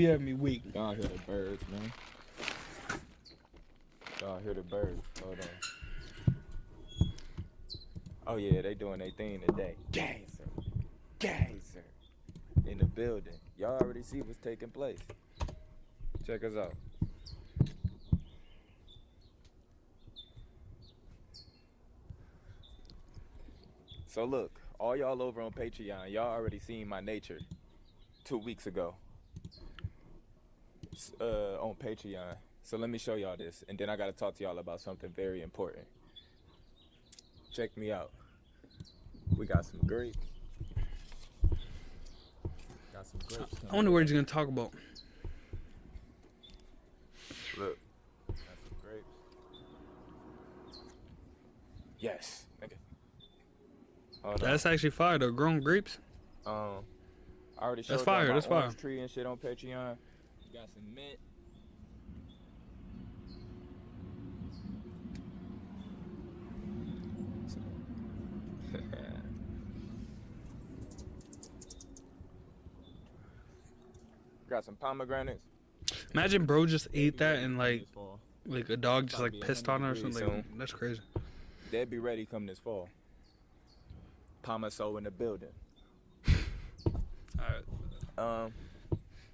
be having me weak. Y'all hear the birds, man. Y'all hear the birds. Hold on. Oh yeah, they doing their thing today. Gangster. Gangster. In the building. Y'all already see what's taking place. Check us out. So look, all y'all over on Patreon, y'all already seen my nature 2 weeks ago on Patreon. So let me show y'all this, and then I gotta talk to y'all about something very important. Check me out. We got some grapes. Got some grapes. I wonder what he's gonna talk about. Look, got some grapes. Yes, nigga. Hold on. That's actually fire though. Grown grapes. I already showed That's fire. y'all my That's fire. orange tree and shit on Patreon. You got some mint. Got some pomegranates. Imagine bro just ate that and like a dog just like pissed on it or something. Soon. That's crazy. They'll be ready come this fall. Pomaso in the building. Alright.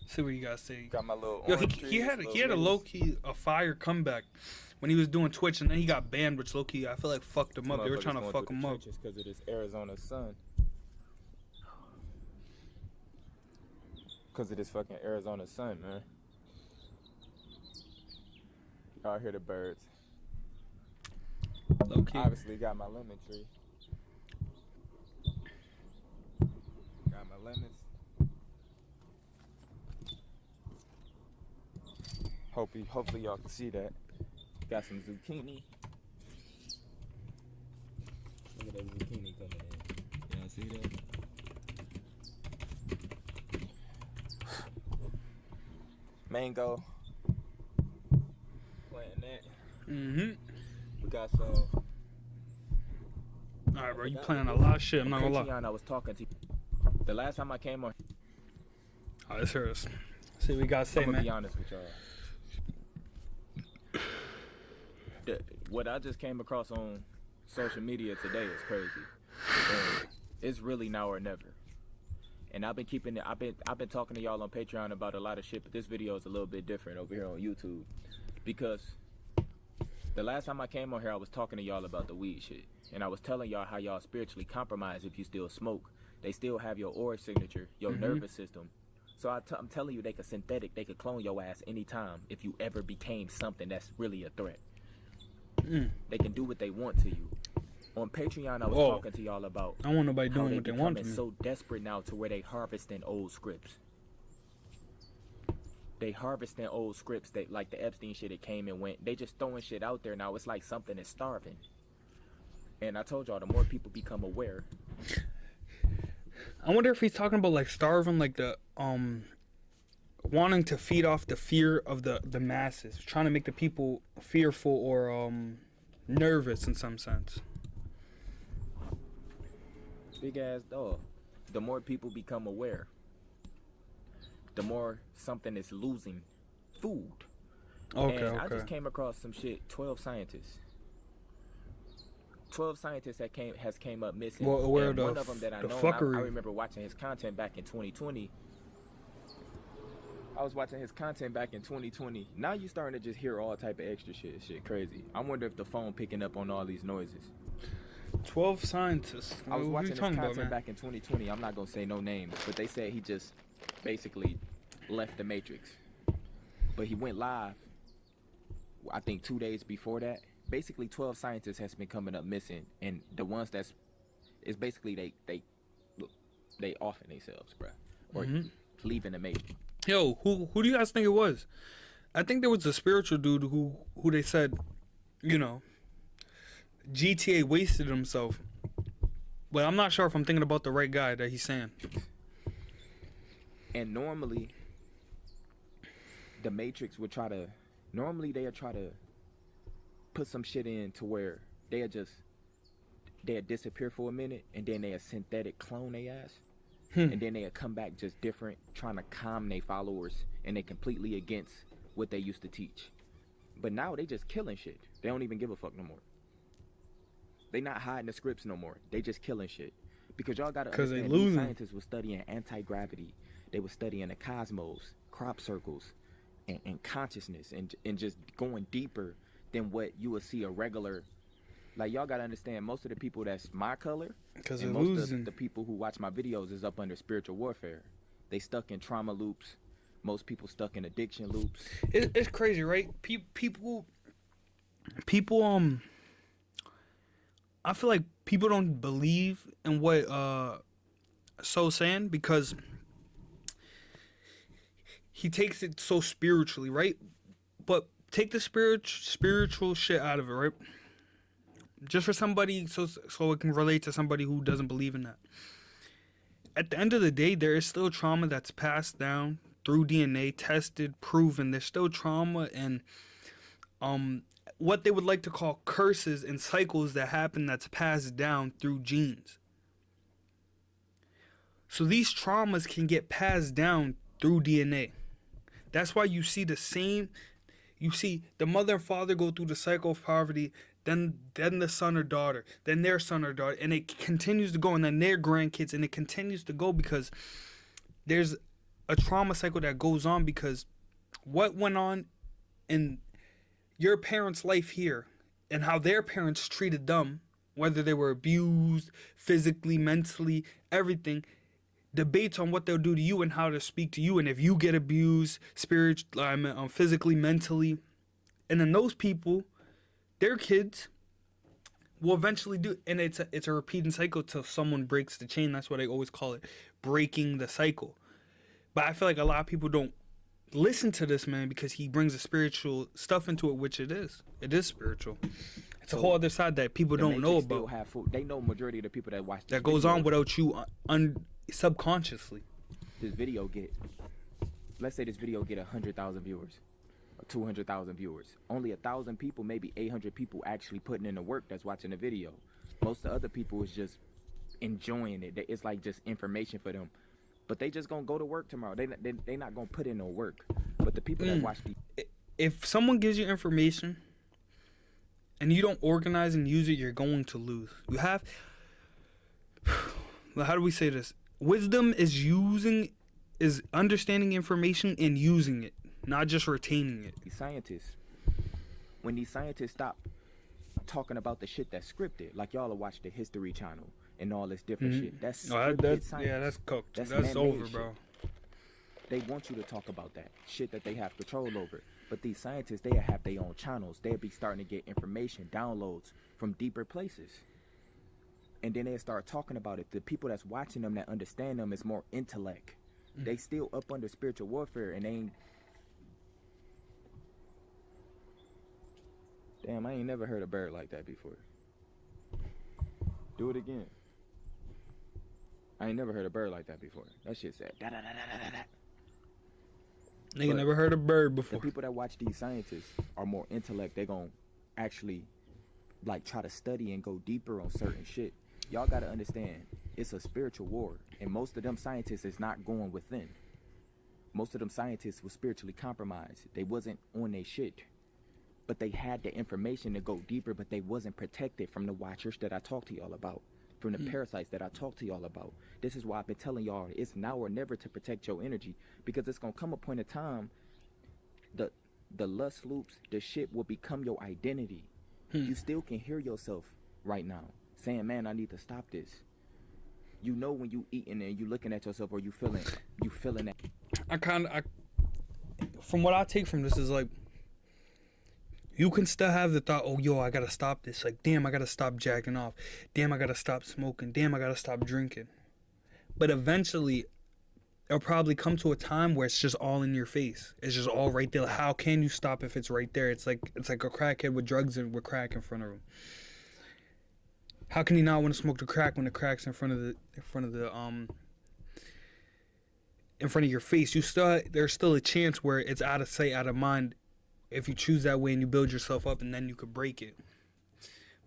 See what you guys say. Got my little Yo, orange he had a low key a fire comeback when he was doing Twitch, and then he got banned, which low key I feel like fucked him up. They were trying to fuck him up. Because of this Arizona sun. Because of this fucking Arizona sun, man. Y'all hear the birds. Low key. Obviously got my lemon tree. Got my lemons. Hopefully y'all can see that. Got some zucchini. Look at that zucchini coming in. Y'all see that? Mango. Planting that. Mm-hmm. We got some. Alright, bro, you planning a lot of shit, I'm not gonna lie. I was talking to you. The last time I came on. Alright, let's hear this. See what we gotta say, I'm gonna man. be honest with y'all. What I just came across on social media today is crazy. And it's really now or never. And I've been keeping it. I've been talking to y'all on Patreon about a lot of shit, but this video is a little bit different over here on YouTube because the last time I came on here, I was talking to y'all about the weed shit, and I was telling y'all how y'all spiritually compromised if you still smoke. They still have your aura signature, your nervous system. So I'm telling you, they could clone your ass anytime if you ever became something that's really a threat. They can do what they want to you. On Patreon, I was talking to y'all about I don't want nobody doing what they want to me. So desperate now to where they harvesting old scripts. They harvesting old scripts that like the Epstein shit, it came and went. They just throwing shit out there now. It's like something is starving. And I told y'all, the more people become aware. I wonder if he's talking about like starving, like the wanting to feed off the fear of the masses, trying to make the people fearful or nervous in some sense. Big ass dog. The more people become aware, the more something is losing food. Okay, and I just came across some shit. 12 scientists. 12 scientists that came up missing. Well, where and the one of them that I know, I remember watching his content back in 2020. I was watching his content back in 2020. Now you starting to just hear all type of extra shit. Shit crazy. I wonder if the phone picking up on all these noises. 12 scientists. I was watching his content about, back in 2020. I'm not gonna say no names, but they said he just basically left the Matrix. But he went live, I think 2 days before that. Basically 12 scientists has been coming up missing, and the ones that's basically they offing themselves, bruh, or leaving the Matrix. Yo, who do you guys think it was? I think there was a spiritual dude who they said, you know, GTA wasted himself. But I'm not sure if I'm thinking about the right guy that he's saying. And normally, the Matrix would try to, they'll try to put some shit in to where they'll disappear for a minute, and then they'll synthetic clone their ass. And then they'll come back just different, trying to calm their followers and they completely against what they used to teach. But now they just killing shit. They don't even give a fuck no more. They not hiding the scripts no more. They just killing shit. Because y'all gotta understand, these scientists were studying anti-gravity. They were studying the cosmos, crop circles, and consciousness, and just going deeper than what you would see a regular. Like, y'all gotta understand, most of the people that's my color, and most of the people who watch my videos is up under spiritual warfare. They stuck in trauma loops. Most people stuck in addiction loops. It's crazy, right? People. I feel like people don't believe in what So's saying because he takes it so spiritually, right? But take the spiritual shit out of it, right? Just for somebody, so it can relate to somebody who doesn't believe in that. At the end of the day, there is still trauma that's passed down through DNA, tested, proven. There's still trauma and what they would like to call curses and cycles that happen that's passed down through genes. So these traumas can get passed down through DNA. That's why you see the mother and father go through the cycle of poverty, then the son or daughter, then their son or daughter, and it continues to go, and then their grandkids, and it continues to go because there's a trauma cycle that goes on because what went on in your parents' life here and how their parents treated them, whether they were abused, physically, mentally, everything, debates on what they'll do to you and how to speak to you. And if you get abused, physically, mentally, and then those people, their kids will eventually do, and it's a repeating cycle till someone breaks the chain. That's what I always call it, breaking the cycle. But I feel like a lot of people don't listen to this man because he brings the spiritual stuff into it, which it is spiritual. It's a whole other side that people don't know about. They know majority of the people that watch this that goes on without you subconsciously. Let's say this video get 100,000 viewers or 200,000 viewers. Only 1,000 people, maybe 800 people actually putting in the work that's watching the video. Most of the other people is just enjoying it. It's like just information for them. But they just gonna go to work tomorrow. They not gonna put in no work. But the people that watch if someone gives you information and you don't organize and use it, you're going to lose. You have, how do we say this? Wisdom is understanding information and using it, not just retaining it. When these scientists stop talking about the shit that's scripted, like y'all will watch the History Channel and all this different shit. That's science. Yeah, that's cooked. That's over, bro. They want you to talk about that shit that they have control over. But these scientists, they have their own channels. They'll be starting to get information, downloads from deeper places. And then they'll start talking about it. The people that's watching them, that understand them, is more intellect. They still up under spiritual warfare, and they ain't. Damn, I ain't never heard a bird like that before. Do it again. I ain't never heard a bird like that before. That shit said da da da da da da. Nigga never heard a bird before. The people that watch these scientists are more intellect. They gon' actually like try to study and go deeper on certain shit. Y'all gotta understand, it's a spiritual war, and most of them scientists is not going within. Most of them scientists were spiritually compromised. They wasn't on their shit, but they had the information to go deeper, but they wasn't protected from the watchers that I talked to y'all about, from the parasites that I talked to y'all about. This is why I've been telling y'all, it's now or never to protect your energy, because it's gonna come a point in time, the lust loops, the shit will become your identity. You still can hear yourself right now saying, man, I need to stop this. You know when you eating and you looking at yourself, or you feeling that. From what I take from this is like, you can still have the thought, oh, yo, I gotta stop this. Like, damn, I gotta stop jacking off. Damn, I gotta stop smoking. Damn, I gotta stop drinking. But eventually, it'll probably come to a time where it's just all in your face. It's just all right there. How can you stop if it's right there? It's like a crackhead with drugs and with crack in front of him. How can he not want to smoke the crack when the crack's in front of your face? There's still a chance where it's out of sight, out of mind, if you choose that way and you build yourself up, and then you could break it.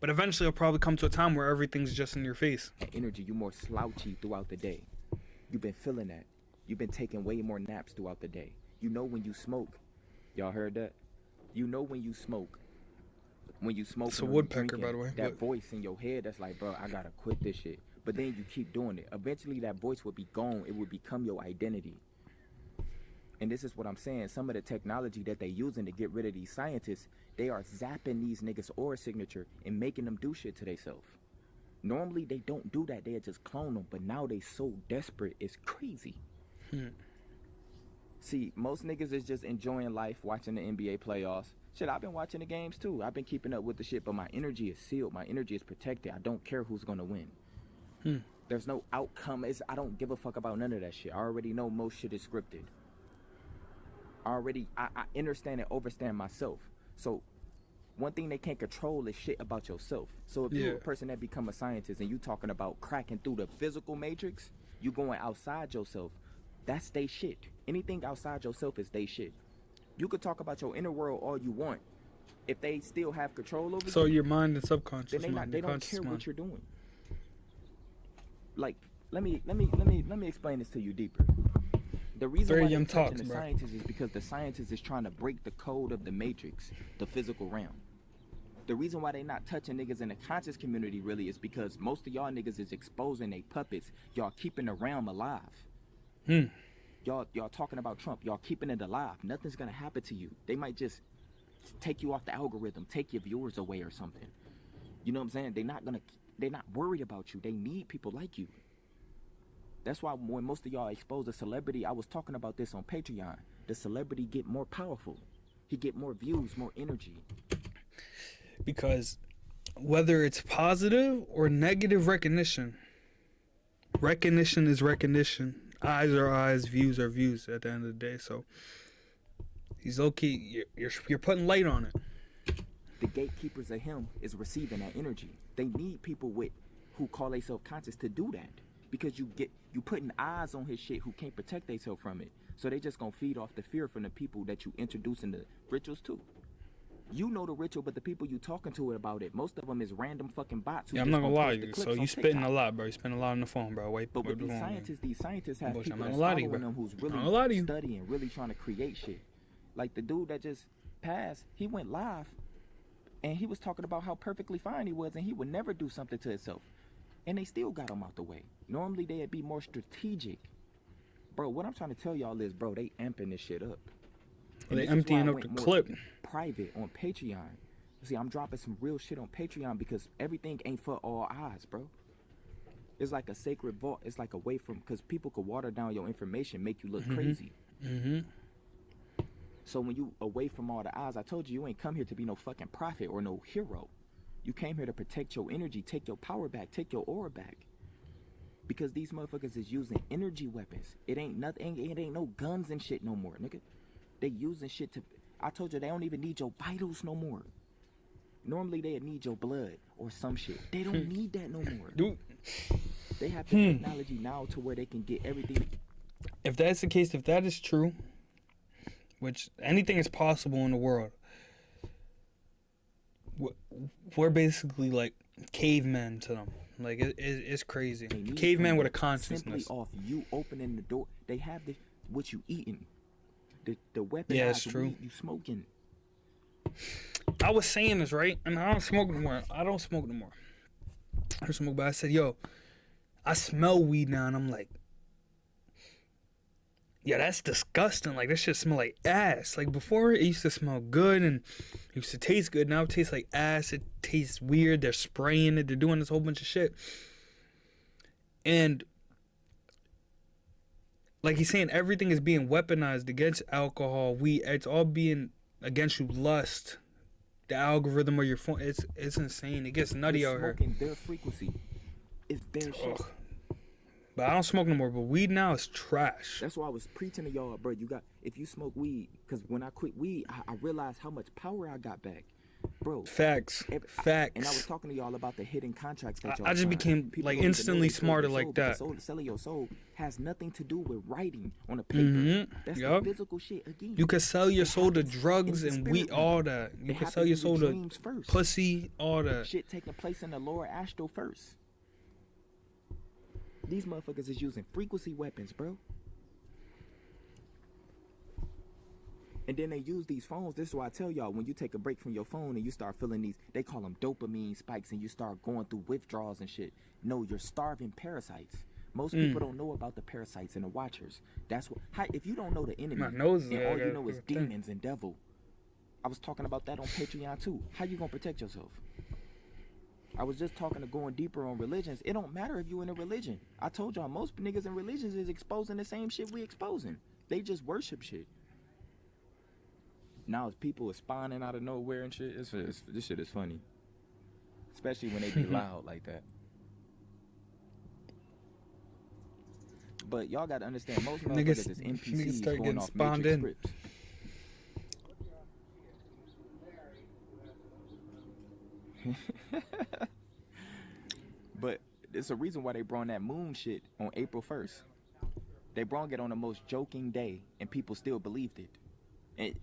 But eventually it'll probably come to a time where everything's just in your face. Energy, you're more slouchy throughout the day. You've been feeling that. You've been taking way more naps throughout the day. You know when you smoke. Y'all heard that? You know when you smoke. When you smoke, It's a woodpecker, by the way. That voice in your head that's like, bro, I gotta quit this shit. But then you keep doing it. Eventually, that voice will be gone. It will become your identity. And this is what I'm saying. Some of the technology that they using to get rid of these scientists, they are zapping these niggas' aura signature and making them do shit to themselves. Normally, they don't do that. They just clone them. But now they so desperate, it's crazy. See, most niggas is just enjoying life, watching the NBA playoffs. Shit, I've been watching the games too. I've been keeping up with the shit, but my energy is sealed. My energy is protected. I don't care who's gonna win. There's no outcome. I don't give a fuck about none of that shit. I already know most shit is scripted. I understand and overstand myself. So one thing they can't control is shit about yourself. So if you're a person that become a scientist and you talking about cracking through the physical matrix, you going outside yourself, that's they shit. Anything outside yourself is they shit. You could talk about your inner world all you want. If they still have control over So you, your mind and subconscious then they don't care what you're doing. Like, let me explain this to you deeper. The reason why they're touching the scientists is because the scientist is trying to break the code of the matrix, the physical realm. The reason why they not touching niggas in the conscious community really is because most of y'all niggas is exposing they puppets. Y'all keeping the realm alive. Y'all talking about Trump. Y'all keeping it alive. Nothing's gonna happen to you. They might just take you off the algorithm, take your viewers away or something. You know what I'm saying? They're not worried about you. They need people like you. That's why when most of y'all expose a celebrity, I was talking about this on Patreon, the celebrity get more powerful. He get more views, more energy. Because whether it's positive or negative recognition is recognition. Eyes are eyes, views are views at the end of the day. So he's low-key, you're putting light on it. The gatekeepers of him is receiving that energy. They need people who call themselves conscious to do that. Because you putting eyes on his shit who can't protect themselves from it. So they just gonna feed off the fear from the people that you introducing the rituals to. You know the ritual, but the people you talking to about it, most of them is random fucking bots. Yeah, I'm not gonna lie to you. So you spitting a lot, bro. You spitting a lot on the phone, bro. But with these scientists have people that's following them who's really studying, really trying to create shit. Like the dude that just passed, he went live, and he was talking about how perfectly fine he was, and he would never do something to himself. And they still got him out the way. Normally, they'd be more strategic. Bro, what I'm trying to tell y'all is, bro, they amping this shit up. They emptying up the clip. Private on Patreon. See, I'm dropping some real shit on Patreon because everything ain't for all eyes, bro. It's like a sacred vault. It's like away from, because people could water down your information, make you look crazy. So when you away from all the eyes, I told you ain't come here to be no fucking prophet or no hero. You came here to protect your energy, take your power back, take your aura back. Because these motherfuckers is using energy weapons. It ain't nothing, it ain't no guns and shit no more, nigga. They using shit to, I told you they don't even need your vitals no more. Normally they'd need your blood or some shit. They don't need that no more. Dude. They have the technology now to where they can get everything. If that's the case, if that is true, which anything is possible in the world, we're basically like cavemen to them. Like it's crazy. Cavemen with a consciousness. Simply off you opening the door. They have what you eating. The weapon. Yeah, it's true. You smoking. I was saying this, right? And I don't smoke no more. I don't smoke no more. I smoke, but I said, yo, I smell weed now, and I'm like, yeah, that's disgusting. Like, this shit smell like ass. Like, before, it used to smell good, and it used to taste good. Now it tastes like ass. It tastes weird. They're spraying it. They're doing this whole bunch of shit. And like he's saying, everything is being weaponized against alcohol, weed. It's all being against you, lust, the algorithm of your phone. It's insane. It gets nutty out here. Their frequency is their shit. But I don't smoke no more. But weed now is trash. That's why I was preaching to y'all, bro. If you smoke weed, because when I quit weed, I realized how much power I got back, bro. Facts. And I was talking to y'all about the hidden contracts that y'all. I just became like instantly smarter like that. Selling your soul has nothing to do with writing on a paper. That's the physical shit again. You can sell your soul to drugs and weed, all that. You can sell your soul to pussy, all that. Shit taking place in the lower astral first. These motherfuckers is using frequency weapons, bro. And then they use these phones. This is why I tell y'all, when you take a break from your phone and you start feeling these, they call them dopamine spikes, and you start going through withdrawals and shit. No, you're starving parasites. Most people don't know about the parasites and the watchers. That's what. If you don't know the enemy, and all you know is demons and devil. I was talking about that on Patreon too. How you gonna protect yourself? I was just talking to going deeper on religions. It don't matter if you in a religion. I told y'all, most niggas in religions is exposing the same shit we exposing. They just worship shit. Now it's people are spawning out of nowhere and shit. This shit is funny. Especially when they be loud like that. But y'all gotta understand, most motherfuckers is NPCs going off Matrix scripts. But there's a reason why they brought that moon shit on April 1st. They brought it on the most joking day, and people still believed it.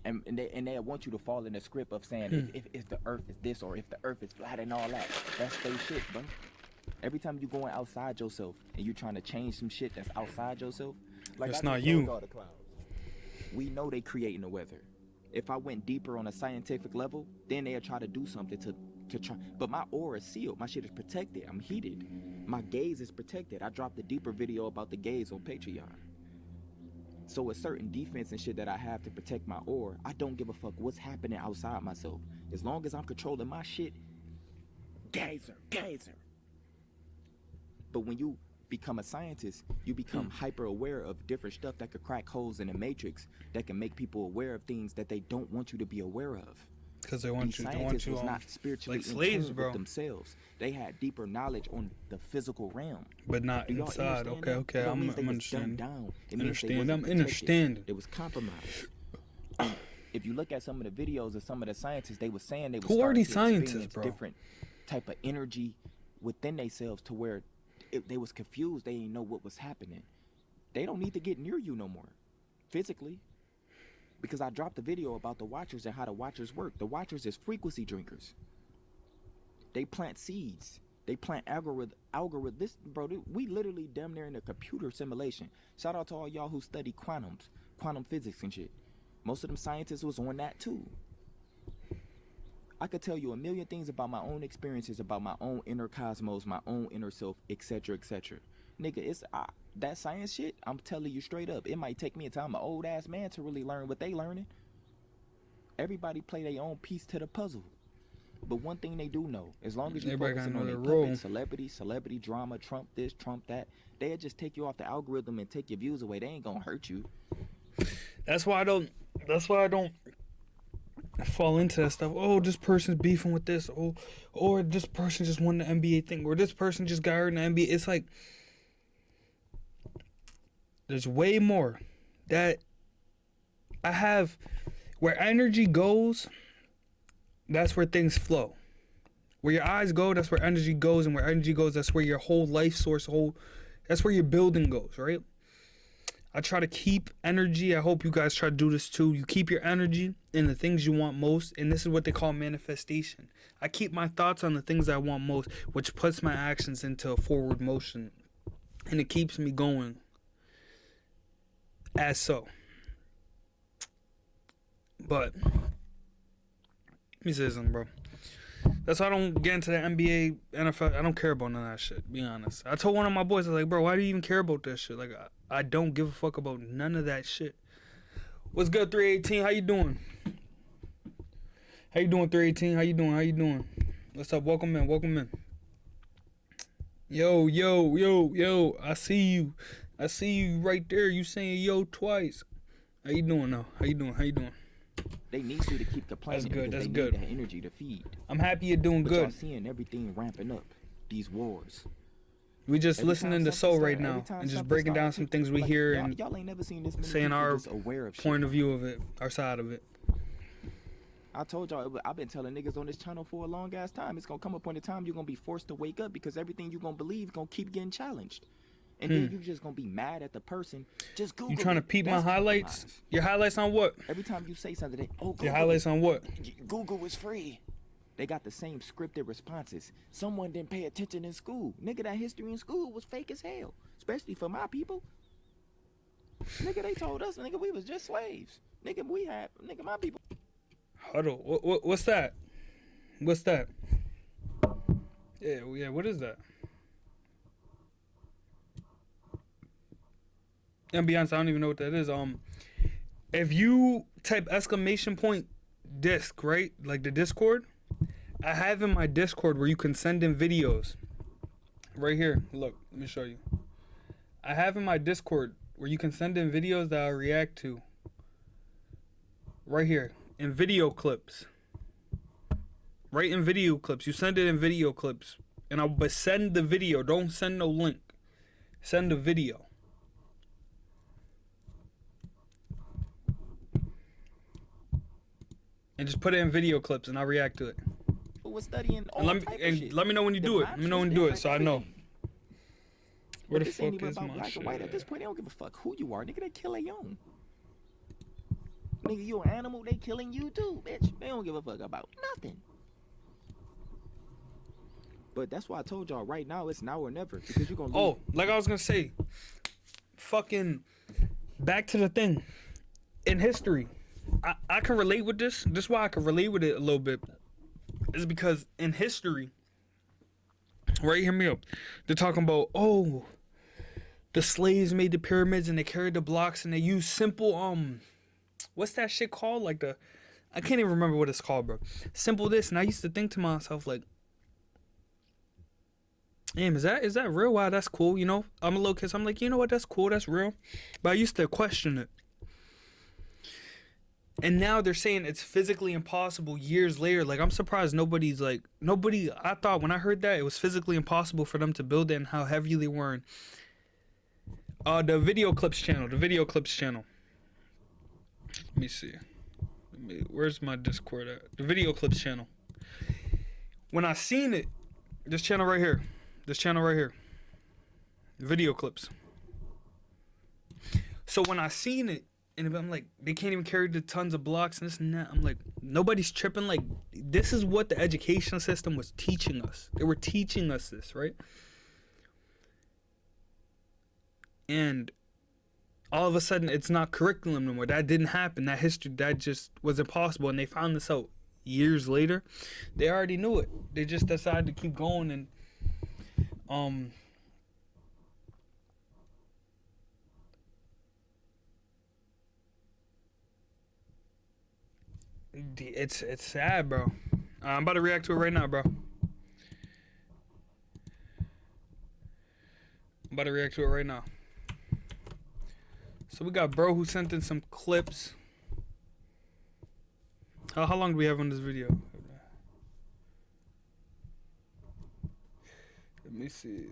And they want you to fall in the script of saying if the earth is this or if the earth is flat and all that. That's they shit, bro. Every time you going outside yourself and you trying to change some shit that's outside yourself, like it's not you. All the clouds. We know they creating the weather. If I went deeper on a scientific level, then they'll try to do something to try. But my aura is sealed. My shit is protected. I'm heated. My gaze is protected. I dropped a deeper video about the gaze on Patreon. So a certain defense and shit that I have to protect my aura, I don't give a fuck what's happening outside myself. As long as I'm controlling my shit, gazer. But when you become a scientist, you become hyper aware of different stuff that could crack holes in the matrix, that can make people aware of things that they don't want you to be aware of. Because they want you was not spiritually like slaves, bro. With themselves. They had deeper knowledge on the physical realm, but not inside. Okay. I'm understanding. I'm understanding. It was compromised. If you look at some of the videos of some of the scientists, they were saying they were who are these scientists, bro? Different type of energy within themselves to where they was confused. They didn't know what was happening. They don't need to get near you no more, physically. Because I dropped a video about the Watchers and how the Watchers work. The Watchers is frequency drinkers. They plant seeds. They plant algorithm. This, bro, we literally damn near in a computer simulation. Shout out to all y'all who study quantum physics and shit. Most of them scientists was on that too. I could tell you a million things about my own experiences, about my own inner cosmos, my own inner self, etc., etc. Nigga, it's that science shit, I'm telling you straight up, it might take me until I'm an old ass man to really learn what they learning. Everybody play their own piece to the puzzle. But one thing they do know, as long as you're focusing on their puppet, celebrity drama, Trump this, Trump that, they'll just take you off the algorithm and take your views away. They ain't gonna hurt you. That's why I don't fall into that stuff. Oh, this person's beefing with this. Oh, or this person just won the NBA thing. Or this person just got hurt in the NBA. It's like, there's way more that I have. Where energy goes, that's where things flow. Where your eyes go, that's where energy goes. And where energy goes, that's where your whole life source, that's where your building goes, right? I try to keep energy. I hope you guys try to do this too. You keep your energy in the things you want most. And this is what they call manifestation. I keep my thoughts on the things I want most, which puts my actions into a forward motion. And it keeps me going. As so. But let me say something, bro. That's why I don't get into the NBA, NFL. I don't care about none of that shit, be honest. I told one of my boys, I was like, bro, why do you even care about that shit? Like, I don't give a fuck about none of that shit. What's good, 318? How you doing? How you doing, 318? How you doing? What's up? Welcome in. Yo. I see you right there. You saying yo twice. How you doing now? How you doing? They need you to keep the planet. That's good. They need that energy to feed. I'm happy you're doing but good. Y'all seeing everything ramping up. These wars. We just listening to Soul right now and just breaking down some things we hear and y'all ain't never seen this saying our point of view of it, our side of it. I told y'all, I've been telling niggas on this channel for a long ass time. It's gonna come up on the time you're gonna be forced to wake up because everything you're gonna believe gonna keep getting challenged. And then you just gonna be mad at the person. Just Google. You trying to peep my highlights? Your highlights on what? Every time you say something, Google. Your highlights on what? Google is free. They got the same scripted responses. Someone didn't pay attention in school. Nigga, that history in school was fake as hell. Especially for my people. Nigga, they told us, nigga, we was just slaves. Nigga, my people. Huddle. What's that? What's that? Yeah. What is that? And be honest, I don't even know what that is. If you type exclamation point disc, right? Like the Discord, I have in my Discord where you can send in videos. Right here. Look, let me show you. I have in my Discord where you can send in videos that I'll react to. Right here. In video clips. Right in video clips. You send it in video clips. And but send the video. Don't send no link. Send the video. And just put it in video clips and I'll react to it. Who was studying all And let me know when you do it. Let me know when you do it so I know. Where the fuck is my black shit? and white. At this point, they don't give a fuck who you are. Nigga, they kill their own. Nigga, you an animal, they killing you too, bitch. They don't give a fuck about nothing. But that's why I told y'all right now it's now or never. Because you're gonna lose. Oh, like I was gonna say, fucking back to the thing. In history, I can relate with this. This is why I can relate with it a little bit. Is because in history, right, hear me up. They're talking about, oh, the slaves made the pyramids and they carried the blocks and they used simple what's that shit called? Like I can't even remember what it's called, bro. Simple this, and I used to think to myself like, damn, is that real? Wow, that's cool. You know, I'm a little kid, so I'm like, you know what? That's cool. That's real. But I used to question it. And now they're saying it's physically impossible years later. Like, I'm surprised nobody, I thought when I heard that it was physically impossible for them to build it and how heavy they were. The video clips channel. Let me see. Where's my Discord at? The video clips channel. When I seen it, this channel right here. Video clips. So when I seen it, and I'm like, they can't even carry the tons of blocks and this and that. I'm like, nobody's tripping. Like, this is what the education system was teaching us. They were teaching us this, right? And all of a sudden, it's not curriculum no more. That didn't happen. That history, that just was impossible. And they found this out years later. They already knew it. They just decided to keep going and it's sad, bro. I'm about to react to it right now, bro. So we got bro who sent in some clips. How long do we have on this video? Let me see.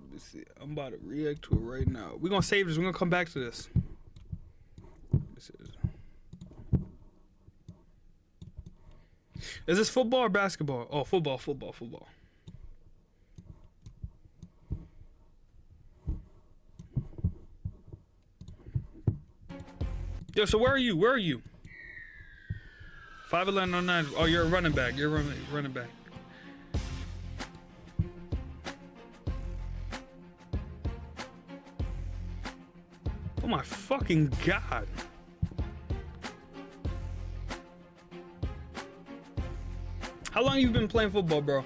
I'm about to react to it right now. We're gonna save this. We're gonna come back to this. Is this football or basketball? Oh, football. Yo, so where are you? 5'11", Oh, you're a running back. Running back. Oh my fucking god. How long you been playing football, bro?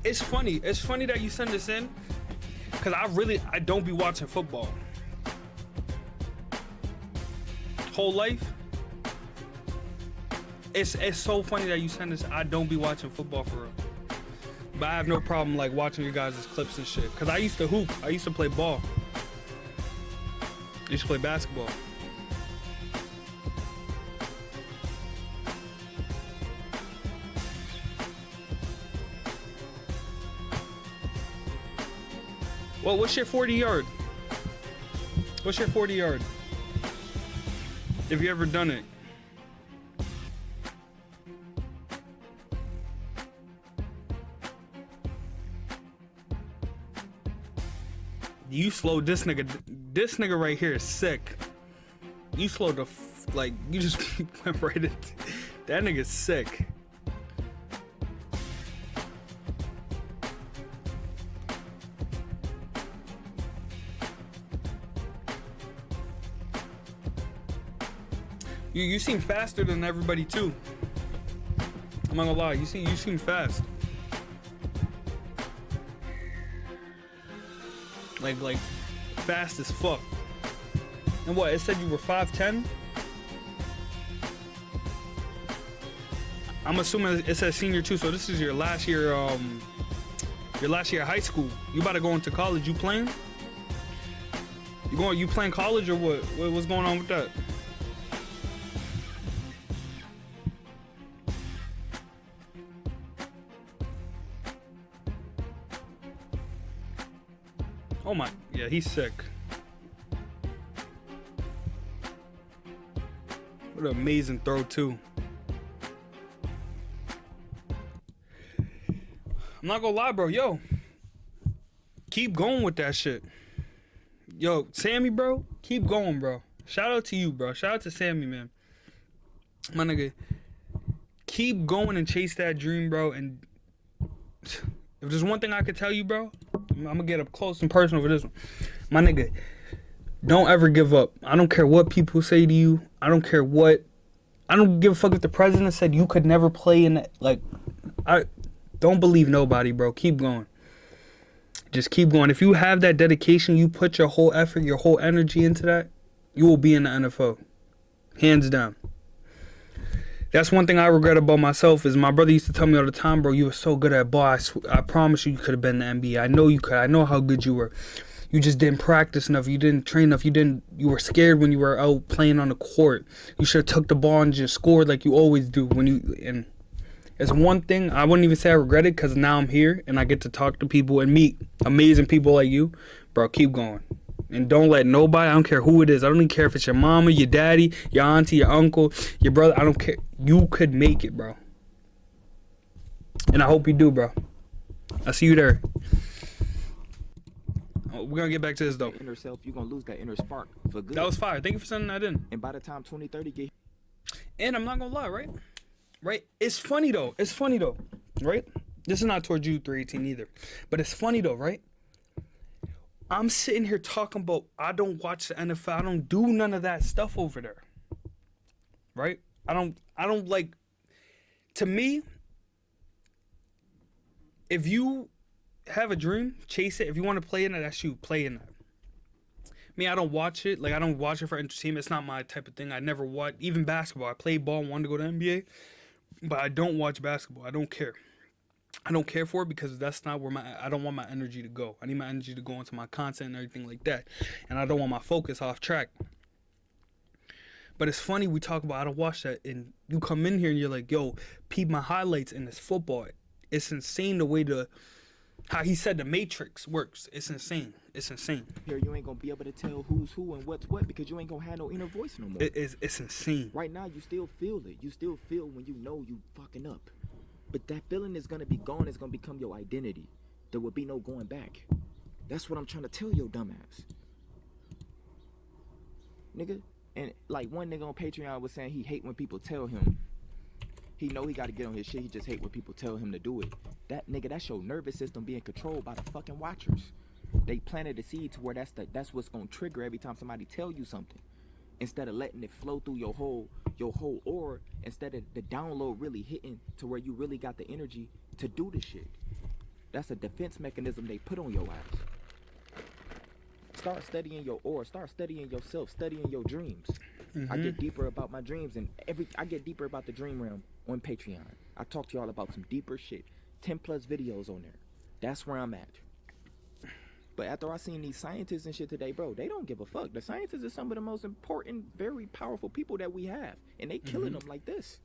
It's funny that you send this in, because I don't be watching football. Whole life. It's so funny that you send this. I don't be watching football for real. But I have no problem like watching you guys' clips and shit. Because I used to hoop. I used to play ball. I used to play basketball. Well, what's your 40 yard? Have you ever done it? You slow this nigga. This nigga right here is sick. You slow the you just went right into that nigga's sick. You seem faster than everybody too. I'm not gonna lie, you seem fast. Like fast as fuck. And what, it said you were 5'10"? I'm assuming it says senior too, so this is your last year of high school. You about to go into college. You playing? You playing college or what? What's going on with that? Oh my, yeah, he's sick. What an amazing throw too. I'm not gonna lie, bro. Yo, keep going with that shit. Yo, Sammy, bro, keep going, bro. Shout out to you, bro. Shout out to Sammy, man. My nigga, keep going and chase that dream, bro. And if there's one thing I could tell you, bro, I'm gonna get up close and personal for this one. My nigga, don't ever give up. I don't care what people say to you. I don't care what. I don't give a fuck if the president said you could never play in that. Like, I don't believe nobody, bro. Keep going. Just keep going. If you have that dedication, you put your whole effort, your whole energy into that, you will be in the NFL. Hands down. That's one thing I regret about myself is my brother used to tell me all the time, bro, you were so good at ball. I promise you could have been in the NBA. I know you could. I know how good you were. You just didn't practice enough. You didn't train enough. You were scared when you were out playing on the court. You should have took the ball and just scored like you always do. And it's one thing I wouldn't even say I regret it because now I'm here and I get to talk to people and meet amazing people like you. Bro, keep going. And don't let nobody, I don't care who it is. I don't even care if it's your mama, your daddy, your auntie, your uncle, your brother. I don't care. You could make it, bro. And I hope you do, bro. I'll see you there. Oh, we're going to get back to this, though. Inner self, you're going to lose that inner spark for good. That was fire. Thank you for sending that in. And by the time 2030 get... And I'm not going to lie, right? Right? It's funny, though. Right? This is not towards you, 318, either. But it's funny, though, right? I'm sitting here talking about I don't watch the NFL. I don't do none of that stuff over there. Right? I don't like, to me, if you have a dream, chase it. If you want to play in it, that's you. Play in it. Me, I don't watch it. Like, I don't watch it for entertainment. It's not my type of thing. I never watch, even basketball. I played ball and wanted to go to NBA, but I don't watch basketball. I don't care. I don't care for it because that's not where I don't want my energy to go. I need my energy to go into my content and everything like that. And I don't want my focus off track. But it's funny we talk about I don't watch that and you come in here and you're like, yo, peep my highlights in this football. It's insane the way how he said the Matrix works. It's insane. It's insane. Here you ain't gonna be able to tell who's who and what's what because you ain't gonna have no inner voice no more. It's insane. Right now you still feel it. You still feel when you know you fucking up. But that feeling is going to be gone. It's going to become your identity. There will be no going back. That's what I'm trying to tell your dumbass. Nigga. And like one nigga on Patreon was saying he hate when people tell him. He know he got to get on his shit. He just hate when people tell him to do it. That nigga, that's your nervous system being controlled by the fucking watchers. They planted a seed to where that's what's going to trigger every time somebody tell you something. Instead of letting it flow through your whole aura, instead of the download really hitting to where you really got the energy to do the shit. That's a defense mechanism they put on your ass. Start studying your aura, start studying yourself, studying your dreams. Mm-hmm. I get deeper about my dreams and I get deeper about the dream realm on Patreon. I talk to y'all about some deeper shit. 10 plus videos on there. That's where I'm at. But after I seen these scientists and shit today, bro, they don't give a fuck. The scientists are some of the most important, very powerful people that we have. And they killing them like this.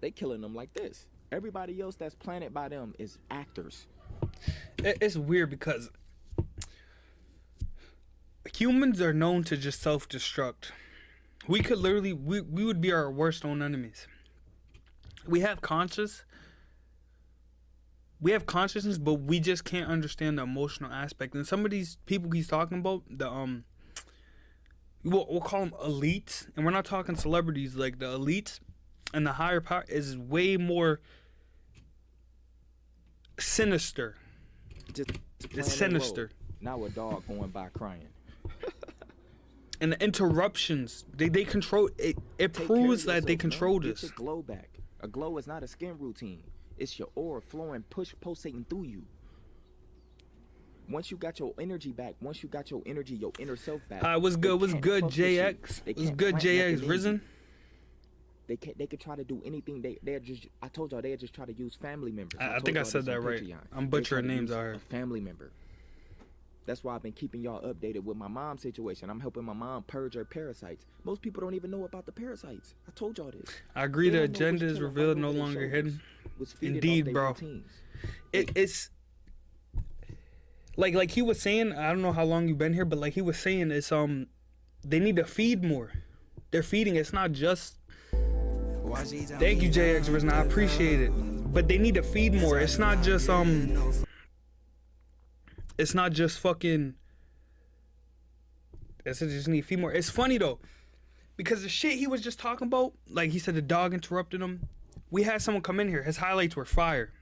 They killing them like this. Everybody else that's planted by them is actors. It's weird because humans are known to just self-destruct. We could literally, we would be our worst own enemies. We have consciousness, but we just can't understand the emotional aspect. And some of these people he's talking about, we'll call them elites, and we're not talking celebrities. Like the elites and the higher power is way more sinister. It's sinister. Now a dog going by crying. And the interruptions, they control it. It Take proves care of that they yourself, man. control Get this. your glow back. A glow is not a skin routine. It's your aura flowing, pulsating through you. Once you got your energy back, once you got your energy, your inner self back. What's good? What's can't good, fuck with you. JX? They What's can't good, plant nothing JX? in you. Risen? They could try to do anything. They're just. I told y'all they're just try to use family members. I told think I y'all said this that on right. Patreon. I'm They butchering try to names use out here. a family member. That's why I've been keeping y'all updated with my mom's situation. I'm helping my mom purge her parasites. Most people don't even know about the parasites. I told y'all this. I agree. They The don't know agenda what's is killing revealed, right no over their longer shoulders. hidden. Was feeding Indeed, off their bro. routines. It's like he was saying. I don't know how long you've been here, but like he was saying, it's they need to feed more. They're feeding. It's not just. Thank you, JX Risen. I appreciate it. But they need to feed more. It's not just It's not just fucking. They just need to feed more. It's funny though, because the shit he was just talking about, like he said, the dog interrupted him. We had someone come in here. His highlights were fire,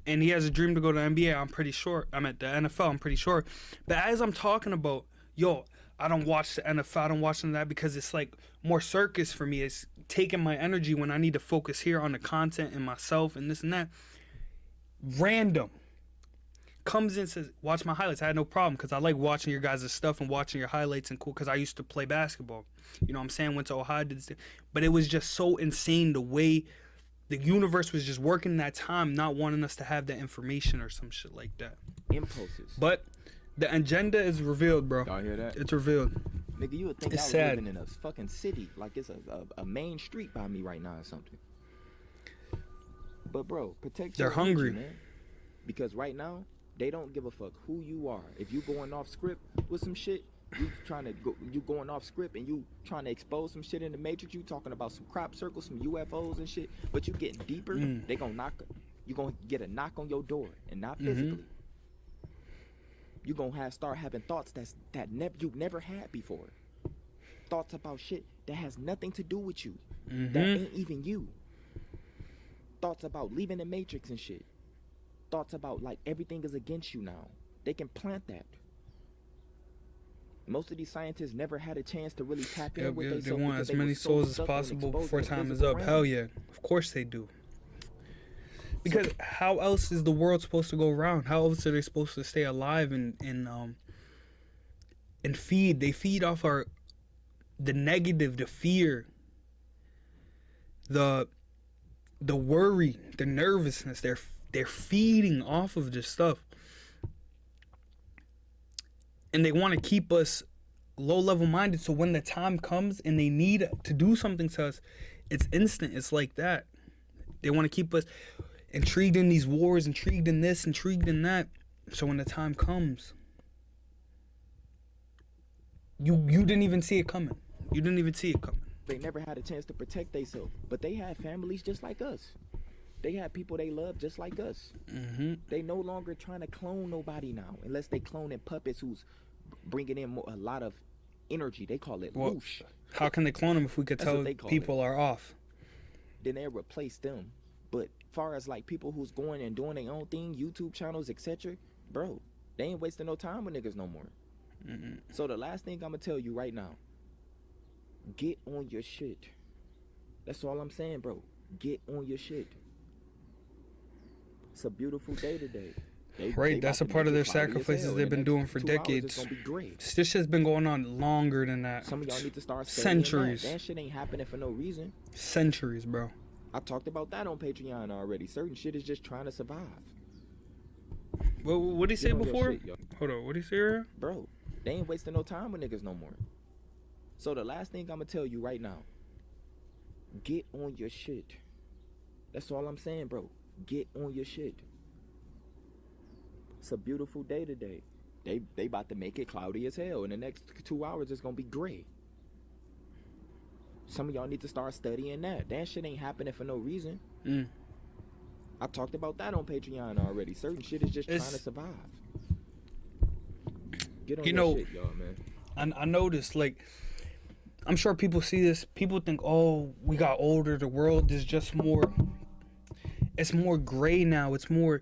and he has a dream to go to the NBA. I'm pretty sure. I'm at the NFL. I'm pretty sure. But as I'm talking about, yo, I don't watch the NFL. I don't watch none of that because it's like more circus for me. It's taking my energy when I need to focus here on the content and myself and this and that. Random comes in and says, watch my highlights. I had no problem because I like watching your guys' stuff and watching your highlights and cool because I used to play basketball. You know what I'm saying? Went to Ohio, did this. But it was just so insane the way the universe was just working that time, not wanting us to have that information or some shit like that. Impulses. But the agenda is revealed, bro. Y'all hear that? It's revealed. Nigga, you would think It's I was sad. living in a fucking city, like it's a main street by me right now or something. But bro, protect They're your hungry. energy, man. Because right now, they don't give a fuck who you are. If you going off script with some shit, you going off script and you trying to expose some shit in the Matrix, you talking about some crop circles, some UFOs and shit, but you getting deeper, they gonna you gonna get a knock on your door, and not physically. You gonna start having thoughts you've never had before. Thoughts about shit that has nothing to do with you. That ain't even you. Thoughts about leaving the Matrix and shit. Thoughts about like everything is against you now. They can plant that. Most of these scientists never had a chance to really tap in with They themselves. want because as many was so souls as stuck on possible exposing before the time is physical up. realm. Hell yeah. Of course they do. Because how else is the world supposed to go around? How else are they supposed to stay alive and feed? They feed off the negative, the fear, the worry, the nervousness. They're feeding off of this stuff. And they want to keep us low-level minded, so when the time comes and they need to do something to us, it's instant. It's like that. They want to keep us intrigued in these wars, intrigued in this, intrigued in that. So when the time comes, you didn't even see it coming. You didn't even see it coming. They never had a chance to protect themselves, but they had families just like us. They had people they love just like us. They no longer trying to clone nobody now, unless they cloning puppets who's bringing in a lot of energy. They call it whoosh. How can they clone them if we could That's what tell they call people are off? Then they replace them. But far as like people who's going and doing their own thing, YouTube channels, etc., bro, they ain't wasting no time with niggas no more. So the last thing I'm gonna tell you right now, get on your shit. That's all I'm saying, bro. Get on your shit. It's a beautiful day today. Right, that's a part of their sacrifices they've been doing for decades. It's gonna be great. This shit's been going on longer than that. Some of y'all need to start studying Centuries. That shit ain't happening for no reason. Centuries, bro. I talked about that on Patreon already. Certain shit is just trying to survive. What did he say Get on your before? shit, yo. Hold on, what did he say here? Bro, they ain't wasting no time with niggas no more. So the last thing I'm gonna tell you right now, get on your shit. That's all I'm saying, bro. Get on your shit. It's a beautiful day today. They about to make it cloudy as hell. In the next 2 hours, it's gonna be gray. Some of y'all need to start studying that. That shit ain't happening for no reason. I talked about that on Patreon already. Certain shit is just trying to survive. Get on your shit, y'all, man. I noticed, like, I'm sure people see this. People think, oh, we got older. The world is just more. It's more gray now. It's more.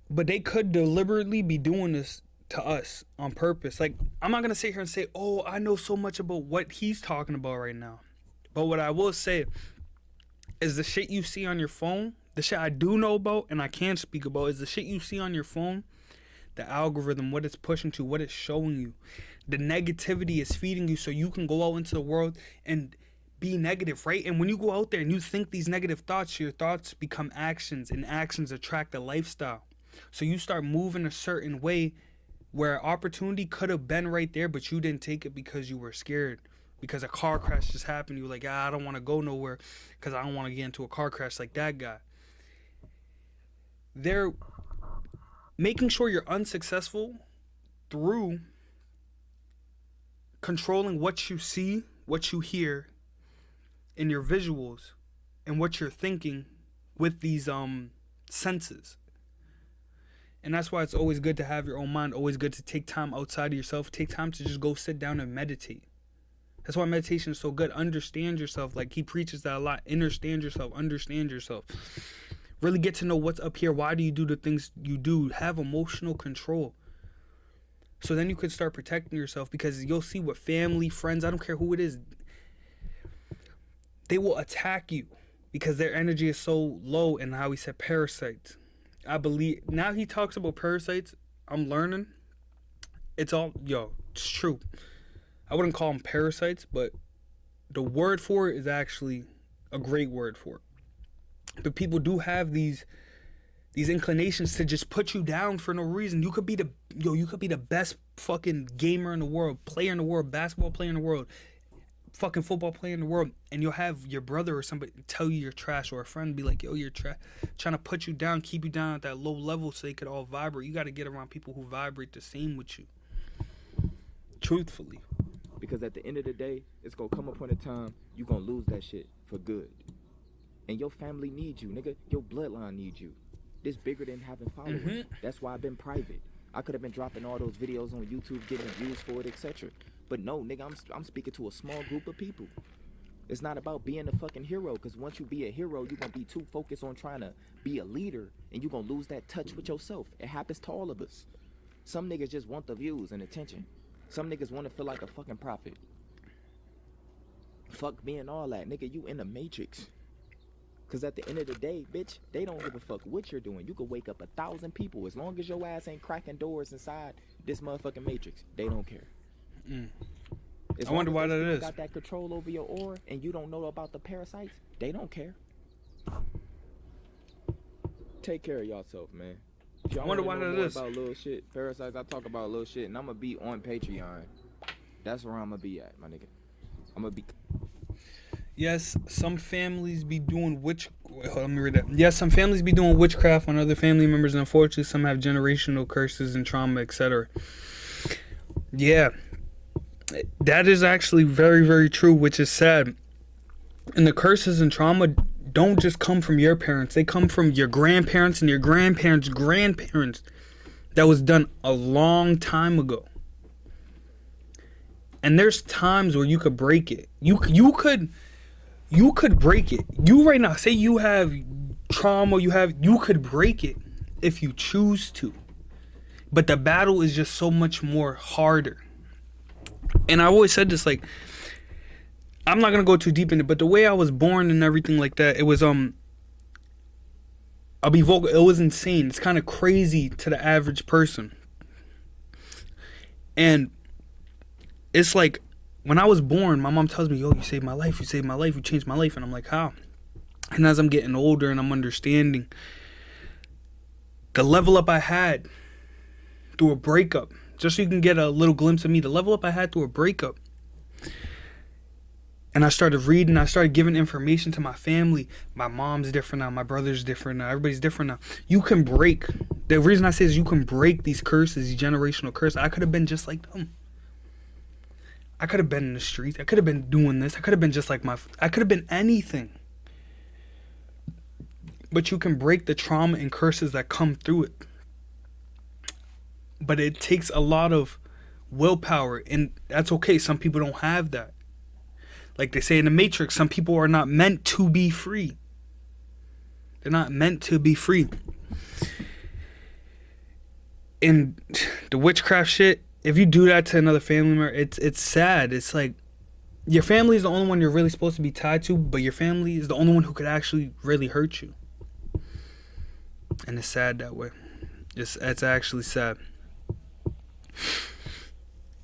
But they could deliberately be doing this to us on purpose. Like, I'm not gonna sit here and say, oh, I know so much about what he's talking about right now. But what I will say is the shit you see on your phone, the shit I do know about and I can speak about is the shit you see on your phone, the algorithm, what it's pushing to, what it's showing you. The negativity is feeding you so you can go out into the world and be negative, right? And when you go out there and you think these negative thoughts, your thoughts become actions, and actions attract a lifestyle. So you start moving a certain way where opportunity could have been right there, but you didn't take it because you were scared. Because a car crash just happened. You were like, I don't want to go nowhere because I don't want to get into a car crash like that guy. They're making sure you're unsuccessful through controlling what you see, what you hear, in your visuals, and what you're thinking with these senses. And that's why it's always good to have your own mind, always good to take time outside of yourself, take time to just go sit down and meditate. That's why meditation is so good. Understand yourself. Like, he preaches that a lot. Understand yourself. Understand yourself. Really get to know what's up here. Why do you do the things you do? Have emotional control. So then you can start protecting yourself, because you'll see what family, friends, I don't care who it is, they will attack you because their energy is so low. And how he said parasites. I believe now he talks about parasites. I'm learning. It's true. I wouldn't call them parasites, but the word for it is actually a great word for it. But people do have these inclinations to just put you down for no reason. You could be the best fucking gamer in the world, player in the world, basketball player in the world, fucking football player in the world, and you'll have your brother or somebody tell you you're trash, or a friend be like, yo, you're trash, trying to put you down, keep you down at that low level so they could all vibrate. You got to get around people who vibrate the same with you. Truthfully. Because at the end of the day, it's going to come upon a time you going to lose that shit for good. And your family needs you, nigga. Your bloodline needs you. This bigger than having followers. Mm-hmm. That's why I've been private. I could have been dropping all those videos on YouTube, getting views for it, etc. But no, nigga, I'm speaking to a small group of people. It's not about being a fucking hero, because once you be a hero, you're going to be too focused on trying to be a leader, and you're going to lose that touch with yourself. It happens to all of us. Some niggas just want the views and attention. Some niggas want to feel like a fucking prophet. Fuck being all that, nigga, you in the matrix. Because at the end of the day, bitch, they don't give a fuck what you're doing. You could wake up 1,000 people. As long as your ass ain't cracking doors inside this motherfucking matrix, they don't care. I wonder why that is. Got that control over your aura and you don't know about the parasites, they don't care. Take care of yourself, man. I wonder why that is. About little shit, parasites, I talk about little shit, and I'm gonna be on Patreon. That's where I'm gonna be at, my nigga. I'm gonna be. Yes, some families be doing let me read that. Yes, some families be doing witchcraft on other family members, and unfortunately, some have generational curses and trauma, etc. Yeah, that is actually very, very true, which is sad. And the curses and trauma don't just come from your parents. They come from your grandparents and your grandparents' grandparents. That was done a long time ago. And there's times where you could break it. You could break it. You right now, say you have trauma, you could break it if you choose to. But the battle is just so much more harder. And I always said this, like, I'm not gonna go too deep in it, but the way I was born and everything like that, it was I'll be vocal, it was insane. It's kind of crazy to the average person. And it's like, when I was born, my mom tells me, yo, you saved my life, you saved my life, you changed my life. And I'm like, how? And as I'm getting older and I'm understanding, the level up I had through a breakup, just so you can get a little glimpse of me, the level up I had through a breakup. And I started reading, I started giving information to my family. My mom's different now, my brother's different now, everybody's different now. You can break, the reason I say is you can break these curses, these generational curses. I could have been just like them. I could have been in the streets. I could have been doing this. I could have been just like I could have been anything. But you can break the trauma and curses that come through it. But it takes a lot of willpower, and that's okay. Some people don't have that. Like they say in the Matrix, some people are not meant to be free. They're not meant to be free. And the witchcraft shit, if you do that to another family member, it's sad. It's like your family is the only one you're really supposed to be tied to, but your family is the only one who could actually really hurt you. And it's sad that way. It's actually sad.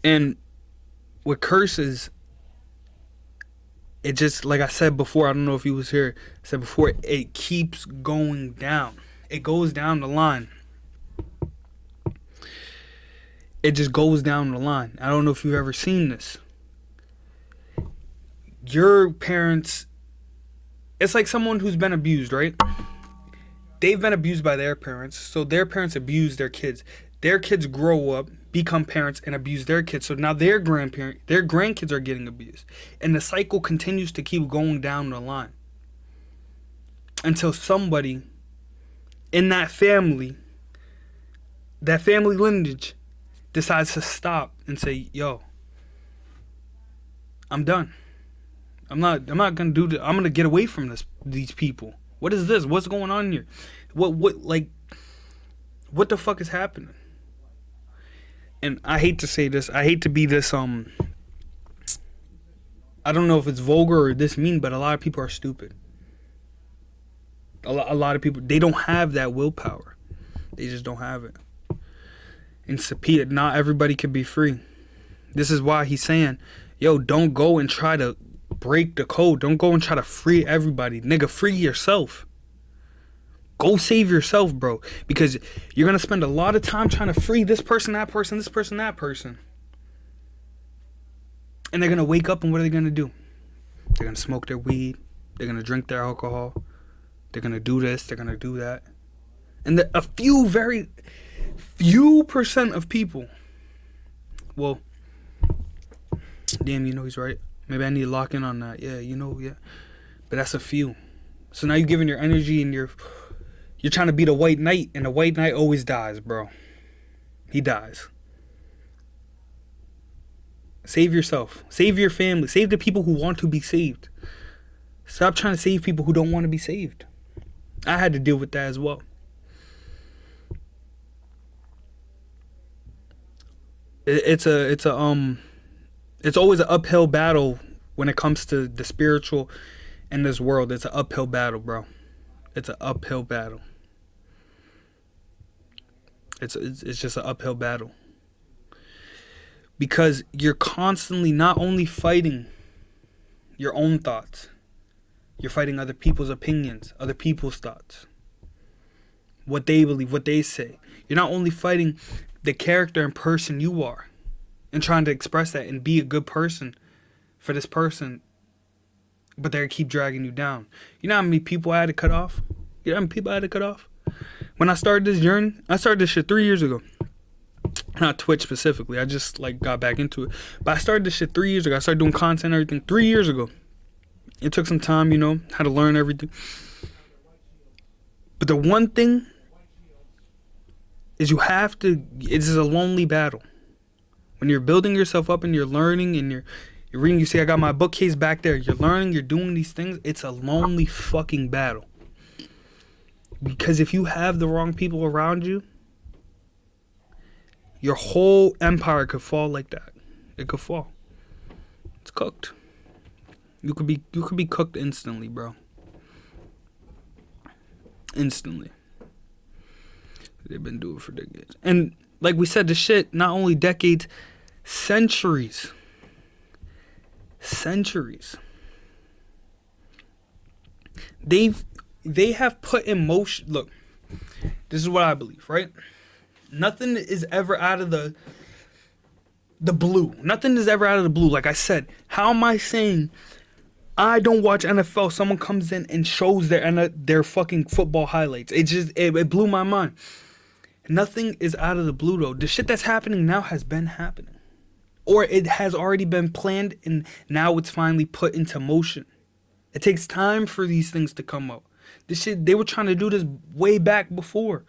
And with curses, it just, like I said before, I don't know if you was here, I said before, it keeps going down. It goes down the line. It just goes down the line. I don't know if you've ever seen this. Your parents, it's like someone who's been abused, right? They've been abused by their parents, so their parents abuse their kids. Their kids grow up, become parents, and abuse their kids. So now their grandkids are getting abused. And the cycle continues to keep going down the line. Until somebody in that family lineage, decides to stop and say, yo, I'm done. I'm not gonna do this. I'm gonna get away from these people. What is this? What's going on here? What the fuck is happening? And I hate to say this. I hate to be this I don't know if it's vulgar or this mean, but a lot of people are stupid. A lot of people, they don't have that willpower. They just don't have it. And Sapia, not everybody can be free. This is why he's saying, yo, don't go and try to break the code. Don't go and try to free everybody. Nigga, free yourself. Go save yourself, bro. Because you're going to spend a lot of time trying to free this person, that person, this person, that person. And they're going to wake up and what are they going to do? They're going to smoke their weed. They're going to drink their alcohol. They're going to do this. They're going to do that. And a few, very few percent of people, well, damn, you know he's right. Maybe I need to lock in on that. Yeah, you know, yeah. But that's a few. So now you're giving your energy and you're trying to be the white knight, and the white knight always dies, bro. He dies. Save yourself. Save your family. Save the people who want to be saved. Stop trying to save people who don't want to be saved. I had to deal with that as well. It's always an uphill battle when it comes to the spiritual in this world. It's an uphill battle, bro. It's an uphill battle. It's just an uphill battle. Because you're constantly not only fighting your own thoughts, you're fighting other people's opinions, other people's thoughts, what they believe, what they say. You're not only fighting the character and person you are and trying to express that and be a good person for this person, but they keep dragging you down. You know how many people I had to cut off? You know how many people I had to cut off? When I started this journey, I started this shit 3 years ago. Not Twitch specifically. I just got back into it. But I started this shit 3 years ago. I started doing content and everything 3 years ago. It took some time, had to learn everything. But the one thing is it's a lonely battle. When you're building yourself up and you're learning and you're reading, you see I got my bookcase back there. You're learning, you're doing these things. It's a lonely fucking battle. Because if you have the wrong people around you, your whole empire could fall like that. It could fall. It's cooked. You could be cooked instantly, bro. Instantly. They've been doing it for decades. And like we said, the shit, not only decades, centuries. Centuries. They have put in motion. Look, this is what I believe, right? Nothing is ever out of the blue. Nothing is ever out of the blue. Like I said, how am I saying I don't watch NFL? Someone comes in and shows their fucking football highlights. It blew my mind. Nothing is out of the blue, though. The shit that's happening now has been happening. Or it has already been planned and now it's finally put into motion. It takes time for these things to come up. This shit, they were trying to do this way back before.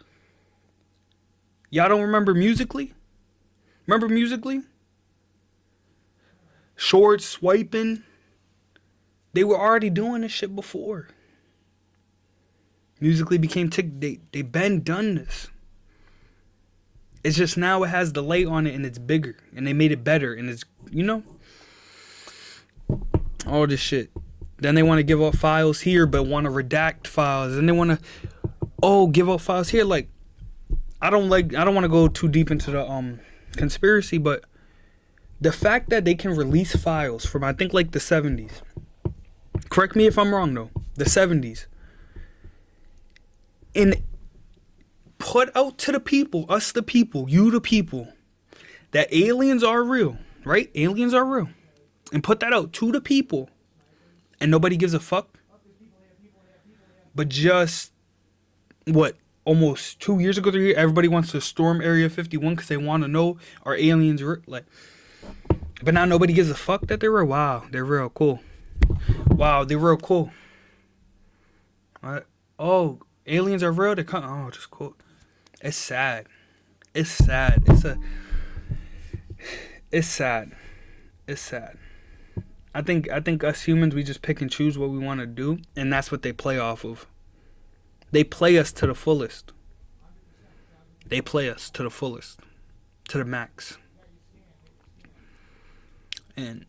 Y'all don't remember Musically? Remember Musically? Short swiping. They were already doing this shit before. Musically became they been done this. It's just now it has the light on it and it's bigger and they made it better and it's, you know, all this shit. Then they want to give up files here but want to redact files. And they want to give up files here. Like I don't want to go too deep into the conspiracy, but the fact that they can release files from I think like the 70s. Correct me if I'm wrong though. The 70s. And put out to the people, us the people, you the people, that aliens are real, right? Aliens are real. And put that out to the people. And nobody gives a fuck. But just, what, almost 2 years ago, 3 years, everybody wants to storm Area 51 because they want to know, are aliens real? Like, but now nobody gives a fuck that they're real. Wow, they're real cool. Wow, they're real cool. Oh, aliens are real? Just cool. It's sad. It's sad. It's sad. It's sad. I think us humans, we just pick and choose what we want to do, and that's what they play off of. They play us to the fullest. They play us to the fullest, to the max. And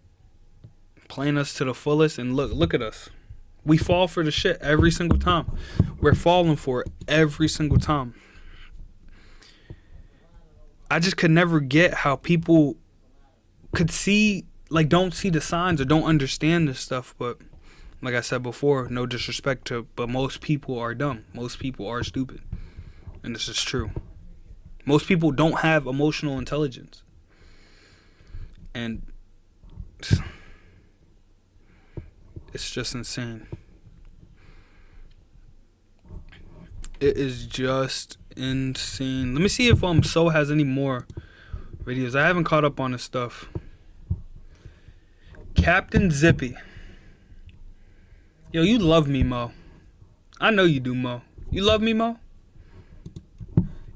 playing us to the fullest, and look at us. We fall for the shit every single time. We're falling for it every single time. I just could never get how people could see, like, don't see the signs or don't understand this stuff. But like I said before, no disrespect to, but most people are dumb. Most people are stupid. And this is true. Most people don't have emotional intelligence. And it's just insane. It is just insane. Let me see if So has any more videos. I haven't caught up on this stuff. Captain Zippy. Yo, you love me, Mo. I know you do, Mo. You love me, Mo?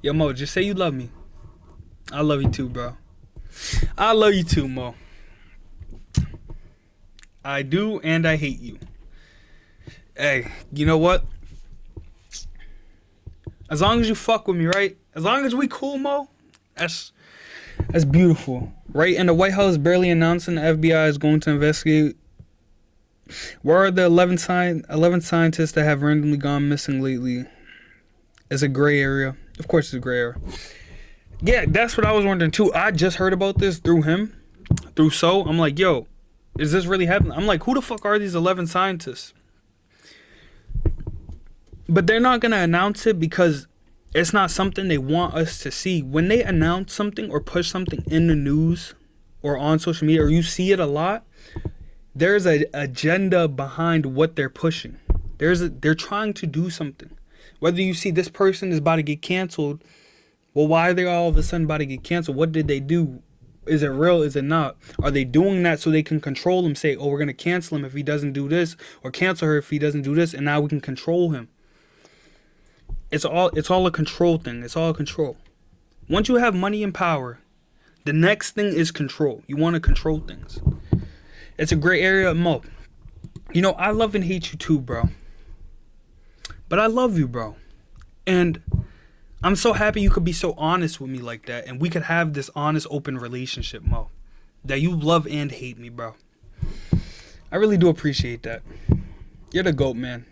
Yo, Mo, just say you love me. I love you too, bro. I love you too, Mo. I do, and I hate you. Hey, you know what? As long as you fuck with me, right? As long as we cool, Mo, that's beautiful, right? And the White House barely announcing the FBI is going to investigate. Where are the 11 scientists that have randomly gone missing lately? It's a gray area. Of course, it's a gray area. Yeah, that's what I was wondering too. I just heard about this through him, through So. I'm like, yo, is this really happening? I'm like, who the fuck are these 11 scientists? But they're not going to announce it because it's not something they want us to see. When they announce something or push something in the news or on social media, or you see it a lot, there's an agenda behind what they're pushing. They're trying to do something. Whether you see this person is about to get canceled, well, why are they all of a sudden about to get canceled? What did they do? Is it real? Is it not? Are they doing that so they can control him? Say, oh, we're going to cancel him if he doesn't do this, or cancel her if he doesn't do this, and now we can control him. It's all a control thing. It's all control. Once you have money and power, the next thing is control. You want to control things. It's a gray area, Mo. You know, I love and hate you too, bro. But I love you, bro. And I'm so happy you could be so honest with me like that. And we could have this honest, open relationship, Mo. That you love and hate me, bro. I really do appreciate that. You're the GOAT, man.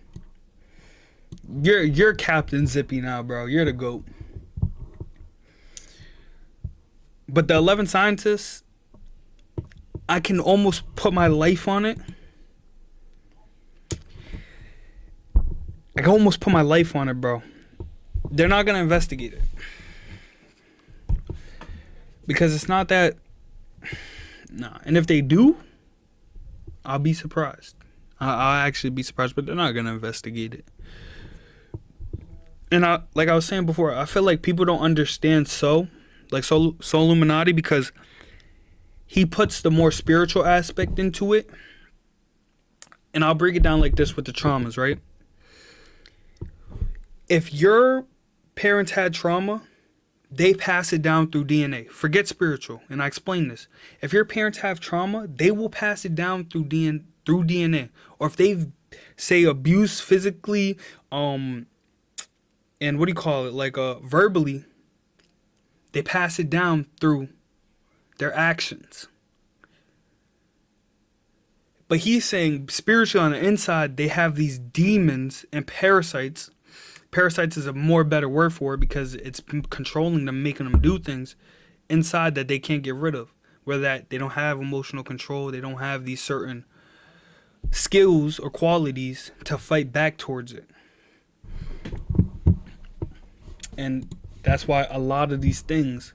You're Captain Zippy now, bro. You're the GOAT. But the 11 scientists, I can almost put my life on it. I can almost put my life on it, bro. They're not going to investigate it. Because it's not that... Nah. And if they do, I'll be surprised. I'll actually be surprised, but they're not going to investigate it. And like I was saying before, I feel like people don't understand So Illuminati, because he puts the more spiritual aspect into it. And I'll break it down like this with the traumas, right? If your parents had trauma, they pass it down through DNA. Forget spiritual, and I explain this. If your parents have trauma, they will pass it down through DNA. Or if they've, say, abused physically, and what do you call it? Like verbally, They pass it down through their actions. But he's saying spiritually on the inside, they have these demons and parasites. Parasites is a more better word for it because it's controlling them, making them do things inside that they can't get rid of. Where that they don't have emotional control, they don't have these certain skills or qualities to fight back towards it. And that's why a lot of these things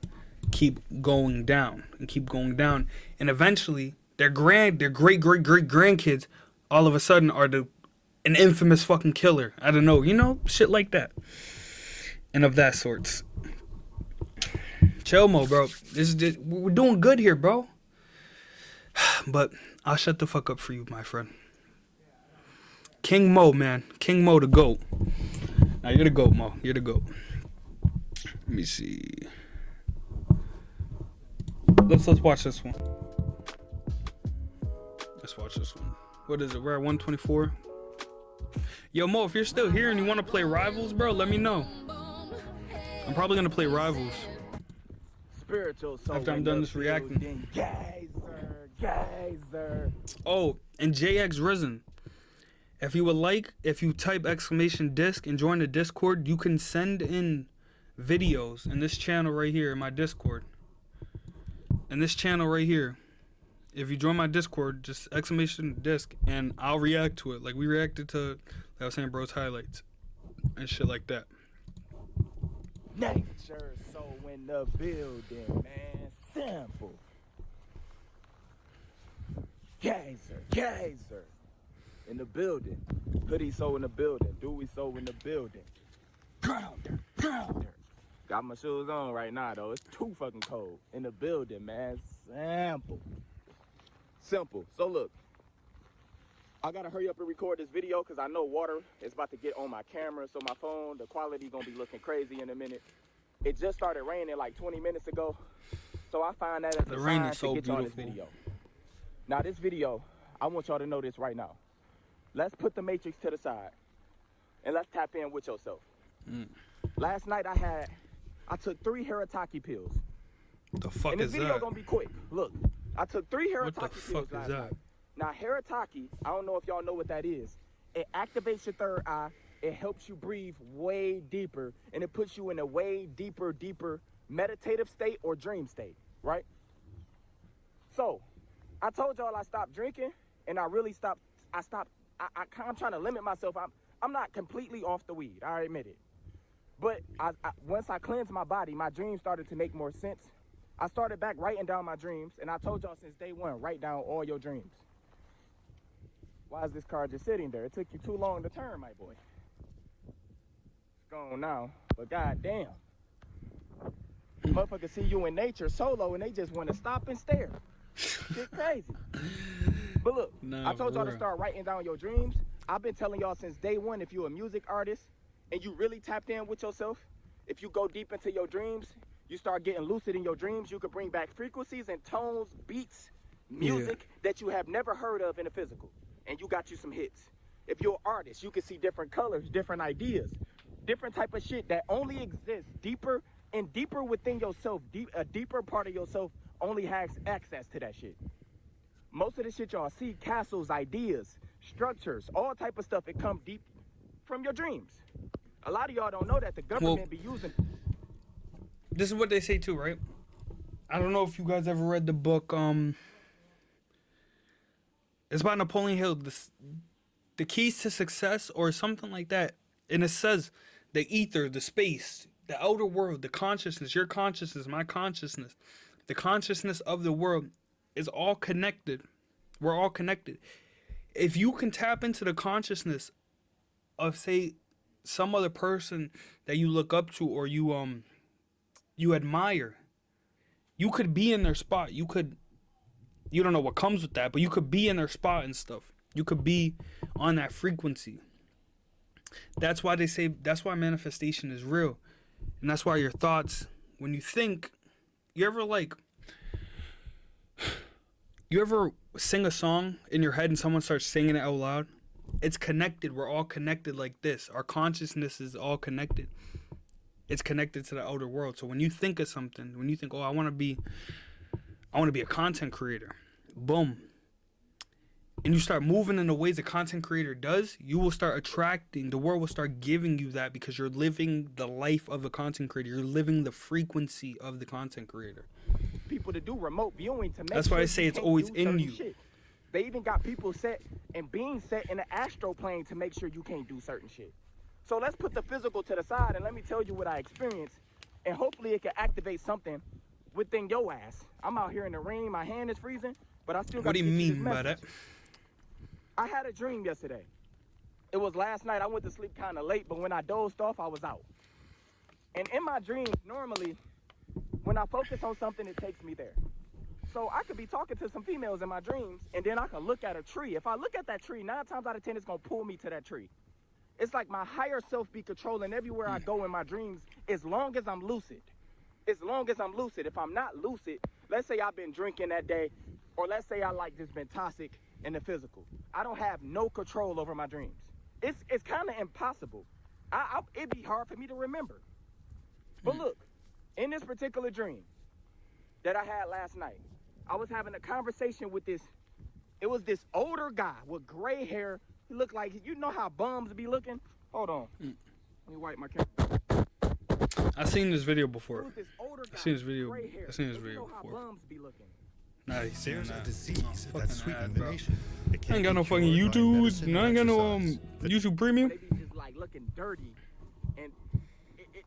keep going down and keep going down. And eventually their great grandkids all of a sudden are an infamous fucking killer. I don't know, shit like that. And of that sorts. Chill, Mo, bro. We're doing good here, bro. But I'll shut the fuck up for you, my friend. King Mo, man. King Mo, the GOAT. Now, you're the GOAT, Mo. You're the GOAT. Let me see. Let's watch this one. Let's watch this one. What is it? We're at 124. Yo, Mo, if you're still here and you want to play Rivals, bro, let me know. I'm probably going to play Rivals. After I'm done this reacting. Geyser. Oh, and JX Risen. If you type !disc and join the Discord, you can send in videos in this channel right here in my Discord. In this channel right here. If you join my Discord, just !disc and I'll react to it. Like we reacted to, like I was saying, Bro's highlights and shit like that. Nature so in the building, man. Simple. Geyser. In the building. Hoodie so in the building. Dewey so in the building. Grounder. Got my shoes on right now, though. It's too fucking cold. In the building, man. Simple. So look. I gotta hurry up and record this video because I know water is about to get on my camera. So my phone, the quality gonna be looking crazy in a minute. It just started raining like 20 minutes ago. So I find that as a sign to get y'all this video. Now this video, I want y'all to know this right now. Let's put the Matrix to the side. And let's tap in with yourself. Last night I took 3 Harataki pills. What the fuck and is this video that? gonna be quick. Look, I took 3 Harataki What the pills fuck last is that? night. Now Harataki, I don't know if y'all know what that is. It activates your third eye. It helps you breathe way deeper. And it puts you in a way deeper meditative state or dream state, right? So, I told y'all I stopped drinking and I really stopped. I'm trying to limit myself. I'm not completely off the weed, I admit it. But once I cleansed my body, my dreams started to make more sense. I started back writing down my dreams, and I told y'all since day one, write down all your dreams. Why is this car just sitting there? It took you too long to turn, my boy. It's gone now, but goddamn. Motherfuckers see you in nature solo, and they just want to stop and stare. Shit crazy. But look, I told y'all to start writing down your dreams. I've been telling y'all since day one, if you're a music artist and you really tapped in with yourself, if you go deep into your dreams, you start getting lucid in your dreams, you can bring back frequencies and tones, beats, music that you have never heard of in the physical. And you got you some hits. If you're an artist, you can see different colors, different ideas, different type of shit that only exists deeper and deeper within yourself. A deeper part of yourself only has access to that shit. Most of the shit y'all see, castles, ideas, structures, all type of stuff, it come deep from your dreams. A lot of y'all don't know that the government be using. This is what they say too, right? I don't know if you guys ever read the book, it's by Napoleon Hill, the Keys to Success or something like that. And it says the ether, the space, the outer world, the consciousness, your consciousness, my consciousness, the consciousness of the world is all connected. We're all connected. If you can tap into the consciousness of, say, some other person that you look up to or you admire, you could be in their spot. You don't know what comes with that, but you could be in their spot and stuff. You could be on that frequency. That's why they say, that's why manifestation is real. And that's why your thoughts, when you think, you ever sing a song in your head and someone starts singing it out loud? It's connected. We're all connected like this. Our consciousness is all connected. it's connected to the outer world. So when you think of something, when you think, oh, I want to be a content creator, boom, and you start moving in the ways a content creator does, you will start attracting, the world will start giving you that because you're living the life of a content creator. You're living the frequency of the content creator. People to do remote viewing to make That's why sure I say you it's can't always do in certain you. shit. They even got people set and being set in the astral plane to make sure you can't do certain shit. So let's put the physical to the side and let me tell you what I experienced, and hopefully it can activate something within your ass. I'm out here in the rain, my hand is freezing, but I still got What do to you get you this mean by that? message. I had a dream yesterday. It was last night. I went to sleep kind of late, but when I dozed off, I was out. And in my dreams, normally, when I focus on something, it takes me there. So I could be talking to some females in my dreams, and then I can look at a tree. If I look at that tree, 9 times out of 10, it's going to pull me to that tree. It's like my higher self be controlling everywhere I go in my dreams, as long as I'm lucid. As long as I'm lucid. If I'm not lucid, let's say I've been drinking that day, or let's say I like just been toxic in the physical. I don't have no control over my dreams. It's kind of impossible. It'd be hard for me to remember. But look, in this particular dream that I had last night, I was having a conversation with this older guy with gray hair. He looked like, you know how bums be looking? Hold on. Let me wipe my camera. I've seen this video It before. was this older guy I've seen this with video. gray hair. I've seen this You video know how before. bums be looking. Nah, he's saying There's a that. disease Oh, that's fucking sweeping ad, the bro. nation. It I ain't got no can't fucking be cured by YouTube. medicine I or ain't got no exercise. YouTube Premium. They be just like looking dirty, and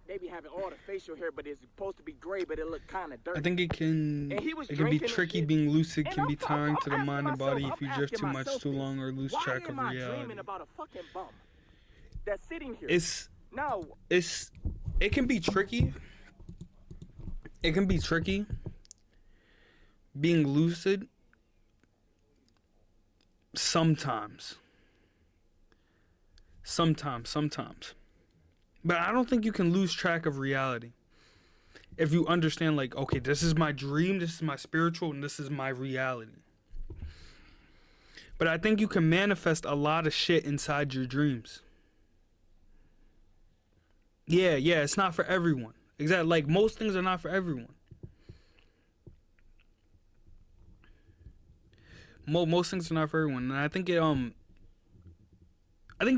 they be having all the facial hair, but it's supposed to be gray, but it look kind of dirty. I think it can And he was be drinking and tricky. shit. Being lucid And can be tiring to the asking mind and myself- body if you I'm drift asking too much, myself too this. long, or lose Why track am of I reality. dreaming about a fucking bum that's sitting here? It can be tricky. It can be tricky being lucid sometimes. But I don't think you can lose track of reality if you understand, like, okay, this is my dream, this is my spiritual, and this is my reality. But I think you can manifest a lot of shit inside your dreams. Yeah, it's not for everyone. Exactly, like most things are not for everyone. Most things are not for everyone, and I think it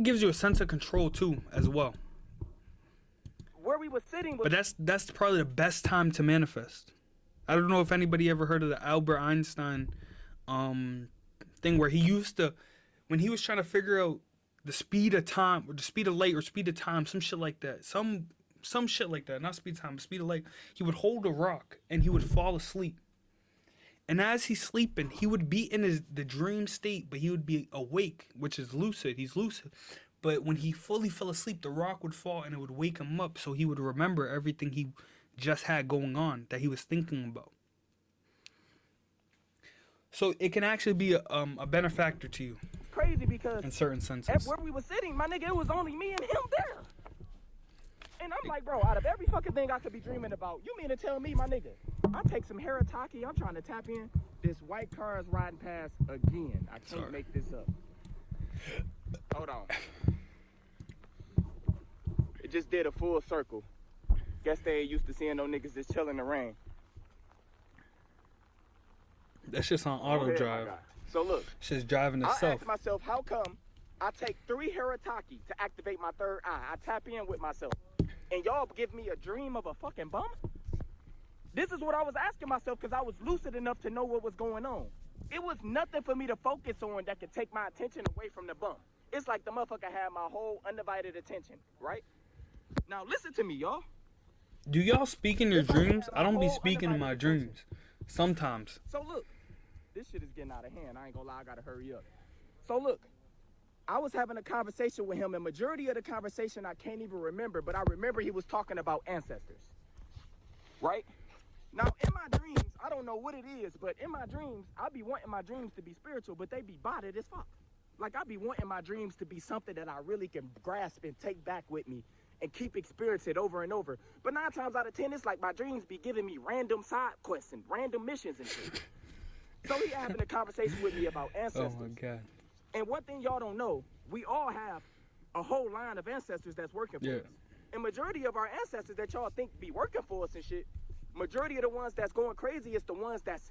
gives you a sense of control too, as well. Where we were sitting was But that's probably the best time to manifest. I don't know if anybody ever heard of the Albert Einstein thing where he used to, when he was trying to figure out the speed of time, or the speed of light, or speed of time, some shit like that. Some shit like that. Not speed of time, but speed of light. He would hold a rock and he would fall asleep. And as he's sleeping, he would be in the dream state, but he would be awake, which is lucid. He's lucid. But when he fully fell asleep, the rock would fall and it would wake him up, so he would remember everything he just had going on that he was thinking about. So it can actually be a benefactor to you crazy because in certain senses. where we were sitting, my nigga, it was only me and him there. And I'm like, bro, out of every fucking thing I could be dreaming about, you mean to tell me, my nigga, I take some Harataki, I'm trying to tap in. This white car is riding past again. I can't make this up. Hold on. It just did a full circle. Guess they ain't used to seeing no niggas just chill in the rain. That's just on Go auto ahead, my drive. guy. So look, It's just driving I itself. asked myself, how come I take 3 Harataki to activate my third eye? I tap in with myself. And y'all give me a dream of a fucking bum? This is what I was asking myself because I was lucid enough to know what was going on. It was nothing for me to focus on that could take my attention away from the bum. It's like the motherfucker had my whole undivided attention, right? Now listen to me, y'all. Do y'all speak in your If I had dreams? my I don't be whole speaking in my undivided dreams. Sometimes. So look, this shit is getting out of hand. I ain't gonna lie, I gotta hurry up. So look, I was having a conversation with him, and majority of the conversation I can't even remember, but I remember he was talking about ancestors, right? Now, in my dreams, I don't know what it is, but in my dreams, I be wanting my dreams to be spiritual, but they be botted as fuck. Like, I be wanting my dreams to be something that I really can grasp and take back with me and keep experiencing over and over. But 9 times out of 10, it's like my dreams be giving me random side quests and random missions and shit. So he having a conversation with me about ancestors. Oh my god. And one thing y'all don't know, we all have a whole line of ancestors that's working for us. And majority of our ancestors that y'all think be working for us and shit, majority of the ones that's going crazy is the ones that's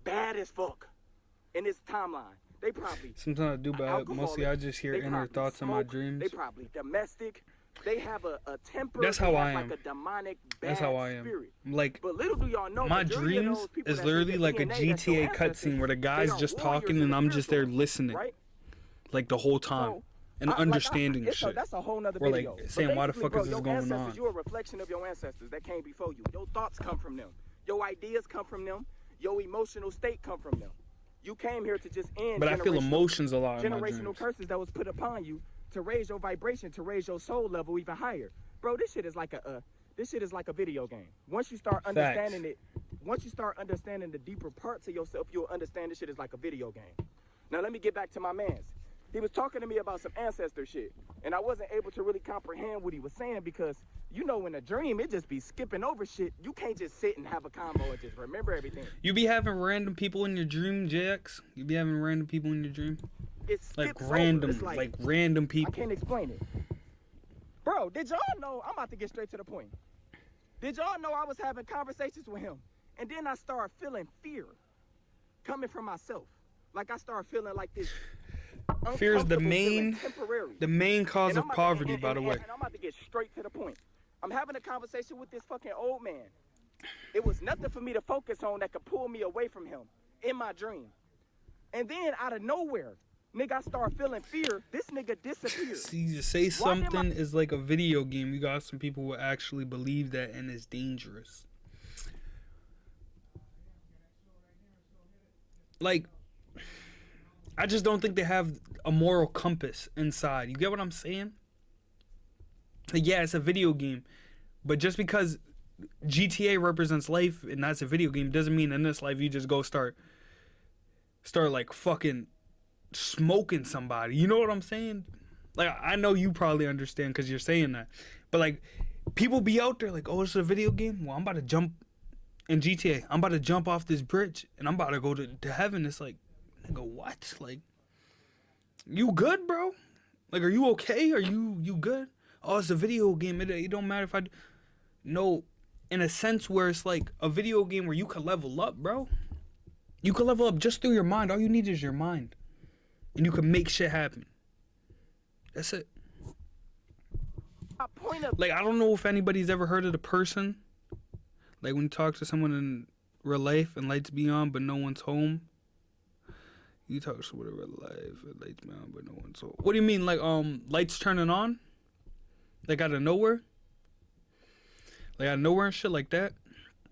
bad as fuck in this timeline. They probably Sometimes I do, but mostly I just hear they inner probably thoughts in my smoke, dreams. They probably domestic. They have a temper. That's how they I have am. like a demonic bad That's how I am. spirit. Like, But little do y'all know, my majority of dreams those people is that literally do like a DNA, that's your GTA ancestors, cutscene where the they guy's are just warriors talking in and the I'm just there spiritual, listening, right? like the whole time, So, and understanding it's shit. That's a whole nother Or, video. like, But saying, why the basically, fuck bro, is this your going ancestors, on? You're a reflection of your ancestors that came before you. Your thoughts come from them. Your ideas come from them. Your emotional state come from them. You came here to just end But I feel generational- emotions a lot in my generational dreams. curses that was put upon you to raise your vibration, to raise your soul level even higher. Bro, this shit is like a video game. Once you start understanding it, once you start understanding the deeper parts of yourself, you'll understand this shit is like a video game. Now let me get back to my mans. He was talking to me about some ancestor shit, and I wasn't able to really comprehend what he was saying because, you know, in a dream, it just be skipping over shit. You can't just sit and have a combo and just remember everything. You be having random people in your dream, JX? You be having random people in your dream? It Like skips over. random, It's like random I people. can't explain it. Bro, did y'all know, I'm about to get straight to the point. Did y'all know I was having conversations with him? And then I started feeling fear coming from myself. Like I started feeling like this. Fear is the uncomfortable main, feeling, temporary. the main cause And of I'm about to- poverty, and- by the and- way. And I'm about to get straight to the point. I'm having a conversation with this fucking old man. It was nothing for me to focus on that could pull me away from him in my dream. And then out of nowhere, nigga, I start feeling fear. This nigga disappeared. See, you say Why am I- something is like a video game. You got some people who actually believe that, and it's dangerous. Like, I just don't think they have a moral compass inside. You get what I'm saying? Like, yeah, it's a video game, but just because GTA represents life and that's a video game doesn't mean in this life you just go start like fucking smoking somebody. You know what I'm saying? Like, I know you probably understand because you're saying that, but like, people be out there like, oh, it's a video game. Well, I'm about to jump in GTA. I'm about to jump off this bridge and I'm about to go to heaven. It's like, nigga, what? Like, you good, bro? Like, are you okay? Are you good? Oh, it's a video game. It don't matter if I. No, in a sense where it's like a video game where you can level up, bro. You can level up just through your mind. All you need is your mind, and you can make shit happen. That's it. My point of Like, I don't know if anybody's ever heard of the person. Like, when you talk to someone in real life and lights be on, but no one's home. You talk to someone in real life and lights be on, but no one's home. What do you mean, like, lights turning on? Like, out of nowhere? Like, out of nowhere and shit like that?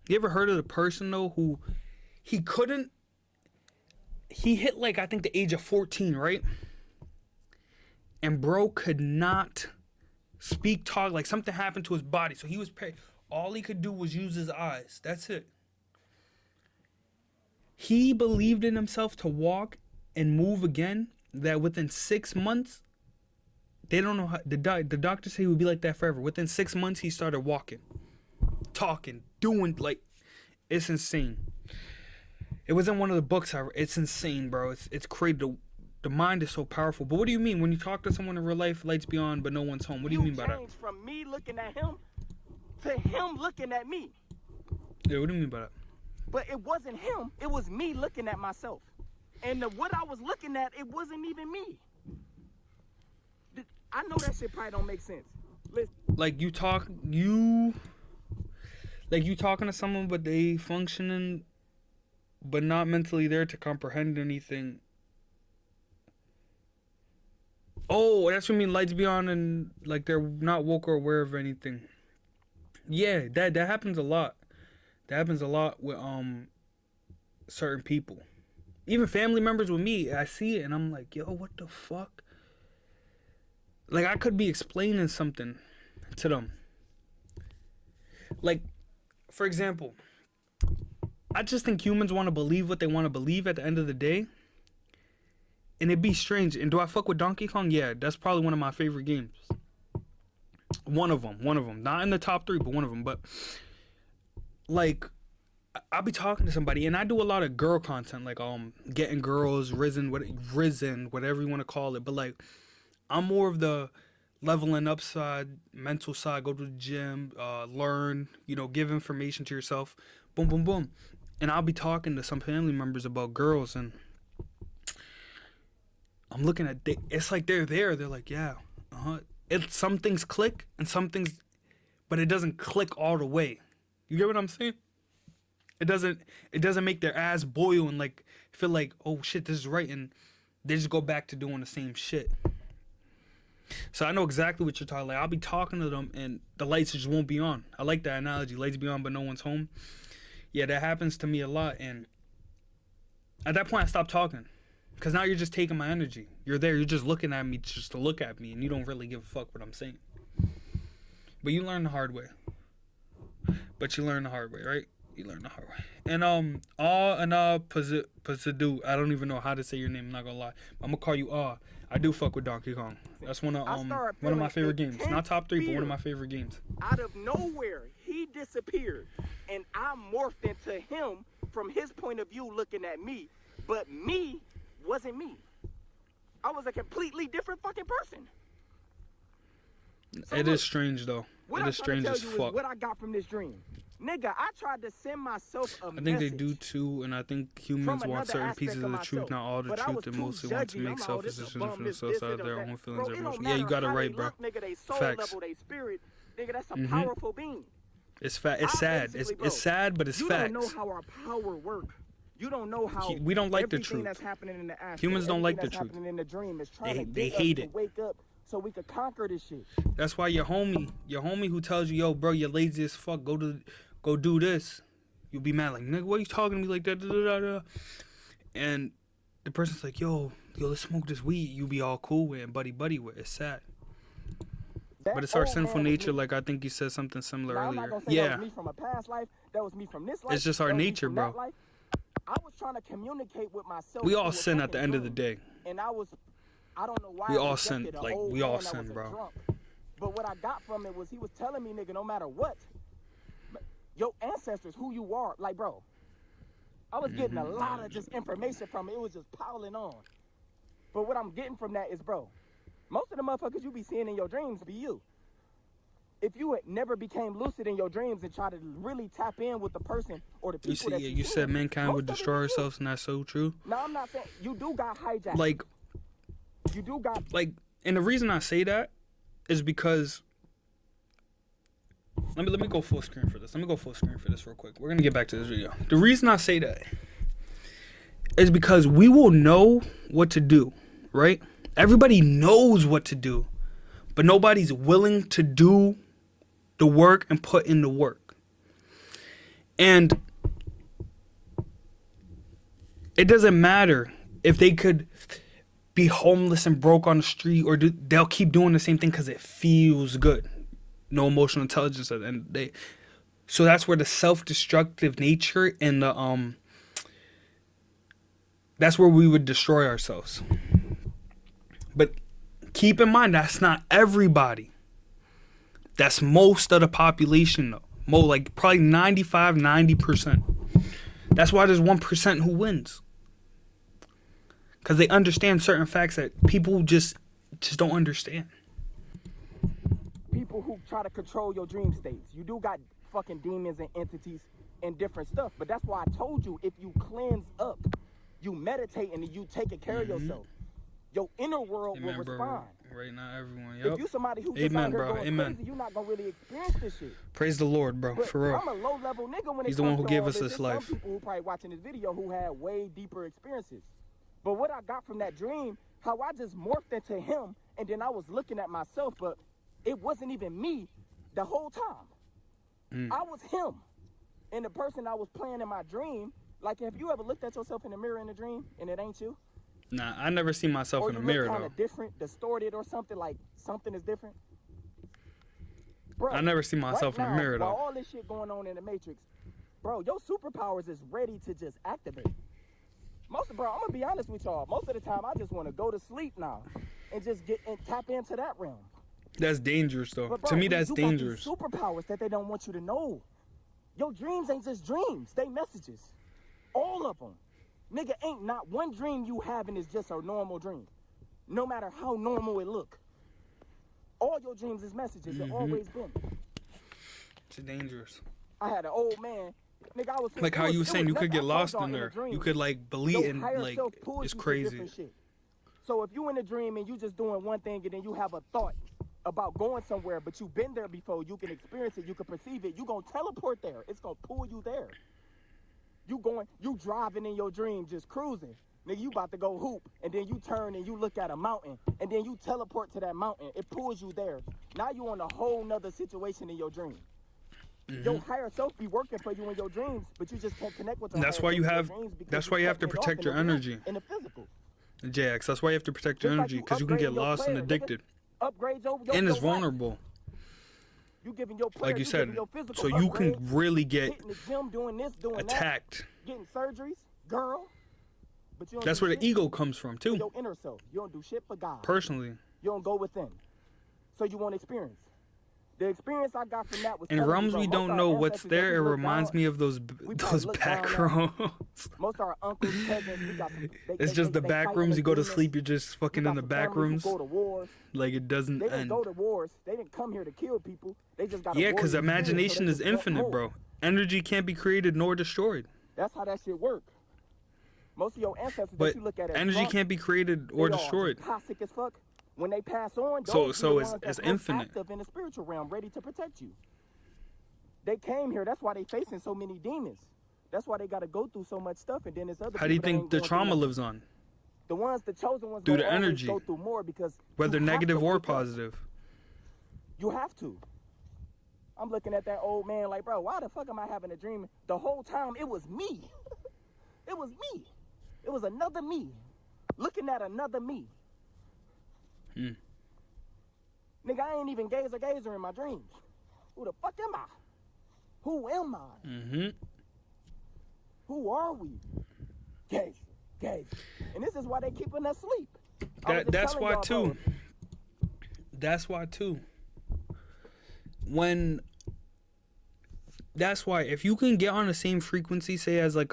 You ever heard of the person, though, who he hit, like, I think the age of 14, right? And bro could not speak, talk, like something happened to his body. So he was all he could do was use his eyes. That's it. He believed in himself to walk and move again, that within 6 months, they don't know how, the doctor said he would be like that forever. Within 6 months, he started walking, talking, doing, like, it's insane. It was in one of the books, however. It's insane, bro. It's crazy. The mind is so powerful. But what do you mean when you talk to someone in real life, lights be on, but no one's home? What do you mean by that? changed from me looking at him to him looking at me. Yeah, what do you mean by that? But it wasn't him. It was me looking at myself. And what I was looking at, it wasn't even me. I know that shit probably don't make sense. Listen. Like, you talking to someone, but they functioning, but not mentally there to comprehend anything. Oh, that's what I mean. Lights be on and like they're not woke or aware of anything. Yeah, that happens a lot. That happens a lot with certain people, even family members with me. I see it and I'm like, yo, what the fuck? Like, I could be explaining something to them. Like, for example, I just think humans want to believe what they want to believe at the end of the day. And it'd be strange. And do I fuck with Donkey Kong? Yeah, that's probably one of my favorite games. One of them. Not in the top 3, but one of them. But, like, I'll be talking to somebody, and I do a lot of girl content, like getting girls, risen, whatever you want to call it. But, like, I'm more of the, leveling up side, mental side, go to the gym, learn, give information to yourself. Boom, boom, boom. And I'll be talking to some family members about girls, and I'm looking at, it's like they're there. They're like, yeah, some things click and some things, but it doesn't click all the way. You get what I'm saying? It doesn't make their ass boil and like feel like, oh shit, this is right, and they just go back to doing the same shit. So I know exactly what you're talking. Like, I'll be talking to them and the lights just won't be on. I like that analogy. Lights be on but no one's home. Yeah, that happens to me a lot, and at that point I stopped talking. Because now you're just taking my energy. You're there, you're just looking at me just to look at me, and you don't really give a fuck what I'm saying. But you learn the hard way. Right? You learn the hard way. And Pazadu, I don't even know how to say your name, I'm not gonna lie. I'm gonna call you I do fuck with Donkey Kong. That's one of my favorite games. Not top 3, but one of my favorite games. Out of nowhere, he disappeared, and I morphed into him from his point of view looking at me. But me wasn't me. I was a completely different fucking person. So it is strange though. It is strange as fuck. What I got from this dream. Nigga, I tried to send myself a message. I think they do too, and I think humans want certain pieces of the truth, not all the truth, and mostly want to make self decisions for themselves out of their own feelings and emotions. Yeah, you got it right, bro. Facts. Nigga, that's a powerful being. It's sad. It's sad, but it's facts. You don't know how our power works. You don't know how we don't like the truth. That's happening in the astral, humans don't like the truth. In the dream is trying they hate it. Wake up so we could conquer this shit. That's why your homie who tells you, yo, bro, you're lazy as fuck, go do this, you'll be mad like, nigga, why are you talking to me like that? Da, da, da, da. And the person's like, yo, let's smoke this weed. You be all cool with and buddy with. It's sad. But it's our sinful nature. Like, I think you said something similar earlier. Yeah. That was me from a past life. That was me from this life. It's just our nature, bro. I was trying to communicate with myself. We all sin at the end of the day. And I don't know why. We all sin. Like, we all sin, bro. Drunk. But what I got from it was he was telling me, nigga, no matter what, your ancestors, who you are, like, bro, I was getting a lot of just information from it. It was just piling on. But what I'm getting from that is, bro, most of the motherfuckers you be seeing in your dreams be you. If you had never became lucid in your dreams and try to really tap in with the person or the people you said mankind would destroy ourselves, and that's so true. No, I'm not saying you do got hijacked. Like, you do got and the reason I say that is because let me go full screen for this. Let me go full screen for this real quick. We're gonna get back to this video. The reason I say that is because we will know what to do, right? Everybody knows what to do, but nobody's willing to do the work and put in the work. And it doesn't matter if they could be homeless and broke on the street, or they'll keep doing the same thing because it feels good. No emotional intelligence at the end of the day. So that's where the self-destructive nature and the that's where we would destroy ourselves. But keep in mind, that's not everybody. That's most of the population, though. Like probably 90%. That's why there's 1% who wins. Because they understand certain facts that people just don't understand. People who try to control your dream states. You do got fucking demons and entities and different stuff. But that's why I told you, if you cleanse up, you meditate, and you taking care of yourself, your inner world will respond. Bro. Right now, everyone. Yep. If you somebody who just out here going crazy, you're not gonna really experience this shit. Praise the Lord, bro. But for real. I'm a low level nigga when He's it the comes one who to gave all us this There's life. Some people who probably watching this video who had way deeper experiences. But what I got from that dream, how I just morphed into him, and then I was looking at myself, but it wasn't even me the whole time. I was him. And the person I was playing in my dream, like, have you ever looked at yourself in the mirror in a dream and it ain't you? Nah, I never see myself in the mirror, though. Or you look kind of different, distorted or something, like something is different? Bro, I never see myself in the mirror, though. While all this shit going on in the Matrix, bro, your superpowers is ready to just activate. Bro, I'm gonna be honest with y'all. Most of the time, I just want to go to sleep now and just get and tap into that realm. That's dangerous, though. But bro, to me, that's dangerous. Got these superpowers that they don't want you to know. Your dreams ain't just dreams; they messages. All of them, nigga. Ain't not one dream you having is just a normal dream, no matter how normal it look. All your dreams is messages. It always been. It's dangerous. I had an old man. Nigga, I was Like how you were saying, you could get lost in a there. dream. You could like believe Your in higher like self pulls it's you to crazy. different shit. So if you in a dream and you just doing one thing and then you have a thought about going somewhere, but you've been there before, you can experience it, you can perceive it, you gonna teleport there. It's gonna pull you there. You driving in your dream, just cruising. Nigga, you about to go hoop, and then you turn and you look at a mountain, and then you teleport to that mountain. It pulls you there. Now you on a whole nother situation in your dream. Your higher self be working for you in your dreams, but you just can't connect with your That's higher why you self in your have. dreams because That's you why you have to cutting it off protect in your the real- energy. in the physical. JX, that's why you have to protect your Just like energy you because you can get upgrading your lost and player, nigga. addicted, Upgrade your and your it's life. vulnerable. You giving your player, Like you said, giving your physical so you can upgrades, really get hitting the gym, doing this, doing attacked. that, getting surgeries, girl. But you don't That's do where the shit ego comes from for too. your inner self. You don't do shit for God. Personally, You don't go within. So you won't experience. The experience I got from that was in telling me, realms bro, we most don't our know what's ancestors that there. we It look reminds down- me of those probably look back down at- rooms. Most of our uncles, cousins, we got some. It's just the back rooms. You go to sleep, you're just fucking in the back rooms. Go to wars. Like it doesn't They didn't end. go to wars. They didn't come here to kill people. They just got a Yeah, because warrior spirit, so imagination they is just want infinite, more. bro. Energy can't be created nor destroyed. That's how that shit work. Most of your ancestors But that you look at as energy drunk, can't be created they or all just destroyed. toxic as fuck. When they pass on, So- those so be the it's- ones that's it's most infinite. active in the spiritual realm, ready to protect you. They came here. That's why they facing so many demons. That's why they got to go through so much stuff. And then there's other. How do you people that think ain't the going through trauma nothing. lives on? The ones, the chosen ones, Through gonna the always energy. go through more because Whether you have negative to or wake up. positive. You have to. I'm looking at that old man like, bro, why the fuck am I having a dream? The whole time it was me. It was me. It was another me. Looking at another me. Hmm. Nigga, I ain't even gazer in my dreams. Who the fuck am I? Who am I? Mm-hmm. Who are we? Gaze. And this is why they keeping us asleep. I was just That's telling why y'all, too. bro, That's why too. That's why if you can get on the same frequency, say as like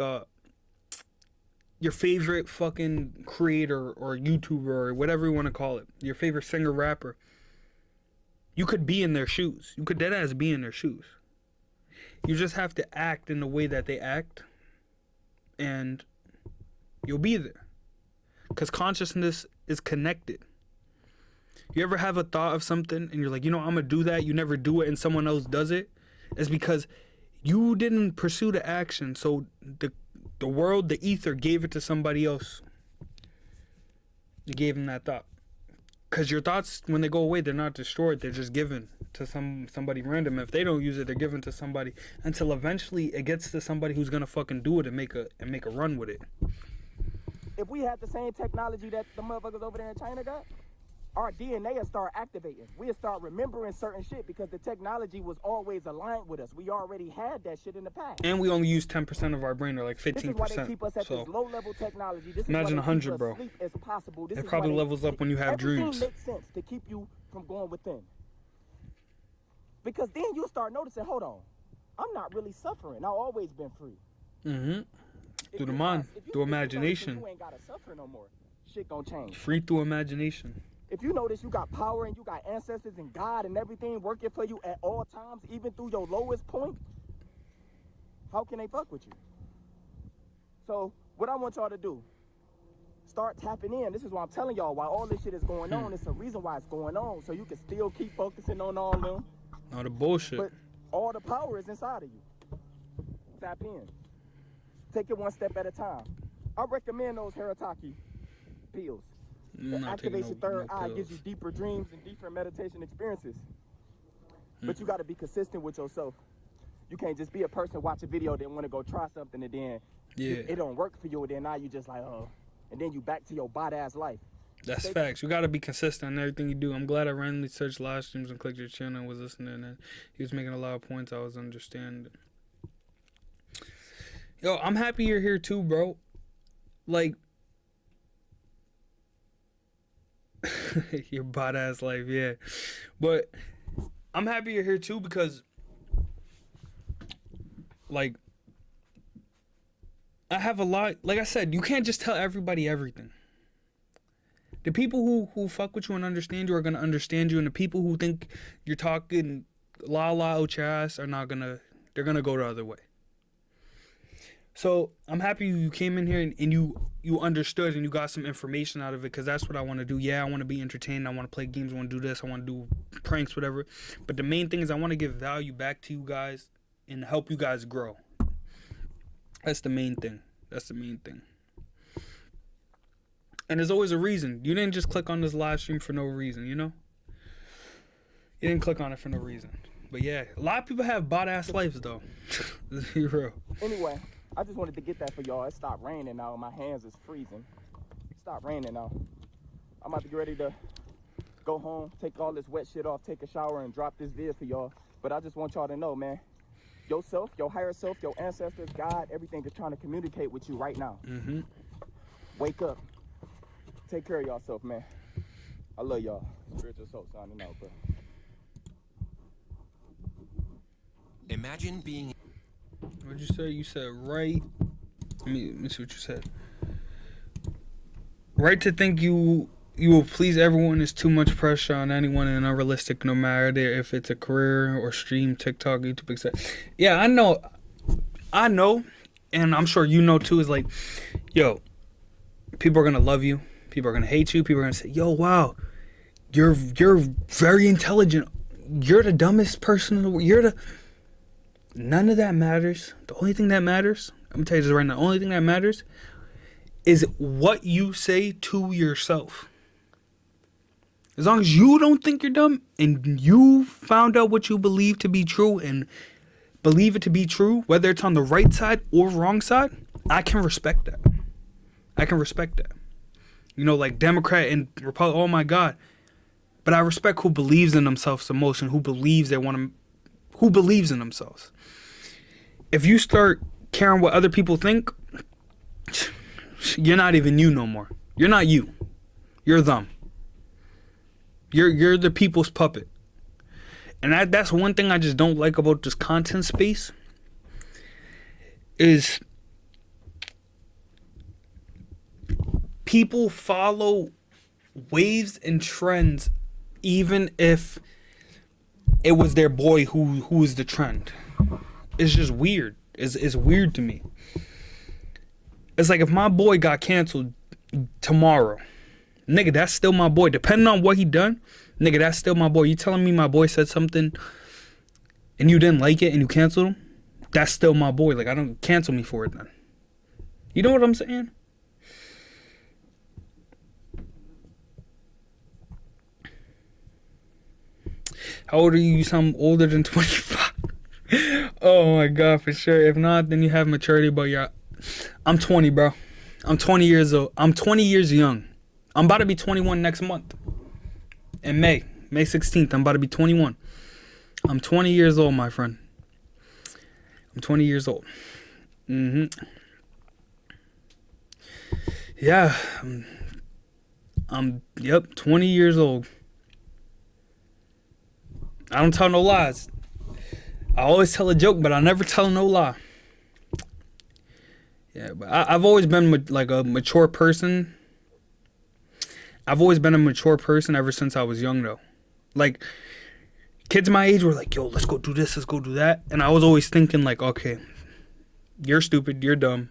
your favorite fucking creator or YouTuber or whatever you want to call it, your favorite singer, rapper, you could be in their shoes. You could deadass be in their shoes. You just have to act in the way that they act, and you'll be there. Because consciousness is connected. You ever have a thought of something and you're like, I'm going to do that. You never do it and someone else does it. It's because you didn't pursue the action. So the world, the ether gave it to somebody else. You gave them that thought. Because your thoughts, when they go away, they're not destroyed. They're just given to somebody random. If they don't use it, they're given to somebody until eventually it gets to somebody who's going to fucking do it and make a run with it. if we had the same technology that the motherfuckers over there in China got, our DNA will start activating. We'll start remembering certain shit because the technology was always aligned with us. We already had that shit in the past. And we only use 10% of our brain, or like 15%. This is why they keep us at So this low-level technology. This imagine is why they 100, keep us bro. asleep as possible. This it is probably why they- levels up when you have everything dreams. makes sense to keep you from going within. Because then you start noticing, hold on, I'm not really suffering. I've always been free. Mm-hmm. If Through the you mind, ask- if you through think you notice imagination. You ain't gotta suffer no more. Shit gonna change. Free through imagination. If you notice you got power and you got ancestors and God and everything working for you at all times, even through your lowest point, how can they fuck with you? So what I want y'all to do, start tapping in. This is why I'm telling y'all why all this shit is going on. It's a reason why it's going on, so you can still keep focusing on all them. All the bullshit. But all the power is inside of you. Tap in. Take it one step at a time. I recommend those Harataki pills. I'm It not taking activates your third eye, pills. gives you deeper dreams and deeper meditation experiences. But you got to be consistent with yourself. You can't just be a person, watch a video, then want to go try something, and then Yeah, it don't work for you, and then now you just like, oh, and then you back to your badass life. that's facts. You gotta be consistent in everything you do. I'm glad I randomly searched live streams and clicked your channel and was listening, and he was making a lot of points I was understanding. Yo, I'm happy you're here too, bro. Like, your badass life, yeah. But I'm happy you're here too because, like, I have a lot. Like I said, you can't just tell everybody everything. The people who fuck with you and understand you are gonna understand you, and the people who think you're talking la la out your ass are not gonna. They're gonna go the other way. So I'm happy you came in here and you understood and you got some information out of it, because that's what I want to do. Yeah, I want to be entertained. I want to play games. I want to do this. I want to do pranks, whatever. But the main thing is I want to give value back to you guys and help you guys grow. That's the main thing. That's the main thing. And there's always a reason. You didn't just click on this live stream for no reason, you know? You didn't click on it for no reason. But yeah, a lot of people have bot-ass lives, though. Let's be real. Anyway, I just wanted to get that for y'all. It stopped raining now. My hands is freezing. It stopped raining now. I'm about to get ready to go home, take all this wet shit off, take a shower, and drop this vid for y'all. But I just want y'all to know, man, yourself, your higher self, your ancestors, God, everything is trying to communicate with you right now. Mm-hmm. Wake up. Take care of yourself, man. I love y'all. Spiritual soul signing out, bro. Imagine being... What'd you say? You said right. Let me see what you said. Right to think you will please everyone is too much pressure on anyone and unrealistic, no matter if it's a career or stream, TikTok, YouTube, etc. Yeah, I know, and I'm sure you know too. Is like, yo, people are gonna love you. People are gonna hate you. People are gonna say, yo, wow, you're very intelligent. You're the dumbest person in the world. None of that matters. The only thing that matters, I'm gonna tell you this right now, the only thing that matters is what you say to yourself. As long as you don't think you're dumb and you found out what you believe to be true and believe it to be true, whether it's on the right side or wrong side, I can respect that. I can respect that. You know, like Democrat and Republican, oh my God. But I respect who believes in themselves the most and who believes in themselves. If you start caring what other people think, you're not even you no more. You're not you. You're them. You're the people's puppet. And that's one thing I just don't like about this content space is people follow waves and trends even if it was their boy who was the trend. It's just weird. It's weird to me. It's like if my boy got canceled tomorrow, nigga, that's still my boy. Depending on what he done, nigga, that's still my boy. You telling me my boy said something and you didn't like it and you canceled him? That's still my boy. Like, I don't cancel me for it then. You know what I'm saying? How old are you? You sound older than 25. Oh my God, for sure. If not, then you have maturity, but yeah. I'm 20, bro. I'm 20 years old. I'm 20 years young. I'm about to be 21 next month. In May 16th, I'm about to be 21. I'm 20 years old, my friend. I'm 20 years old. Yeah. I'm 20 years old. I don't tell no lies. I always tell a joke, but I never tell no lie. Yeah, but I've always been like a mature person. I've always been a mature person ever since I was young, though. Like, kids my age were like, yo, let's go do this, let's go do that. And I was always thinking like, okay, you're stupid, you're dumb.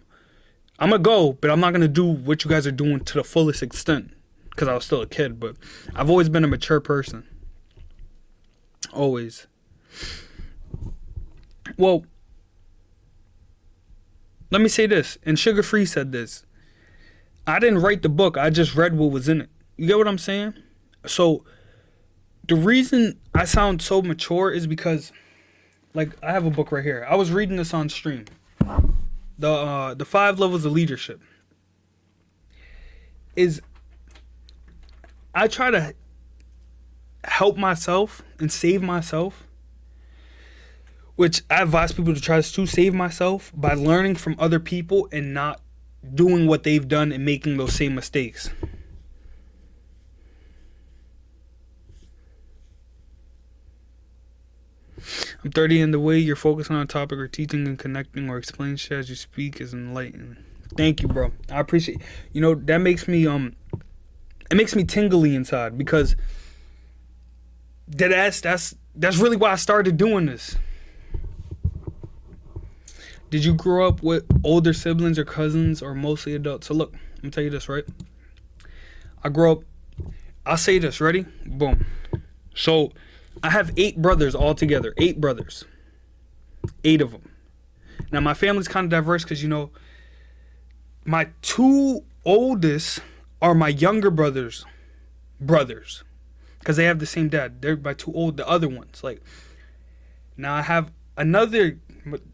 I'm going to go, but I'm not going to do what you guys are doing to the fullest extent. Because I was still a kid, but I've always been a mature person. Always. Well, let me say this, and Sugar Free said this. I didn't write the book, I just read what was in it. You get what I'm saying? So, the reason I sound so mature is because, like, I have a book right here. I was reading this on stream. The 5 levels of leadership. Is, I try to help myself and save myself, which I advise people to try to save myself by learning from other people and not doing what they've done and making those same mistakes. I'm 30 in the way you're focusing on a topic or teaching and connecting or explaining shit as you speak is enlightening. Thank you, bro. I appreciate, you know, that makes me it it makes me tingly inside because that's really why I started doing this. Did you grow up with older siblings or cousins or mostly adults? So look, I'm gonna tell you this, right? I grew up, I'll say this, ready? Boom. So I have 8 brothers all together, 8 brothers, 8 of them. Now my family's kind of diverse because, you know, my 2 oldest are my younger brothers, because they have the same dad. They're my 2 old, the other ones. Like, now I have another,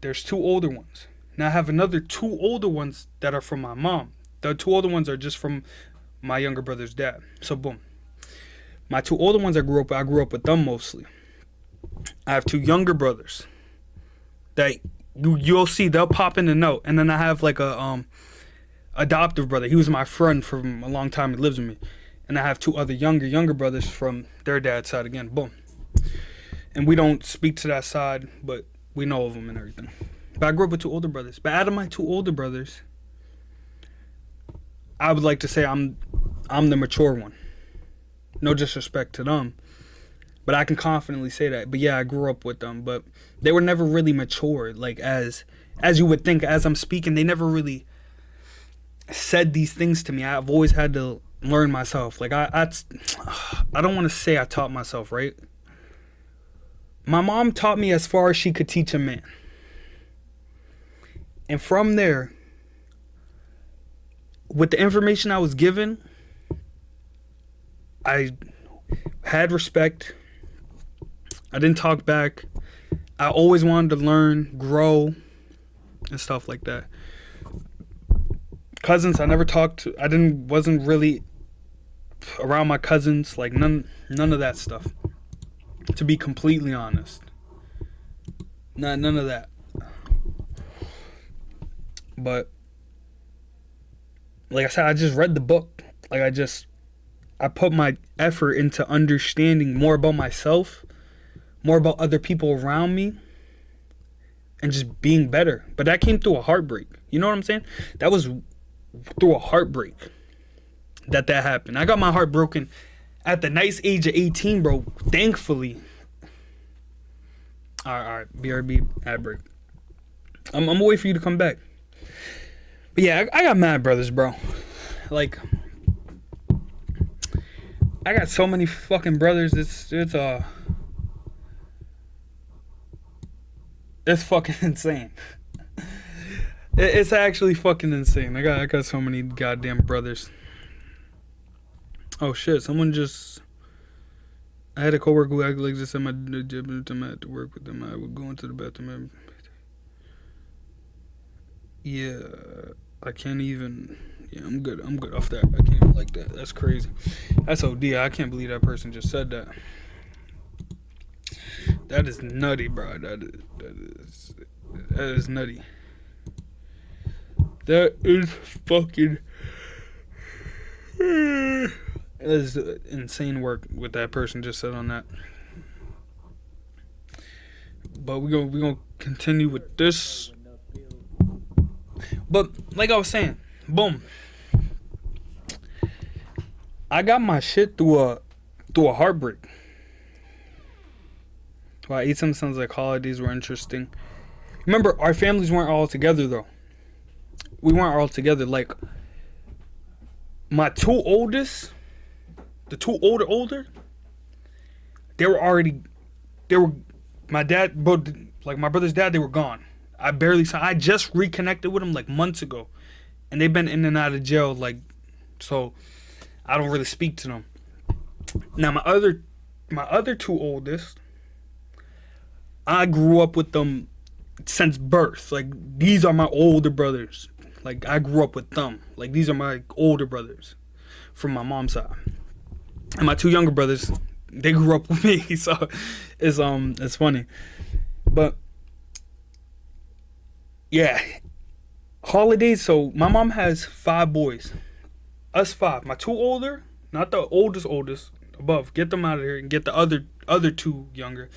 there's 2 older ones. Now I have another 2 older ones that are from my mom. The 2 older ones are just from my younger brother's dad. So boom. My 2 older ones I grew up with them mostly. I have 2 younger brothers that you'll see, they'll pop in and out. And then I have like a adoptive brother. He was my friend for a long time. He lives with me. And I have 2 other younger brothers from their dad's side again. Boom. And we don't speak to that side, but we know of them and everything. But I grew up with 2 older brothers. But out of my 2 older brothers, I would like to say I'm the mature one. No disrespect to them, but I can confidently say that. But yeah, I grew up with them, but they were never really mature. Like as you would think, as I'm speaking, they never really said these things to me. I've always had to learn myself. Like I don't want to say I taught myself, right? My mom taught me as far as she could teach a man. And from there, with the information I was given, I had respect. I didn't talk back. I always wanted to learn, grow, and stuff like that. Cousins, I never talked to. Wasn't really around my cousins. Like none of that stuff. To be completely honest, none of that. But like I said, I just read the book. Like I put my effort into understanding more about myself, more about other people around me, and just being better. But that came through a heartbreak. You know what I'm saying? That was through a heartbreak that happened. I got my heart broken at the nice age of 18, bro. Thankfully. All right. BRB ad break. I'm gonna wait for you to come back. But yeah, I got mad brothers, bro. Like, I got so many fucking brothers. It's fucking insane. It's actually fucking insane. I got so many goddamn brothers. Oh shit! I had a coworker who acted like this at my job. I had to work with them. I would go into the bathroom. Yeah, I can't even. Yeah, I'm good off that. I can't even like that. That's crazy. That's OD. I can't believe that person just said that. That is nutty, bro. That is nutty. That is fucking. That is insane work what that person just said on that. But we gonna continue with this. But like I was saying, boom. I got my shit through a heartbreak. Wow, 8 sounds like holidays were interesting. Remember, our families weren't all together though. We weren't all together. Like my 2 oldest, the 2 older, my dad, bro, like my brother's dad, they were gone. I just reconnected with them like months ago. And they've been in and out of jail, like, so I don't really speak to them. Now my other 2 oldest, I grew up with them since birth. Like, these are my older brothers. Like, I grew up with them. Like, these are my older brothers from my mom's side. And my 2 younger brothers, they grew up with me. So it's funny. But yeah, holidays. So my mom has 5 boys. Us 5. My 2 older, not the oldest above. Get them out of here and get the other 2 younger.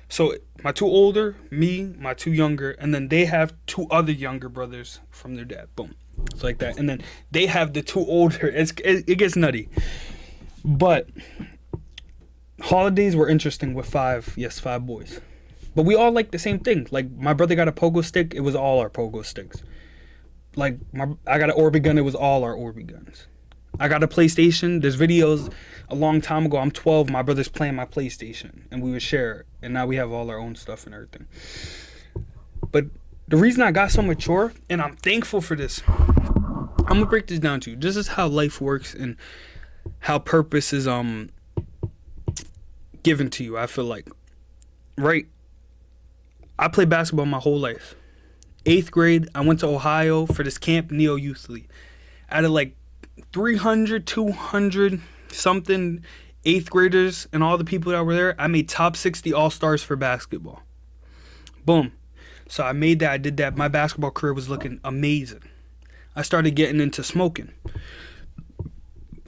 So my 2 older, me, my 2 younger, and then they have 2 other younger brothers from their dad. Boom. It's like that. And then they have the 2 older. It gets nutty. But holidays were interesting with five boys. But we all liked the same thing. Like, my brother got a pogo stick. It was all our pogo sticks. Like, I got an Orbi gun. It was all our Orbi guns. I got a PlayStation. There's videos a long time ago. I'm 12. My brother's playing my PlayStation. And we would share it. And now we have all our own stuff and everything. But the reason I got so mature, and I'm thankful for this, I'm going to break this down to you. This is how life works and how purpose is given to you, I feel like. Right? I played basketball my whole life. 8th grade, I went to Ohio for this camp, Neo Youth League. Out of like 300, 200 something 8th graders and all the people that were there, I made top 60 all-stars for basketball. Boom. So I made that, I did that. My basketball career was looking amazing. I started getting into smoking.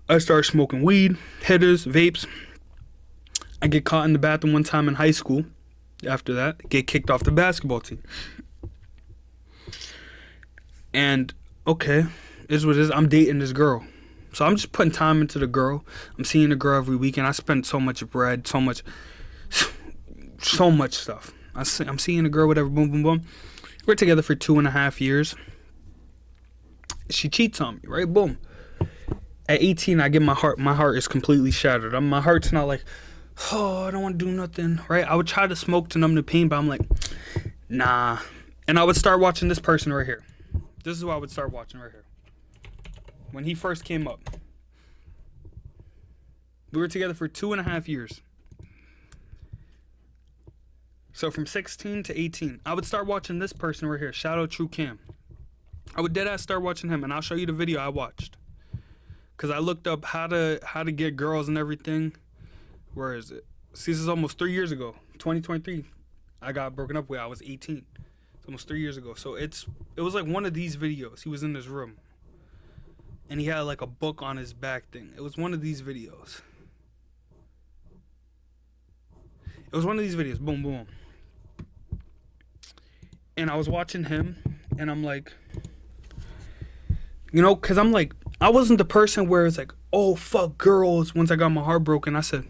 I started smoking weed, hitters, vapes. I get caught in the bathroom one time in high school. After that, get kicked off the basketball team. And, okay, is what it is. I'm dating this girl. So I'm just putting time into the girl. I'm seeing the girl every weekend. I spent so much bread, so much stuff. I'm seeing the girl, whatever, boom, boom, boom. We're together for 2.5 years. She cheats on me, right? Boom. At 18, I get my heart is completely shattered. My heart's not like, oh, I don't want to do nothing, right? I would try to smoke to numb the pain, but I'm like, nah. And I would start watching this person right here. This is who I would start watching right here. When he first came up. We were together for 2.5 years. So from 16 to 18, I would start watching this person right here. Shout out True Cam. I would deadass start watching him, and I'll show you the video I watched. Because I looked up how to get girls and everything. Where is it? See, this is almost 3 years ago. 2023. I got broken up with. I was 18. It's almost 3 years ago. So it was like one of these videos. He was in this room. And he had like a book on his back thing. It was one of these videos. Boom, boom. And I was watching him. And I'm like, you know, because I'm like, I wasn't the person where it's like, oh, fuck girls. Once I got my heart broken, I said,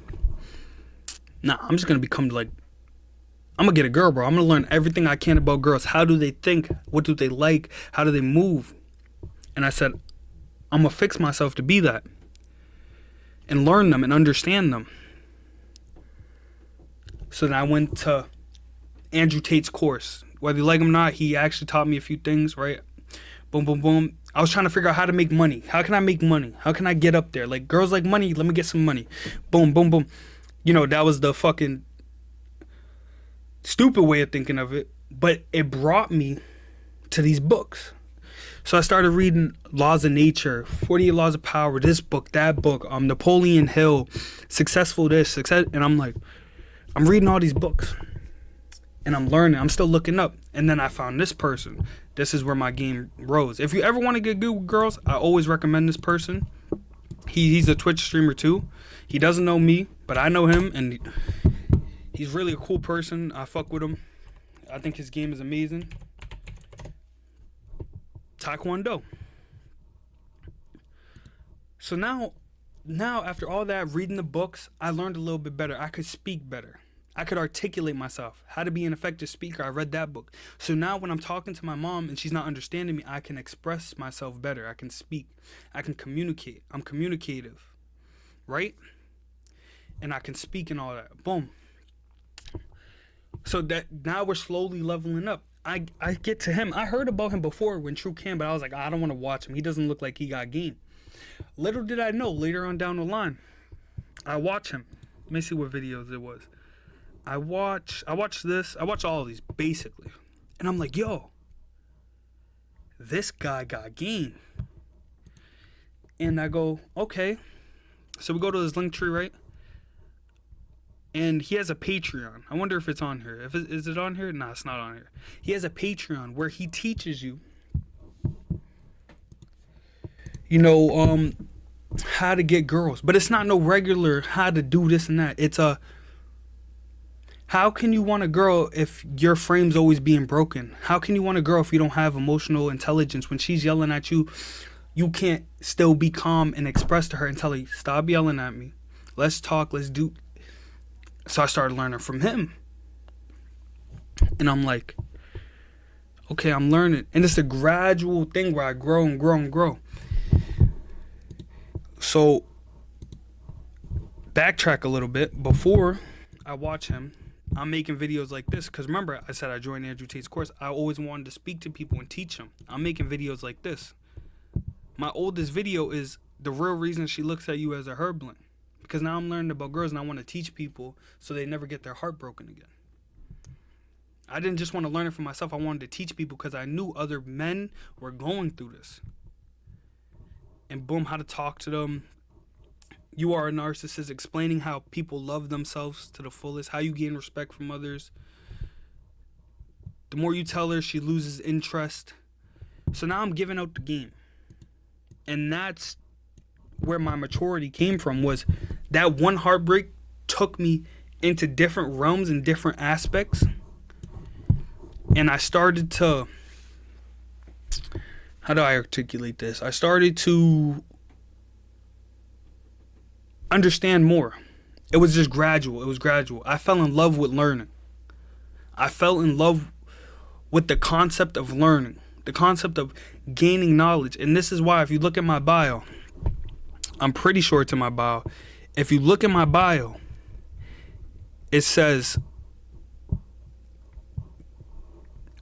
nah, I'm just going to become like, I'm going to get a girl, bro. I'm going to learn everything I can about girls. How do they think? What do they like? How do they move? And I said, I'm going to fix myself to be that. And learn them and understand them. So then I went to Andrew Tate's course. Whether you like him or not, he actually taught me a few things, right? Boom, boom, boom. I was trying to figure out how to make money. How can I make money? How can I get up there? Like, girls like money. Let me get some money. Boom, boom, boom. You know, that was the fucking stupid way of thinking of it. But it brought me to these books. So I started reading Laws of Nature, 48 Laws of Power, this book, that book, Napoleon Hill, Successful this, Success. And I'm like, I'm reading all these books. And I'm learning. I'm still looking up. And then I found this person. This is where my game rose. If you ever want to get good with girls, I always recommend this person. He's a Twitch streamer too. He doesn't know me, but I know him, and he's really a cool person. I fuck with him. I think his game is amazing. Taekwondo. So now after all that, reading the books, I learned a little bit better. I could speak better. I could articulate myself. How to be an effective speaker. I read that book. So now when I'm talking to my mom and she's not understanding me, I can express myself better. I can speak. I can communicate. I'm communicative. Right? And I can speak and all that. Boom. So that now we're slowly leveling up. I get to him. I heard about him before when True Cam, but I was like, I don't want to watch him. He doesn't look like he got game. Little did I know, later on down the line, I watch him. Let me see what videos it was. I watch this. I watch all of these, basically. And I'm like, yo, this guy got game. And I go, okay. So we go to his link tree, right? And he has a Patreon. I wonder if it's on here. Is it on here? Nah, it's not on here. He has a Patreon where he teaches you, how to get girls. But it's not no regular how to do this and that. It's a, how can you want a girl if your frame's always being broken? How can you want a girl if you don't have emotional intelligence? When she's yelling at you, you can't still be calm and express to her and tell her, stop yelling at me. Let's talk. Let's do. So I started learning from him. And I'm like, okay, I'm learning. And it's a gradual thing where I grow and grow and grow. So backtrack a little bit. Before I watch him, I'm making videos like this. Because remember, I said I joined Andrew Tate's course. I always wanted to speak to people and teach them. I'm making videos like this. My oldest video is the real reason she looks at you as a herblin. Because now I'm learning about girls and I want to teach people so they never get their heart broken again. I didn't just want to learn it for myself. I wanted to teach people because I knew other men were going through this. And boom, how to talk to them. You are a narcissist, explaining how people love themselves to the fullest, how you gain respect from others. The more you tell her, she loses interest. So now I'm giving out the game. And that's where my maturity came from, was that one heartbreak took me into different realms and different aspects. And I started to, how do I articulate this? I started to understand more. It was just gradual. It was gradual. I fell in love with learning. I fell in love with the concept of learning, the concept of gaining knowledge. And this is why, if you look at my bio, I'm pretty sure it's in my bio. If you look at my bio, it says,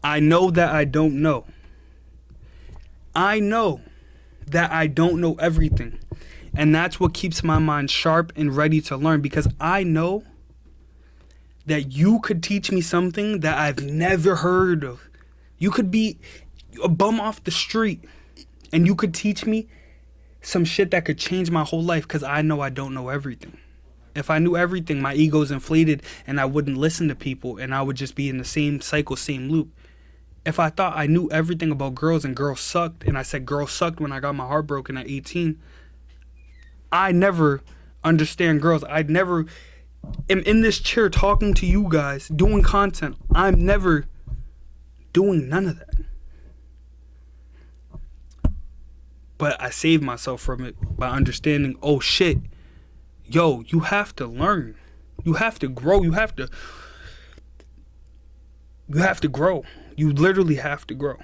I know that I don't know. I know that I don't know everything. And that's what keeps my mind sharp and ready to learn, because I know that you could teach me something that I've never heard of. You could be a bum off the street and you could teach me some shit that could change my whole life, because I know I don't know everything. If I knew everything, my ego's inflated and I wouldn't listen to people and I would just be in the same cycle, same loop. If I thought I knew everything about girls and girls sucked, and I said girls sucked when I got my heart broken at 18, I never understand girls. I'd never am in this chair talking to you guys, doing content. I'm never doing none of that. But I saved myself from it by understanding, oh shit, yo, you have to learn. You have to grow. You have to grow. You literally have to grow.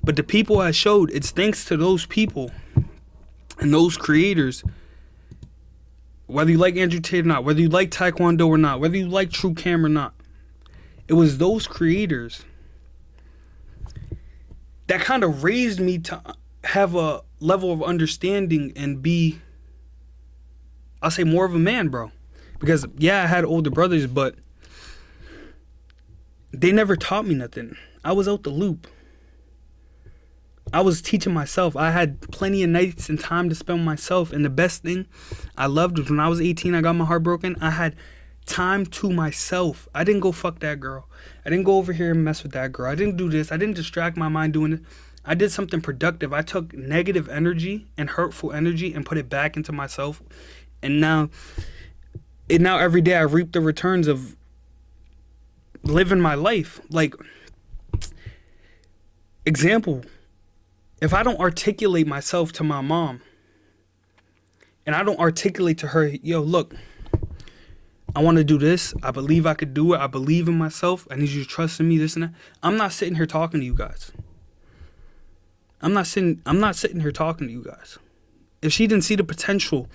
But the people I showed, it's thanks to those people and those creators, whether you like Andrew Tate or not, whether you like Taekwondo or not, whether you like True Cam or not, it was those creators that kind of raised me to have a level of understanding and be, I'll say, more of a man, bro. Because, yeah, I had older brothers, but they never taught me nothing. I was out the loop. I was teaching myself. I had plenty of nights and time to spend with myself. And the best thing I loved was when I was 18, I got my heart broken. I had time to myself. I didn't go fuck that girl. I didn't go over here and mess with that girl. I didn't do this. I didn't distract my mind doing it. I did something productive. I took negative energy and hurtful energy and put it back into myself. And now every day I reap the returns of living my life. Like, example, if I don't articulate myself to my mom, and I don't articulate to her, yo, look, I want to do this. I believe I could do it. I believe in myself. I need you to trust in me, this and that. I'm not sitting here talking to you guys. I'm not sitting here talking to you guys. If she didn't see the potential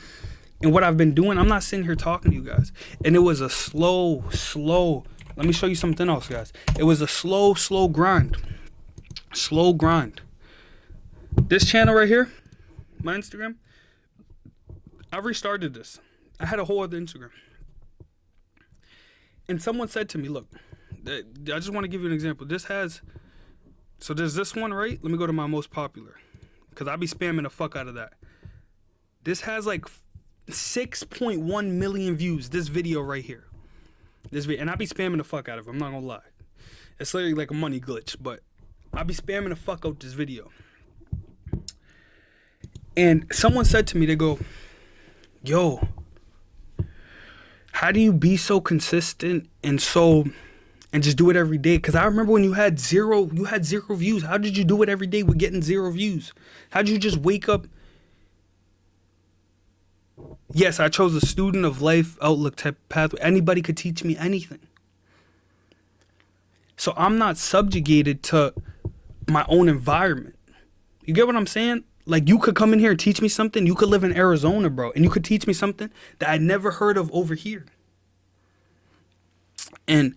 in what I've been doing, I'm not sitting here talking to you guys. And it was a slow, let me show you something else, guys. It was a slow grind. Slow grind. This channel right here, my Instagram, I restarted this. I had a whole other Instagram. And someone said to me, look, I just want to give you an example. So there's this one, right? Let me go to my most popular, because I be spamming the fuck out of that. This has like 6.1 million views, this video right here. And I be spamming the fuck out of it, I'm not gonna lie. It's literally like a money glitch, but I be spamming the fuck out this video. And someone said to me, they go, yo, how do you be so consistent and so and just do it every day. Because I remember when you had zero views. How did you do it every day with getting 0 views? How did you just wake up? Yes, I chose a student of life outlook type pathway. Anybody could teach me anything. So I'm not subjugated to my own environment. You get what I'm saying? Like, you could come in here and teach me something. You could live in Arizona, bro, and you could teach me something that I never heard of over here. And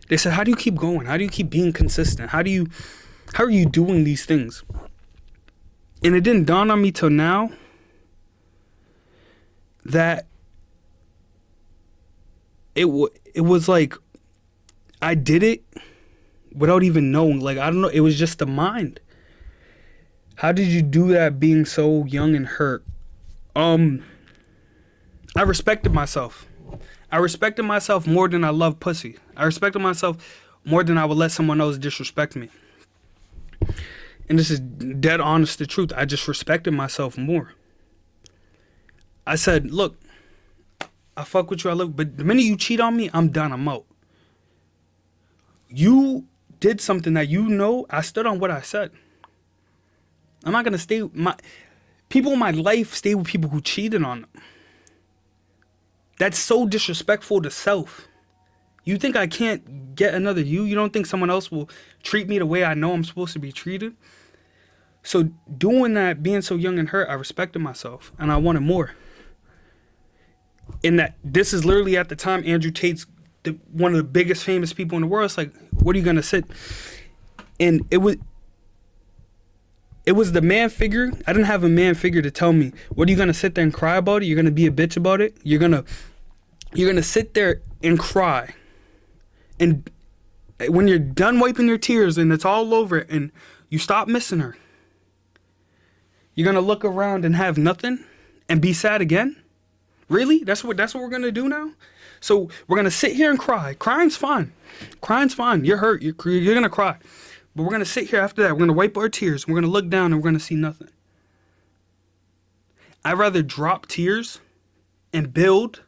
they said, how do you keep going? How do you keep being consistent? How are you doing these things? And it didn't dawn on me till now that it was like I did it without even knowing. Like, I don't know. It was just the mind. How did you do that being so young and hurt? I respected myself. I respected myself more than I love pussy. I respected myself more than I would let someone else disrespect me. And this is dead honest the truth. I just respected myself more. I said, look, I fuck with you, I love you, but the minute you cheat on me, I'm done, I'm out. You did something that I stood on what I said. I'm not gonna people in my life stay with people who cheated on them. That's so disrespectful to self. You think I can't get another you? You don't think someone else will treat me the way I know I'm supposed to be treated? So doing that, being so young and hurt, I respected myself and I wanted more. And that this is literally at the time Andrew Tate's one of the biggest famous people in the world. It's like, what are you gonna sit? And it was the man figure. I didn't have a man figure to tell me, what are you gonna sit there and cry about it? You're gonna be a bitch about it? You're gonna sit there and cry. And when you're done wiping your tears and it's all over and you stop missing her, you're gonna look around and have nothing and be sad again? Really? That's what we're gonna do now? So we're gonna sit here and cry. Crying's fine. Crying's fine. You're hurt. You're gonna cry. But we're gonna sit here after that. We're gonna wipe our tears. We're gonna look down and we're gonna see nothing. I'd rather drop tears and build.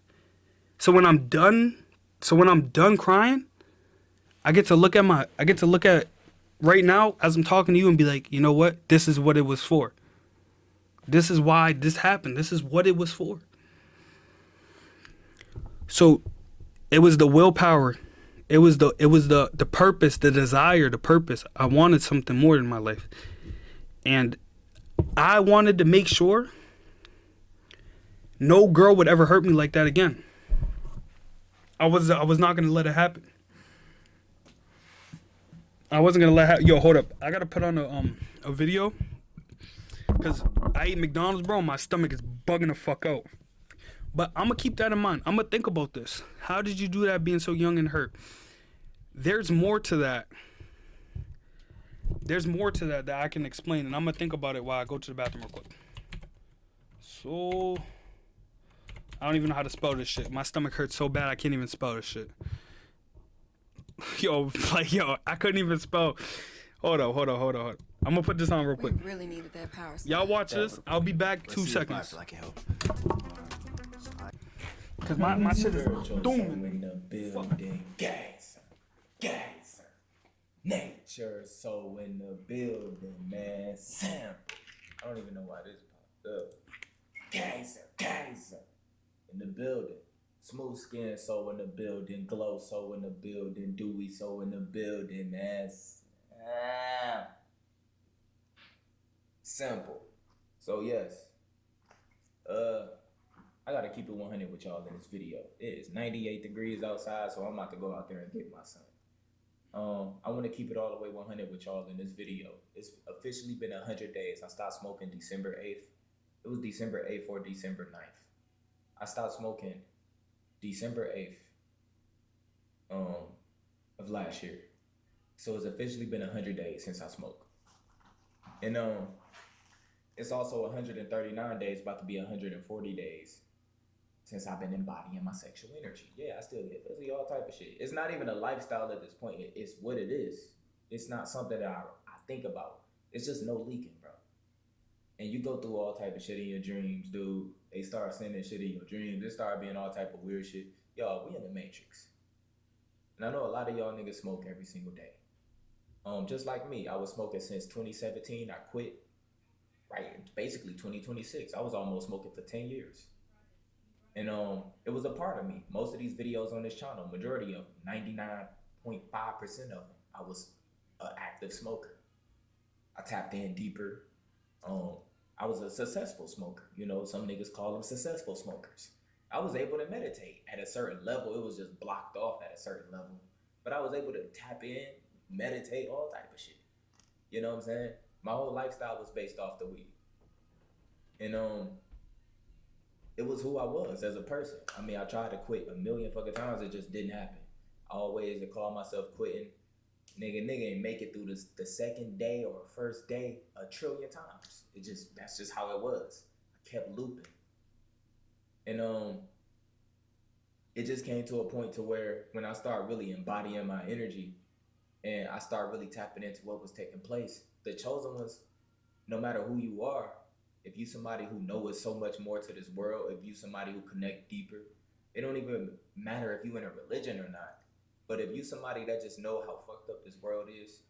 So when I'm done crying, I get to look at right now as I'm talking to you and be like, you know what? This is what it was for. This is why this happened. This is what it was for. So it was the willpower. It was the purpose, the desire, the purpose. I wanted something more in my life. And I wanted to make sure no girl would ever hurt me like that again. I was not going to let it happen. I wasn't going to let it happen. Yo, hold up. I got to put on a video. Because I ate McDonald's, bro. My stomach is bugging the fuck out. But I'm going to keep that in mind. I'm going to think about this. How did you do that being so young and hurt? There's more to that. There's more to that I can explain. And I'm going to think about it while I go to the bathroom real quick. So, I don't even know how to spell this shit. My stomach hurts so bad I can't even spell this shit. Yo, I couldn't even spell. Hold on. I'm going to put this on real quick. We really needed that power. Y'all watch this. I'll be back 2 seconds. Cause my shit is dooming. In the building, gangster, nature, so in the building, man. Sample. I don't even know why this popped up. Gangster, in the building. Smooth skin, so in the building. Glow, so in the building. Dewy, so in the building, man. Simple. So yes, I gotta keep it 100 with y'all in this video. It is 98 degrees outside, so I'm about to go out there and get my sun. I want to keep it all the way 100 with y'all in this video. It's officially been 100 days. I stopped smoking December 8th. It was December 8th or December 9th. I stopped smoking December 8th of last year. So it's officially been 100 days since I smoked. And it's also 139 days, about to be 140 days since I've been embodying my sexual energy. Yeah, I still get pussy, all type of shit. It's not even a lifestyle at this point. It's what it is. It's not something that I think about. It's just no leaking, bro. And you go through all type of shit in your dreams, dude. They start sending shit in your dreams. They start being all type of weird shit. Y'all, we in the Matrix. And I know a lot of y'all niggas smoke every single day. Just like me, I was smoking since 2017. I quit basically 2026. I was almost smoking for 10 years. And it was a part of me. Most of these videos on this channel, majority of them, 99.5% of them, I was an active smoker. I tapped in deeper. I was a successful smoker. You know, some niggas call them successful smokers. I was able to meditate at a certain level. It was just blocked off at a certain level. But I was able to tap in, meditate, all type of shit. You know what I'm saying? My whole lifestyle was based off the weed. And it was who I was as a person. I mean, I tried to quit a million fucking times. It just didn't happen. I always call myself quitting. Nigga ain't make it through the second day or first day 1 trillion times. That's just how it was. I kept looping. And it just came to a point to where when I started really embodying my energy and I started really tapping into what was taking place, the chosen ones, no matter who you are, if you somebody who knows so much more to this world, if you somebody who connect deeper, it don't even matter if you in a religion or not. But if you somebody that just know how fucked up this world is,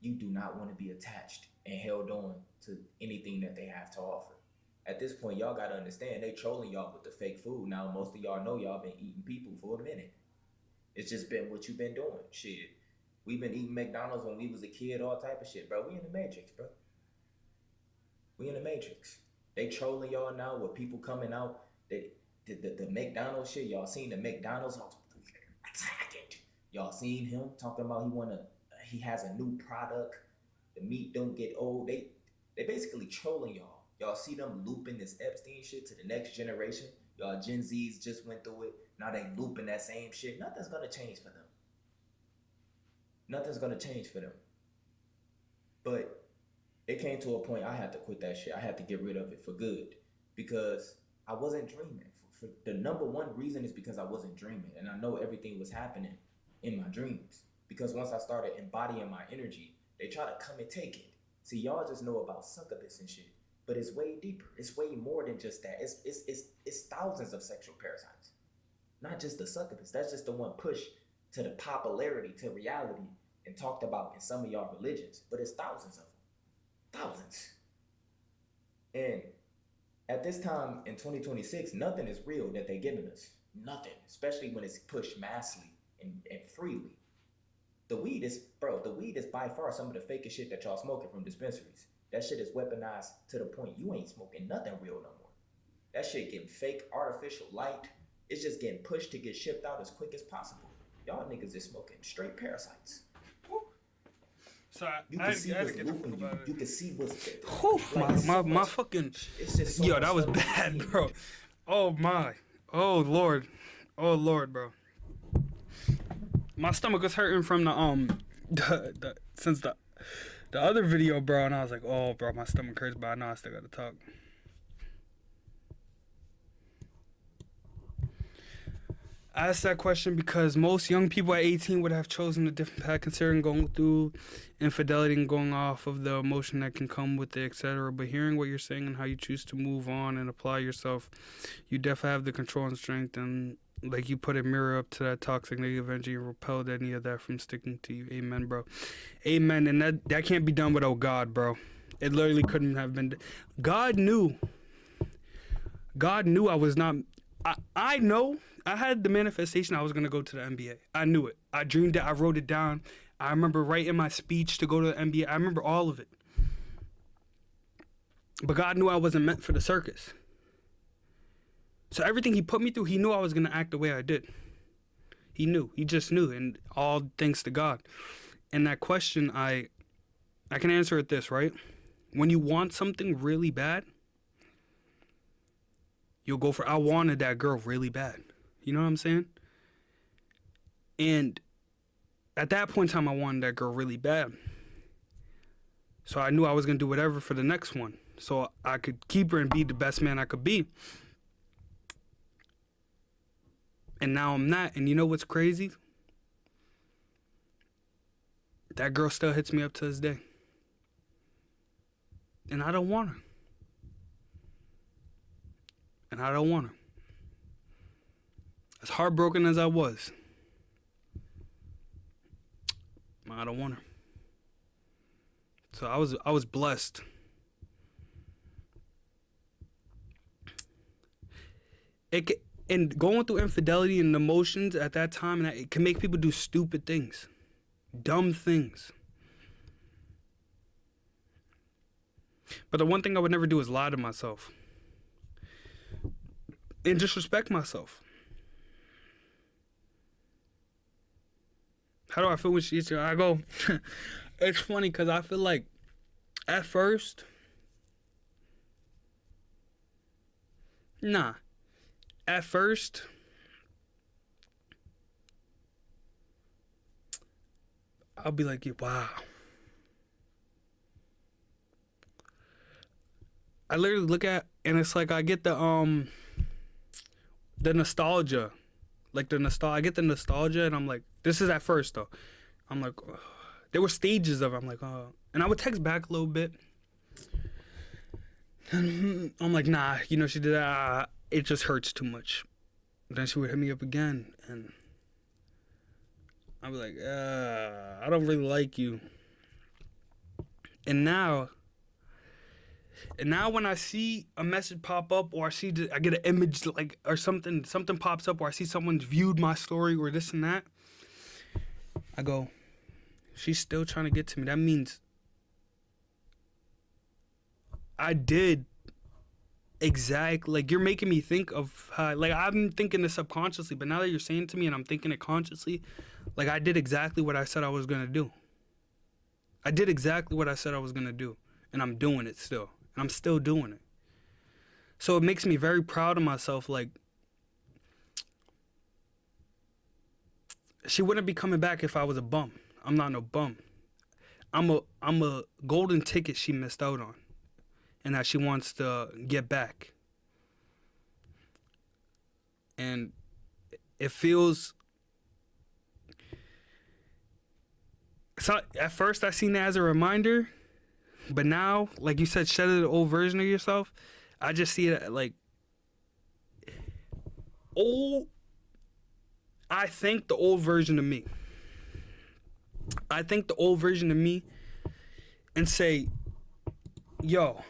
you do not want to be attached and held on to anything that they have to offer. At this point, y'all got to understand, they trolling y'all with the fake food. Now, most of y'all know y'all been eating people for a minute. It's just been what you've been doing. Shit. We've been eating McDonald's when we was a kid, all type of shit, bro. We in the Matrix, bro. We in the Matrix. They trolling y'all now with people coming out. The McDonald's shit, y'all seen the McDonald's? Attack it. Y'all seen him talking about he has a new product. The meat don't get old. They basically trolling y'all. Y'all see them looping this Epstein shit to the next generation. Y'all Gen Zs just went through it. Now they looping that same shit. Nothing's gonna change for them. Nothing's gonna change for them. But it came to a point I had to quit that shit. I had to get rid of it for good because I wasn't dreaming. For the number one reason is because I wasn't dreaming, and I know everything was happening in my dreams. Because once I started embodying my energy, they try to come and take it. See, y'all just know about succubus and shit, but it's way deeper. It's way more than just that. It's thousands of sexual parasites, not just the succubus. That's just the one pushed to the popularity, to reality, and talked about in some of y'all religions. But it's thousands of them, thousands. And at this time in 2026, nothing is real that they're giving us. Nothing, especially when it's pushed massively and freely. The weed is by far some of the fakest shit that y'all smoking from dispensaries. That shit is weaponized to the point you ain't smoking nothing real no more. That shit getting fake, artificial light. It's just getting pushed to get shipped out as quick as possible. Y'all niggas is smoking straight parasites. So You I can see had what's to get the looping fuck you. about it. You can see what's My fucking it's just so yo, much that was stuff you bad, see. bro. Oh my, oh lord, bro. My stomach was hurting from since the other video, bro, and I was like, oh, bro, my stomach hurts, but I know I still gotta talk. I asked that question because most young people at 18 would have chosen a different path considering going through infidelity and going off of the emotion that can come with it, etc. But hearing what you're saying and how you choose to move on and apply yourself, you definitely have the control and strength, and like you put a mirror up to that toxic negative energy and repelled any of that from sticking to you. Amen, bro. Amen. And that can't be done without God, bro. It literally couldn't have been. God knew I was not. I know. I had the manifestation I was going to go to the NBA. I knew it. I dreamed it. I wrote it down. I remember writing my speech to go to the NBA. I remember all of it. But God knew I wasn't meant for the circus. So everything he put me through, he knew I was going to act the way I did. He knew. He just knew. And all thanks to God. And that question, I can answer it this, right? When you want something really bad, you'll go for, I wanted that girl really bad. You know what I'm saying? And at that point in time, I wanted that girl really bad. So I knew I was going to do whatever for the next one. So I could keep her and be the best man I could be. And now I'm not. And you know what's crazy? That girl still hits me up to this day. And I don't want her. And I don't want her. As heartbroken as I was, I don't want her. So I was blessed. And going through infidelity and emotions at that time, and it can make people do stupid things, dumb things. But the one thing I would never do is lie to myself and disrespect myself. How do I feel when she eats her? I go, it's funny because I feel like at first, at first, I'll be like, yeah, wow. I literally look at, and it's like I get the nostalgia. Like I get the nostalgia, and I'm like, this is at first though. I'm like, ugh. There were stages of it. I'm like, oh. And I would text back a little bit. And I'm like, nah, you know, she did that. It just hurts too much. Then she would hit me up again, and I'd be like, I don't really like you. And now when I see a message pop up, or I get an image, like, or something pops up, or I see someone's viewed my story or this and that, I go, she's still trying to get to me. That means I did exactly, like, you're making me think of how, like, I'm thinking this subconsciously, but now that you're saying it to me and I'm thinking it consciously, like, I did exactly what I said I was gonna do. I did exactly what I said I was gonna do, and I'm doing it still, and I'm still doing it. So it makes me very proud of myself. Like, she wouldn't be coming back if I was a bum. I'm not no bum. I'm a golden ticket she missed out on, and that she wants to get back. And it feels, so at first I seen that as a reminder, but now, like you said, shed the old version of yourself. I just see it like, I think the old version of me. I think the old version of me and say, yo,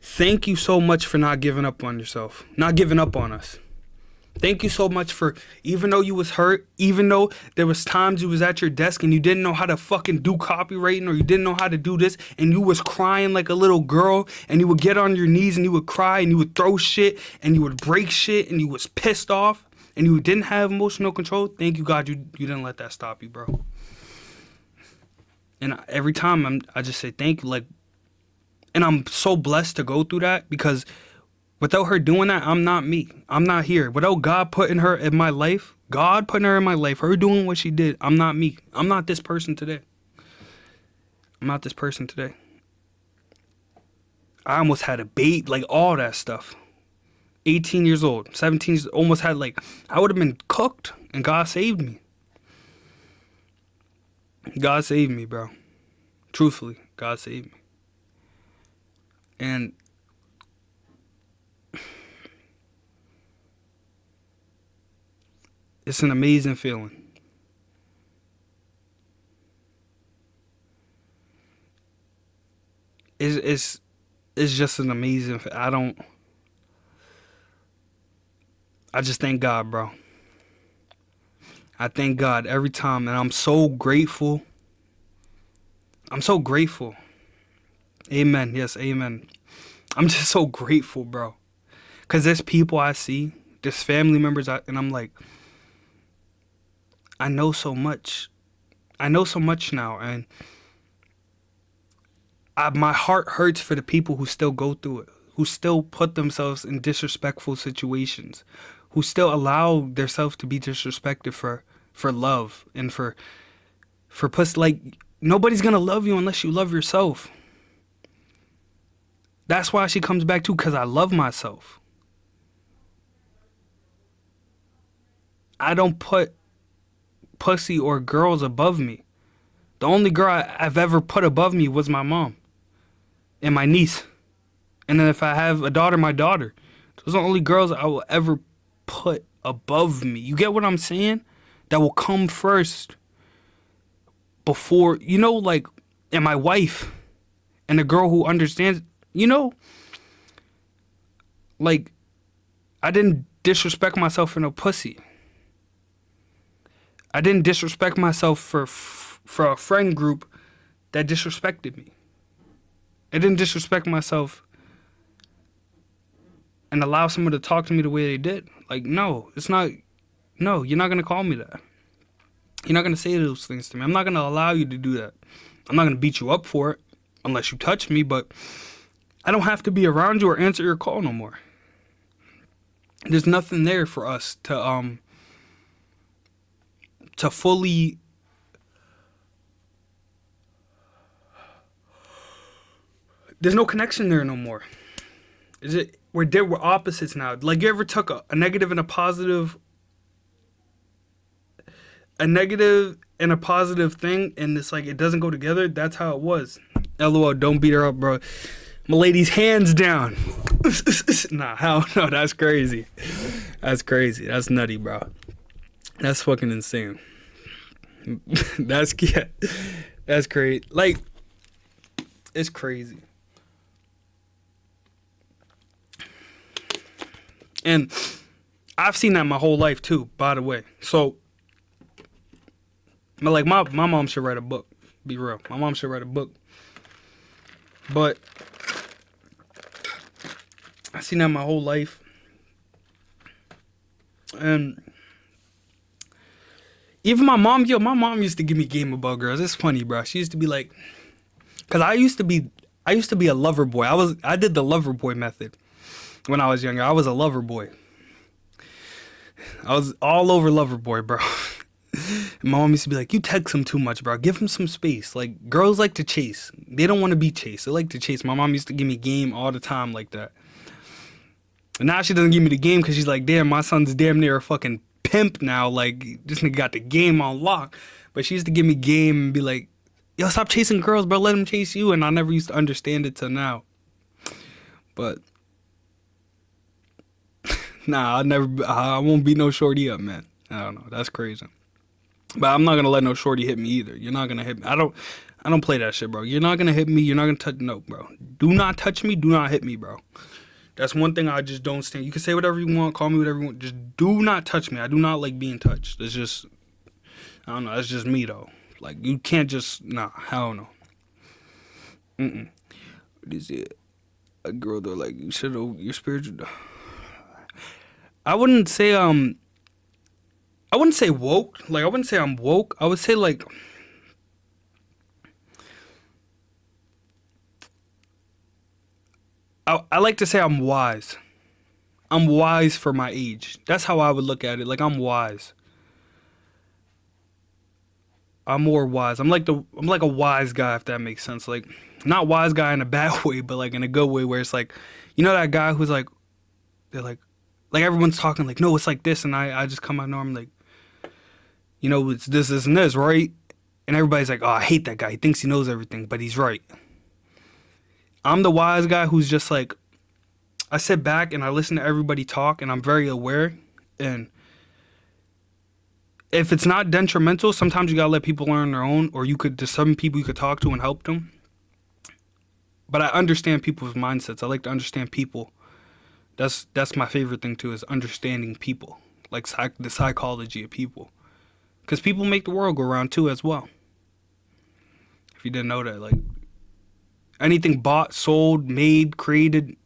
thank you so much for not giving up on yourself, not giving up on us. Thank you so much for, even though you was hurt, even though there was times you was at your desk and you didn't know how to fucking do copywriting, or you didn't know how to do this, and you was crying like a little girl, and you would get on your knees and you would cry and you would throw shit and you would break shit and you was pissed off and you didn't have emotional control. Thank you, God, you didn't let that stop you, bro. And every time I just say thank you, like, and I'm so blessed to go through that, because without her doing that, I'm not me. I'm not here. Without God putting her in my life, her doing what she did, I'm not me. I'm not this person today. I almost had a baby, like all that stuff. 18 years old, 17 years, almost had, like, I would have been cooked, and God saved me. God saved me, bro. Truthfully, God saved me. And it's an amazing feeling. It's just an amazing, I just thank God, bro. I thank God every time, and I'm so grateful. Amen. Yes, amen. I'm just so grateful, bro. Because there's people I see, there's family members, and I'm like, I know so much. I know so much now, and my heart hurts for the people who still go through it, who still put themselves in disrespectful situations, who still allow themselves to be disrespected for love and for pussy. Like, nobody's gonna love you unless you love yourself. That's why she comes back too, because I love myself. I don't put pussy or girls above me. The only girl I've ever put above me was my mom and my niece. And then if I have a daughter, my daughter. Those are the only girls I will ever put above me. You get what I'm saying? That will come first. before, you know, like, and my wife and a girl who understands, you know, like, I didn't disrespect myself for no pussy. I didn't disrespect myself for a friend group that disrespected me. I didn't disrespect myself and allow someone to talk to me the way they did. Like, no, it's not. No, you're not going to call me that. You're not going to say those things to me. I'm not going to allow you to do that. I'm not going to beat you up for it unless you touch me, but I don't have to be around you or answer your call no more. There's nothing there for us to fully there's no connection there no more. Is it? We're opposites now. Like, you ever took a negative and a positive thing, and it's like it doesn't go together? That's how it was. LOL, don't beat her up, bro. My lady's hands down. Nah, hell no, that's crazy. That's crazy. That's nutty, bro. That's fucking insane. That's great. Like, it's crazy. And I've seen that my whole life too, by the way. So, like, my mom should write a book. Be real. My mom should write a book. But I've seen that my whole life. And even my mom used to give me game about girls. It's funny, bro. She used to be like, cause I used to be a lover boy. I did the lover boy method when I was younger. I was a lover boy. I was all over lover boy, bro. And my mom used to be like, you text him too much, bro. Give him some space. Like, girls like to chase. They don't want to be chased. They like to chase. My mom used to give me game all the time like that. And now she doesn't give me the game because she's like, damn, my son's damn near a fucking pimp now. Like, this nigga got the game on lock. But she used to give me game and be like, yo, stop chasing girls, bro. Let them chase you. And I never used to understand it till now. But nah, I won't beat no shorty up, man. I don't know. That's crazy. But I'm not gonna let no shorty hit me either. You're not gonna hit me. I don't play that shit, bro. You're not gonna hit me. You're not gonna touch. No, bro. Do not touch me. Do not hit me, bro. That's one thing I just don't stand. You can say whatever you want, call me whatever you want. Just do not touch me. I do not like being touched. It's just, I don't know. That's just me though. Like, you can't just, nah. Hell no. What is it? A girl though, like, you said, oh, you're spiritual. I wouldn't say woke. Like, I wouldn't say I'm woke. I would say, like, I like to say I'm wise. I'm wise for my age. That's how I would look at it. Like, I'm wise. I'm more wise. I'm like a wise guy, if that makes sense. Like, not wise guy in a bad way, but like in a good way, where it's like, you know, that guy who's like, they're like everyone's talking like, no, it's like this, and I just come out and I'm like, you know, it's this, and this, right? And everybody's like, oh, I hate that guy. He thinks he knows everything, but he's right. I'm the wise guy who's just like, I sit back and I listen to everybody talk, and I'm very aware. And if it's not detrimental, sometimes you gotta let people learn their own, or there's some people you could talk to and help them. But I understand people's mindsets. I like to understand people. That's my favorite thing too, is understanding people, like the psychology of people. Because people make the world go round too as well. If you didn't know that, like, anything bought, sold, made, created,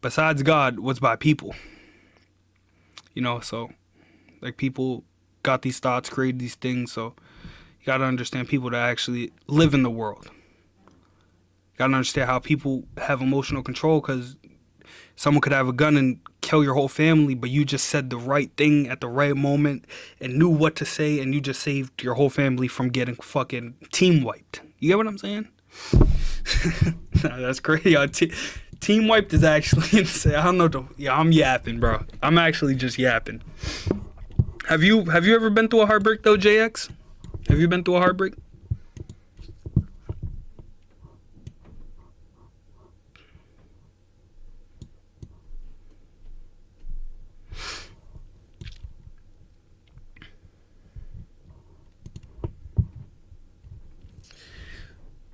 besides God, was by people. You know, so, like, people got these thoughts, created these things, so you gotta understand people that actually live in the world. You gotta understand how people have emotional control, because someone could have a gun and kill your whole family, but you just said the right thing at the right moment and knew what to say, and you just saved your whole family from getting fucking team wiped. You get what I'm saying? Nah, that's crazy. Team wiped is actually insane. I don't know. I'm yapping, bro. I'm actually just yapping. Have you ever been through a heartbreak though, JX? Have you been through a heartbreak?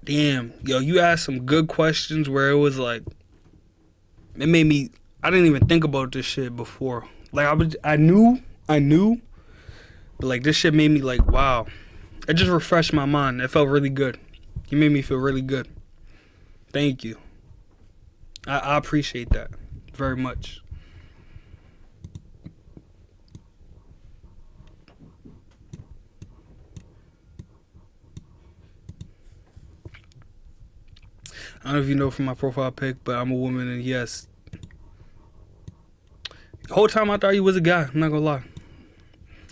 damn, yo, you asked some good questions where it was like, it made me, I didn't even think about this shit before. Like, I knew, but like, this shit made me like, wow. It just refreshed my mind. It felt really good. You made me feel really good. Thank you. I appreciate that very much. I don't know if you know from my profile pic, but I'm a woman, and yes. The whole time I thought you was a guy. I'm not gonna lie.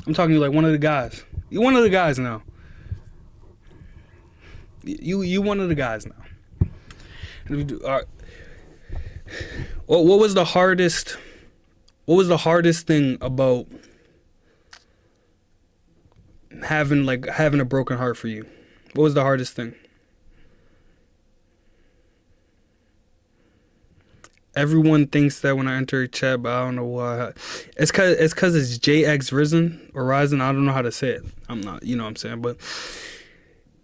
I'm talking to you like one of the guys. You one of the guys now. You one of the guys now. And we do, what was the hardest? What was the hardest thing about having a broken heart for you? What was the hardest thing? Everyone thinks that when I enter a chat, but I don't know why. It's cause it's JX Risen or Ryzen. I don't know how to say it. I'm not, you know what I'm saying, but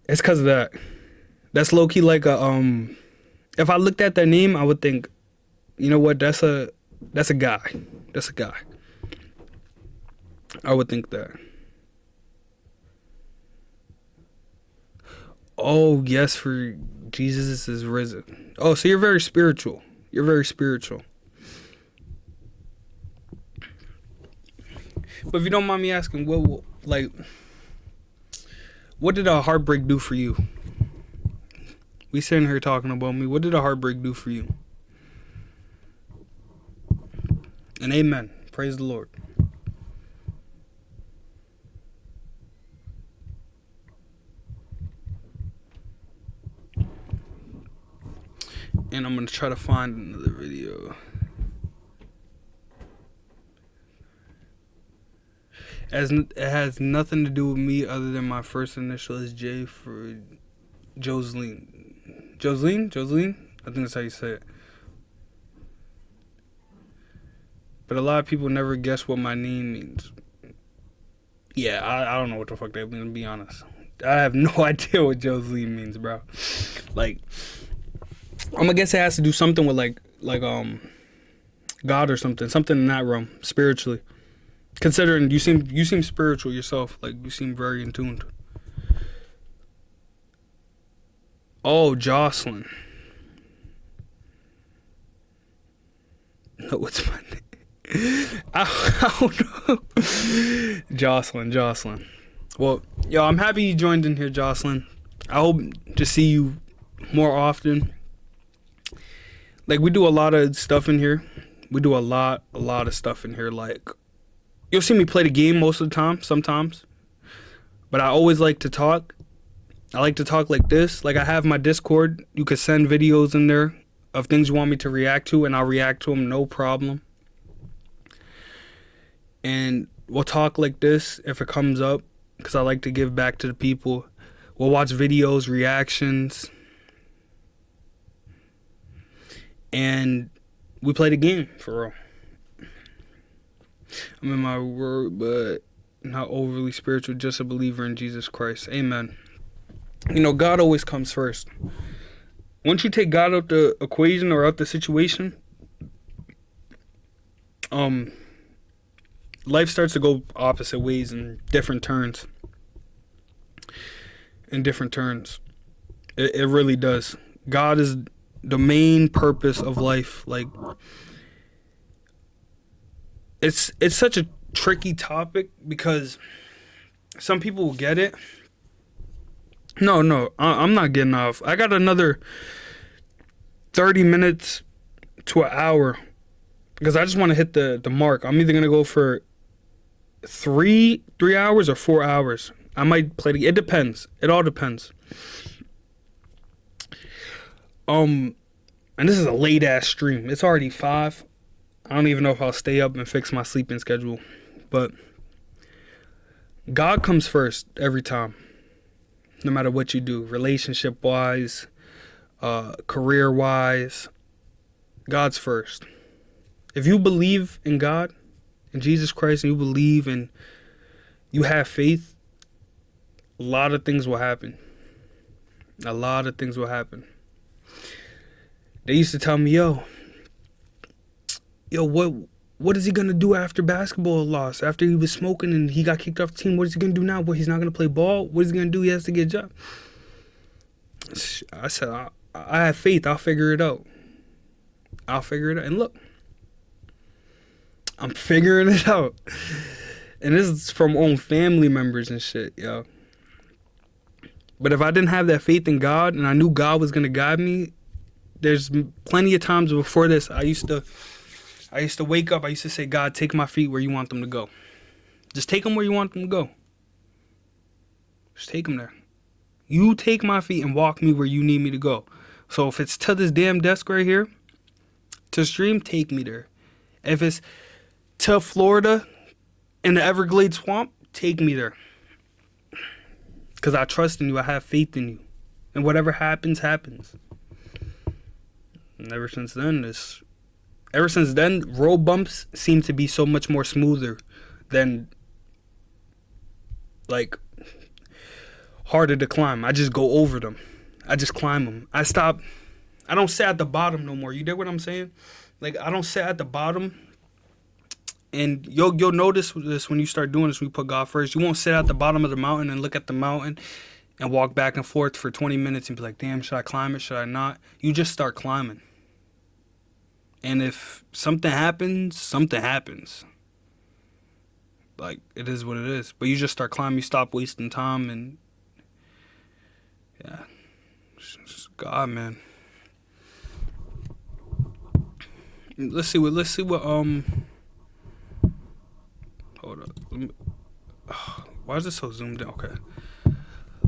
it's cause of that. That's low key like a if I looked at that name, I would think, you know what? That's a guy. That's a guy. I would think that. Oh yes, for Jesus is risen. Oh, so you're very spiritual. You're very spiritual. But if you don't mind me asking, what did a heartbreak do for you? We sitting here talking about me. What did a heartbreak do for you? And amen. Praise the Lord. And I'm going to try to find another video. It has nothing to do with me other than my first initial is J for Joseline. Joseline? I think that's how you say it. But a lot of people never guess what my name means. Yeah, I don't know what the fuck that means, to be honest. I have no idea what Joseline means, bro. Like, I'm gonna guess it has to do something with like God or something in that realm, spiritually. Considering you seem spiritual yourself, like you seem very in tune. Oh, Jocelyn. No, what's my name? I don't know. Jocelyn. Well, yo, I'm happy you joined in here, Jocelyn. I hope to see you more often. Like, we do a lot of stuff in here. We do a lot of stuff in here. Like, you'll see me play the game most of the time, sometimes. But I always like to talk. I like to talk like this. Like, I have my Discord. You could send videos in there of things you want me to react to, and I'll react to them, no problem. And we'll talk like this if it comes up, because I like to give back to the people. We'll watch videos, reactions. And we play the game, for real. I'm in my word, but not overly spiritual, just a believer in Jesus Christ. Amen. You know, God always comes first. Once you take God out the equation or out the situation, life starts to go opposite ways in different turns. It really does. God is the main purpose of life. Like, it's such a tricky topic because some people will get it. No, I'm not getting off. I got another 30 minutes to an hour because I just want to hit the mark. I'm either gonna go for 3 hours or 4 hours. I might play it depends. It all depends. And this is a late ass stream. It's already 5. I don't even know if I'll stay up and fix my sleeping schedule. But God comes first every time. No matter what you do, relationship wise, career wise, God's first. If you believe in God, in Jesus Christ, and you believe and you have faith, a lot of things will happen. A lot of things will happen. They used to tell me, yo, what is he gonna do after basketball loss? After he was smoking and he got kicked off the team, what is he gonna do now? What, he's not gonna play ball? What is he gonna do? He has to get a job. I said, I have faith. I'll figure it out. And look, I'm figuring it out. And this is from own family members and shit, yo. But if I didn't have that faith in God and I knew God was gonna guide me, there's plenty of times before this I used to wake up, I used to say, God, take my feet where you want them to go. Just take them where you want them to go. Just take them there. You take my feet and walk me where you need me to go. So if it's to this damn desk right here, to stream, take me there. If it's to Florida in the Everglades swamp, take me there. Because I trust in you. I have faith in you. And whatever happens, happens. And ever since then, road bumps seem to be so much more smoother than, like, harder to climb. I just go over them. I just climb them. I don't sit at the bottom no more. You get what I'm saying? Like, I don't sit at the bottom. And you'll notice this when you start doing this, when you put God first. You won't sit at the bottom of the mountain and look at the mountain and walk back and forth for 20 minutes and be like, damn, should I climb it? Should I not? You just start climbing. And if something happens, something happens. Like, it is what it is. But you just start climbing. You stop wasting time. And, yeah. It's just God, man. Let's see what, hold up. Why is it so zoomed in? Okay.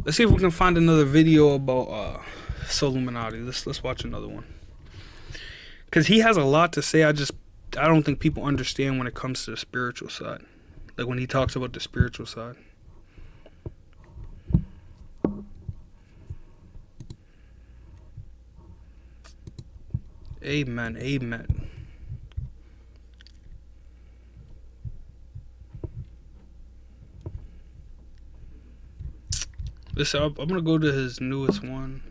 Let's see if we can find another video about Illuminati. Let's watch another one. Because he has a lot to say. I don't think people understand when it comes to the spiritual side. Like when he talks about the spiritual side. Amen. Amen. Listen, I'm gonna go to his newest one.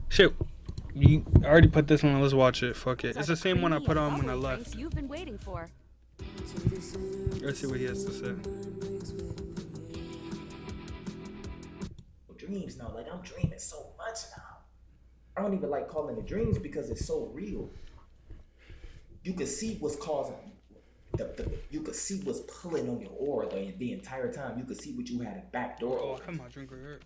Shit, I already put this one on. Let's watch it. Fuck it. It's the same one I put on when I left. You've been waiting for. Let's see what he has to say. Dreams now, like I'm dreaming so much now. I don't even like calling it dreams because it's so real. You can see what's causing. You could see what's pulling on your aura the entire time. You could see what you had a back door. Oh, I have my drink right here.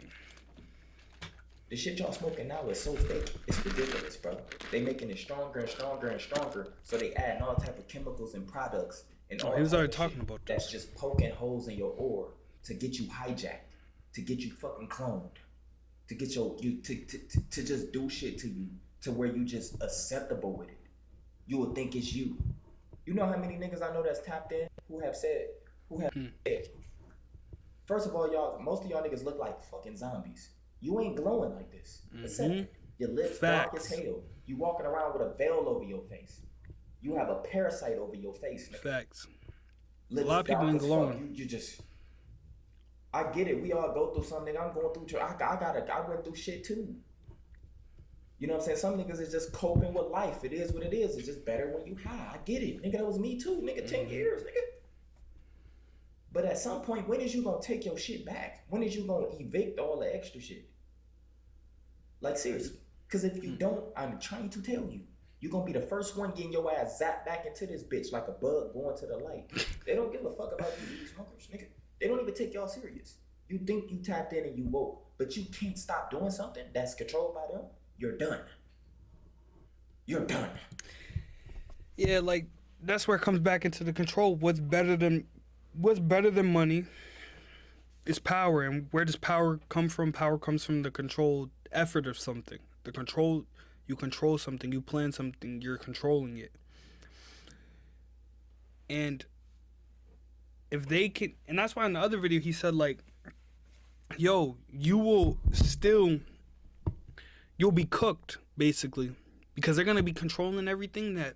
The shit y'all smoking now is so fake. It's ridiculous, bro. They making it stronger and stronger and stronger. So they adding all type of chemicals and products and all. He was already type of talking shit about this. that's just poking holes in your aura to get you hijacked, to get you fucking cloned, to get to just do shit to you to where you just acceptable with it. You will think it's you. You know how many niggas I know that's tapped in who have said. First of all, y'all, most of y'all niggas look like fucking zombies. You ain't glowing like this. Accept it. Your lips dark as hell. You walking around with a veil over your face. You have a parasite over your face, nigga. Facts. Lips a lot of people ain't glowing. You just. I get it. We all go through something. I'm going through. I went through shit too. You know what I'm saying? Some niggas is just coping with life. It is what it is. It's just better when you high. I get it. Nigga, that was me too. Nigga, 10 years, nigga. But at some point, when is you gonna take your shit back? When is you gonna evict all the extra shit? Like, seriously. Because if you don't, I'm trying to tell you, you're gonna be the first one getting your ass zapped back into this bitch like a bug going to the light. They don't give a fuck about you weed smokers, nigga. They don't even take y'all serious. You think you tapped in and you woke, but you can't stop doing something that's controlled by them. You're done. You're done. Yeah, like that's where it comes back into the control. What's better than money is power. And where does power come from? Power comes from the controlled effort of something. You control something, you plan something, you're controlling it. And if they can, and that's why in the other video he said like, yo, you'll be cooked, basically, because they're going to be controlling everything that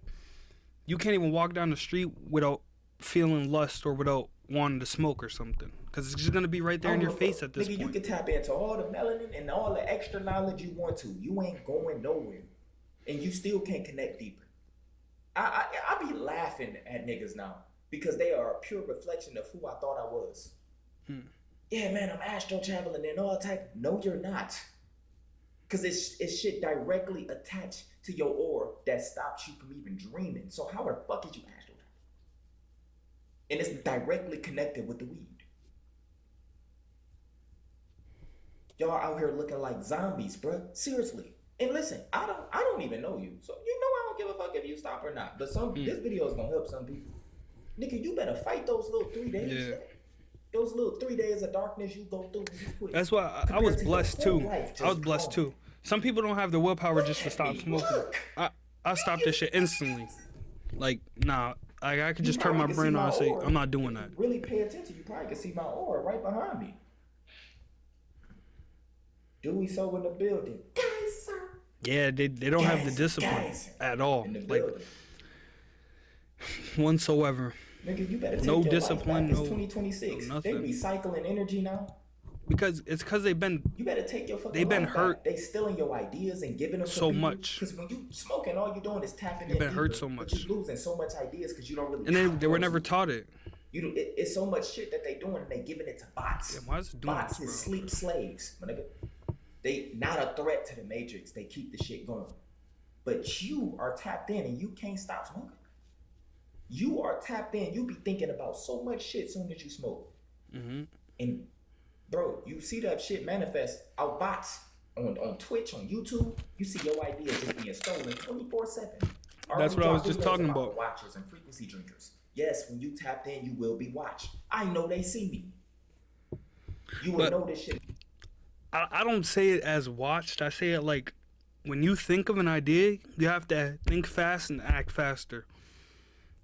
you can't even walk down the street without feeling lust or without wanting to smoke or something, because it's just gonna be right there in your face at this nigga, point. You can tap into all the melanin and all the extra knowledge you want to. You ain't going nowhere, and you still can't connect deeper. I be laughing at niggas now because they are a pure reflection of who I thought I was. Yeah, man, I'm astro traveling and all type. No, you're not. Because it's shit directly attached to your aura that stops you from even dreaming. So how the fuck is you astro traveling? And it's directly connected with the weed. Y'all out here looking like zombies, bruh. Seriously. And listen, I don't even know you. So you know I don't give a fuck if you stop or not. But this video is gonna help some people. Nigga, you better fight those little 3 days. Yeah. Those little 3 days of darkness you go through. That's why I was blessed too. I was blessed too. Some people don't have the willpower just to stop smoking. I stopped this shit instantly. Like, nah, I could just turn my brain on and say, I'm not doing that. Really pay attention. You probably can see my aura right behind me. Dewey so in the building. Guys, sir. Yeah, they don't have the discipline at all. Like, whatsoever. Nigga, you better take No your discipline, life back. no- It's 2026. no They nothing. recycling energy now. Because they've been You better take your fucking They've been life hurt back. They stealing your ideas and giving them to so people. much. Because when you smoking, all you doing is tapping You've in been hurt deeper, so but much. you losing so much ideas because you don't really. and they were never taught it. It's so much shit that they doing and they giving it to bots. Yeah, why is it doing Bots this, is bro? sleep slaves, my nigga. They not a threat to the matrix. They keep the shit going. But you are tapped in and you can't stop smoking. You are tapped in. You be thinking about so much shit soon as you smoke. And bro, you see that shit manifest out bots on Twitch, on YouTube. You see your ideas just being stolen 24/7. That's what I was just talking about. Watchers and frequency drinkers. Yes, when you tapped in, you will be watched. I know they see me. You will But- know this shit. I don't say it as watched. I say it like, when you think of an idea, you have to think fast and act faster.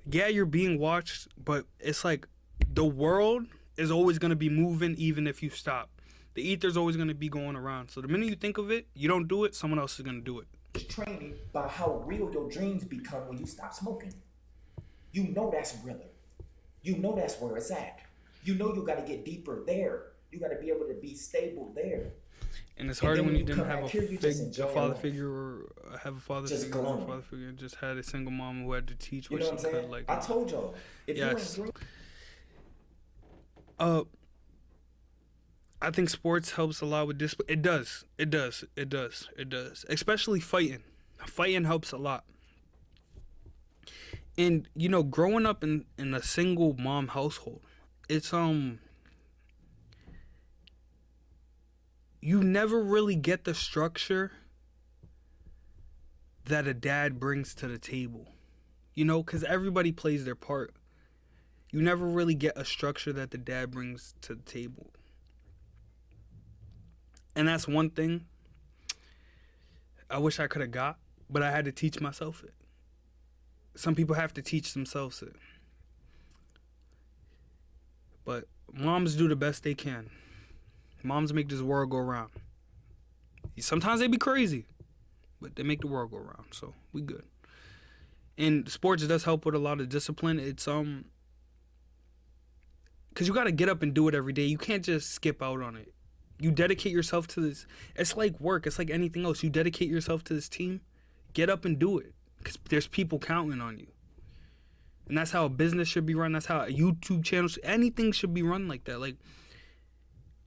Yeah, you're being watched, but it's like the world is always going to be moving even if you stop. The ether's always going to be going around. So the minute you think of it, you don't do it, someone else is going to do it. Training by how real your dreams become when you stop smoking. You know that's realer. You know that's where it's at. You know you got to get deeper there. You got to be able to be stable there. And it's harder then when when you you didn't come have back here, you just enjoy a father life. figure or have a father Just figure or glowing. a father figure. Just had a single mom who had to teach You what know she what I'm could. saying? Like, I told y'all. If Yes. you ain't drink, I think sports helps a lot with discipline. It does. Especially fighting. Fighting helps a lot. And you know, growing up in a single mom household, it's you never really get the structure that a dad brings to the table. You know, because everybody plays their part. You never really get a structure that the dad brings to the table. And that's one thing I wish I could have got, but I had to teach myself it. Some people have to teach themselves it. But moms do the best they can. Moms make this world go round. Sometimes they be crazy, but they make the world go round, so we good. And sports does help with a lot of discipline. It's because you got to get up and do it every day. You can't just skip out on it. You dedicate yourself to this. It's like work. It's like anything else. You dedicate yourself to this team. Get up and do it, because there's people counting on you. And that's how a business should be run. That's how a YouTube channel, anything should be run like that. Like,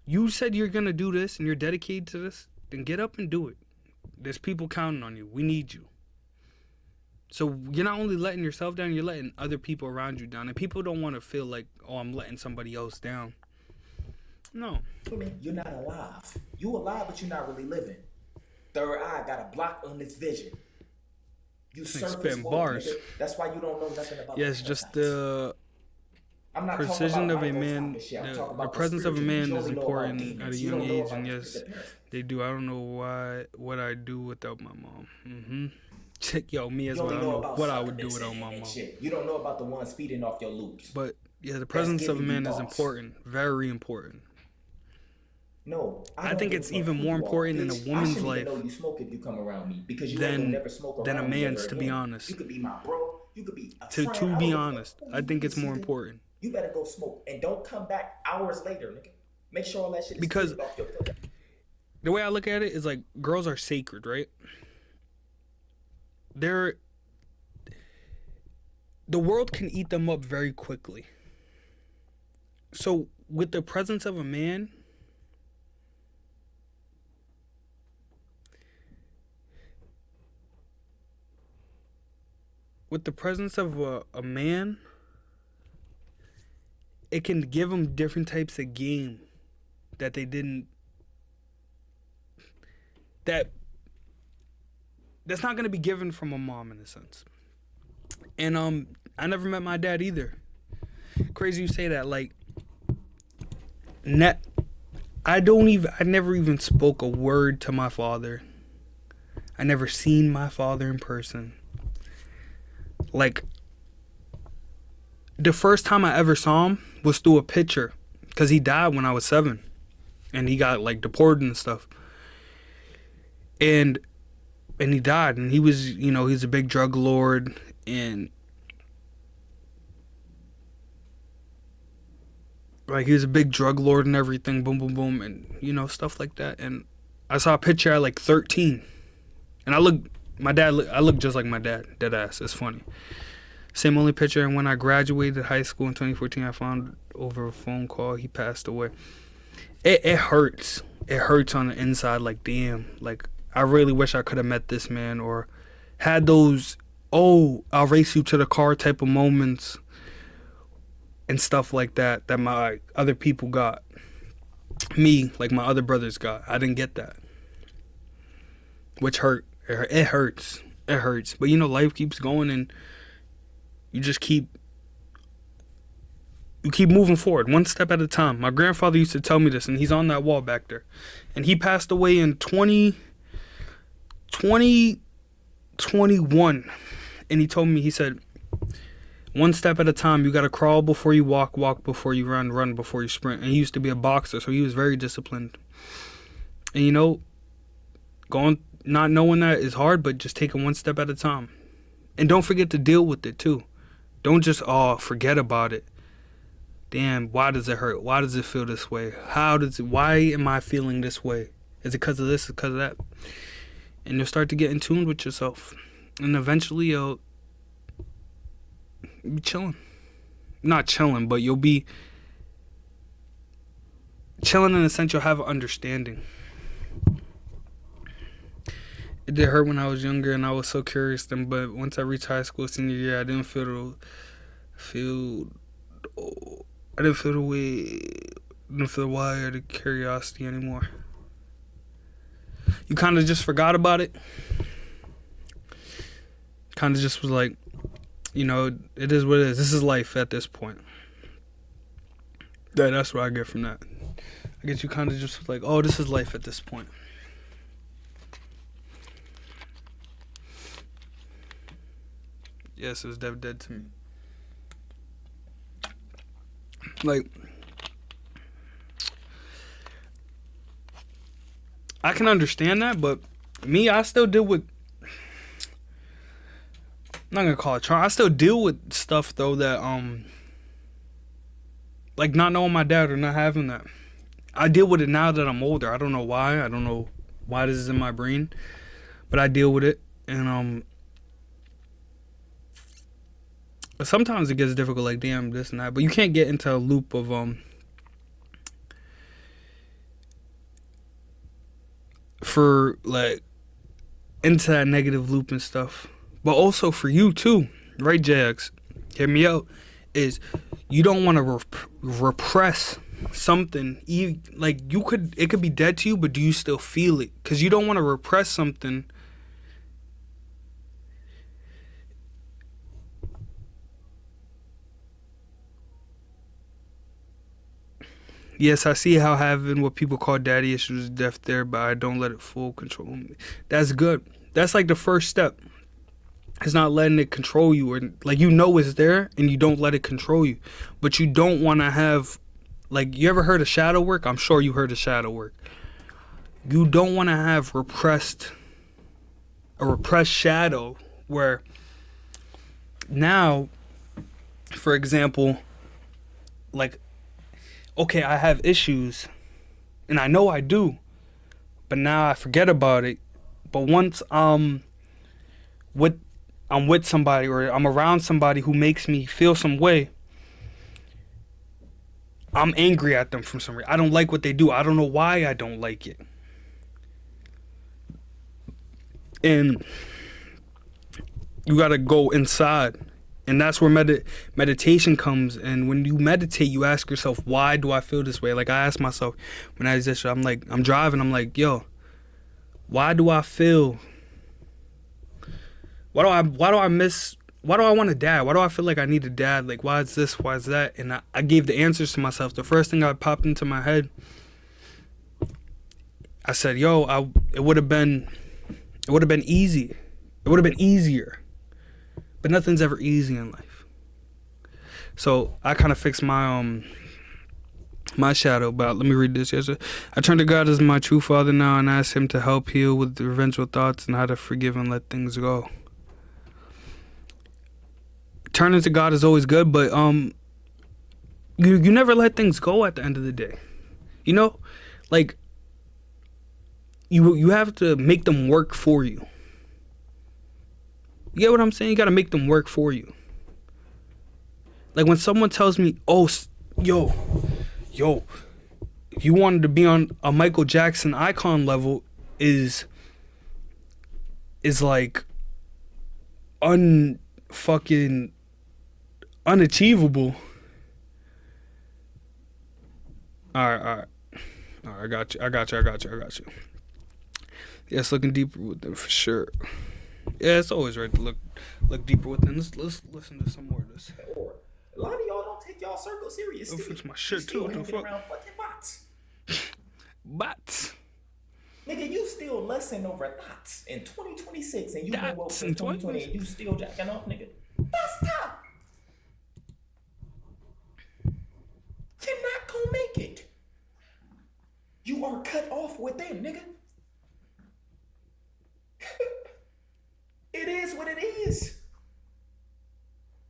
you said you're going to do this and you're dedicated to this, then get up and do it. There's people counting on you. We need you. So you're not only letting yourself down, you're letting other people around you down. And people don't want to feel like, oh, I'm letting somebody else down. No. you're not alive. You alive, but you're not really living. Third eye got a block on this vision. You surface spitting woke, bars. nigga. That's why you don't know nothing about Yes, the just neuroscience. the I'm not talking precision about of a man, microscopic shit. I'm the talking about presence of a spiritual. man You is only know about important at demons. a You young don't know age, about and the yes, parents. they do. I don't know what I'd do without my mom. Check me as You well. I only don't know know about what I would do supplements without my and mom. shit. You don't know about the ones feeding off your loops. But yeah, the presence of a giving you man is thoughts. important, very important. No, I don't think give it's a fuck even who more you are, important in a bitch. woman's I shouldn't life even know you smoke if you come around me because you than- ain't gonna never smoke than a around me man's, ever to be again. honest. You could be my bro. You could be a To friend. I be don't give a honest, fuck who I you think is, it's more nigga. important. You better go smoke and don't come back hours later, nigga. Make sure all that shit is Because cleared off your foot. the way I look at it is like girls are sacred, right? The world can eat them up very quickly. So with the presence of a man, a man, it can give them different types of game that they didn't, that's not going to be given from a mom in a sense. And I never met my dad either. Crazy you say that. Like, I never even spoke a word to my father. I never seen my father in person. Like, the first time I ever saw him was through a picture, because he died when I was 7, and he got like deported and stuff. And he died, and he was, he's a big drug lord, and like he was a big drug lord and everything, boom, boom, boom, and stuff like that. And I saw a picture at like 13, and I look just like my dad, dead ass. It's funny. Same only picture. And when I graduated high school in 2014, I found over a phone call he passed away. It hurts. It hurts on the inside. Like, damn. Like, I really wish I could have met this man or had those, oh, I'll race you to the car type of moments and stuff like that my other people got. Me, like my other brothers got. I didn't get that. Which hurt. It hurts. It hurts. But, life keeps going, and you just keep moving forward, one step at a time. My grandfather used to tell me this, and he's on that wall back there. And he passed away in 2021. And he told me, he said, one step at a time. You got to crawl before you walk, walk before you run, run before you sprint. And he used to be a boxer, so he was very disciplined. And, not knowing that is hard, but just taking one step at a time. And don't forget to deal with it, too. Don't just, forget about it. Damn, why does it hurt? Why does it feel this way? Why am I feeling this way? Is it because of this? Is it because of that? And you'll start to get in tune with yourself. And eventually you'll be chilling. Not chilling, but you'll be chilling in the sense you'll have an understanding. It did hurt when I was younger, and I was so curious then. But once I reached high school senior year, I didn't feel the why or the curiosity anymore. You kind of just forgot about it. Kind of just was like, it is what it is. This is life at this point. That's what I get from that. I guess you kind of just like, oh, this is life at this point. Yes, it was dead to me. Like, I can understand that, but me, I still deal with, I'm not gonna call it trauma. I still deal with stuff though that like not knowing my dad or not having that. I deal with it now that I'm older. I don't know why. I don't know why this is in my brain, but I deal with it. And sometimes it gets difficult, like, damn, this and that. But you can't get into a loop of for like into that negative loop and stuff. But also for you too, right, JX? Hear me out. Is you don't want to repress something. It could be dead to you, but do you still feel it? Because you don't want to repress something. Yes, I see how having what people call daddy issues is death there, but I don't let it full control me. That's good. That's like the first step. It's not letting it control you, or like it's there and you don't let it control you. But you don't want to have, like, you ever heard of shadow work? I'm sure you heard of shadow work. You don't want to have a repressed shadow where now, for example, like, okay, I have issues, and I know I do, but now I forget about it. But once with I'm with somebody or I'm around somebody who makes me feel some way, I'm angry at them for some reason. I don't like what they do. I don't know why I don't like it. And you gotta go inside. And that's where meditation comes. And when you meditate, you ask yourself, why do I feel this way? Like I ask myself when I was this, I'm driving, I'm like, yo, why do I feel? Why do I want a dad? Why do I feel like I need a dad? Like, why is this? Why is that? And I gave the answers to myself. The first thing that popped into my head, I said, yo, it would have been easy. It would have been easier. But nothing's ever easy in life. So I kind of fixed my my shadow. But let me read this. Yes, I turn to God as my true father now and ask him to help heal with the revengeful thoughts and how to forgive and let things go. Turning to God is always good, but you never let things go at the end of the day. You know? Like you have to make them work for you. You get what I'm saying? You got to make them work for you. Like when someone tells me, "Oh, yo, if you wanted to be on a Michael Jackson icon level is like fucking unachievable." All right, I got you. Yes, looking deeper within for sure. Yeah, it's always right to look deeper within. Let's listen to some more of this. A lot of y'all don't take y'all circle serious. I'll fix my shit too. What the fuck? Around fucking bots. Bots. Nigga, you still lusting over thoughts in 2026 and you been woke Dots in in 2020 and you still jacking off, nigga. That's tough. You're not gonna make it. You are cut off with them, nigga. It is what it is.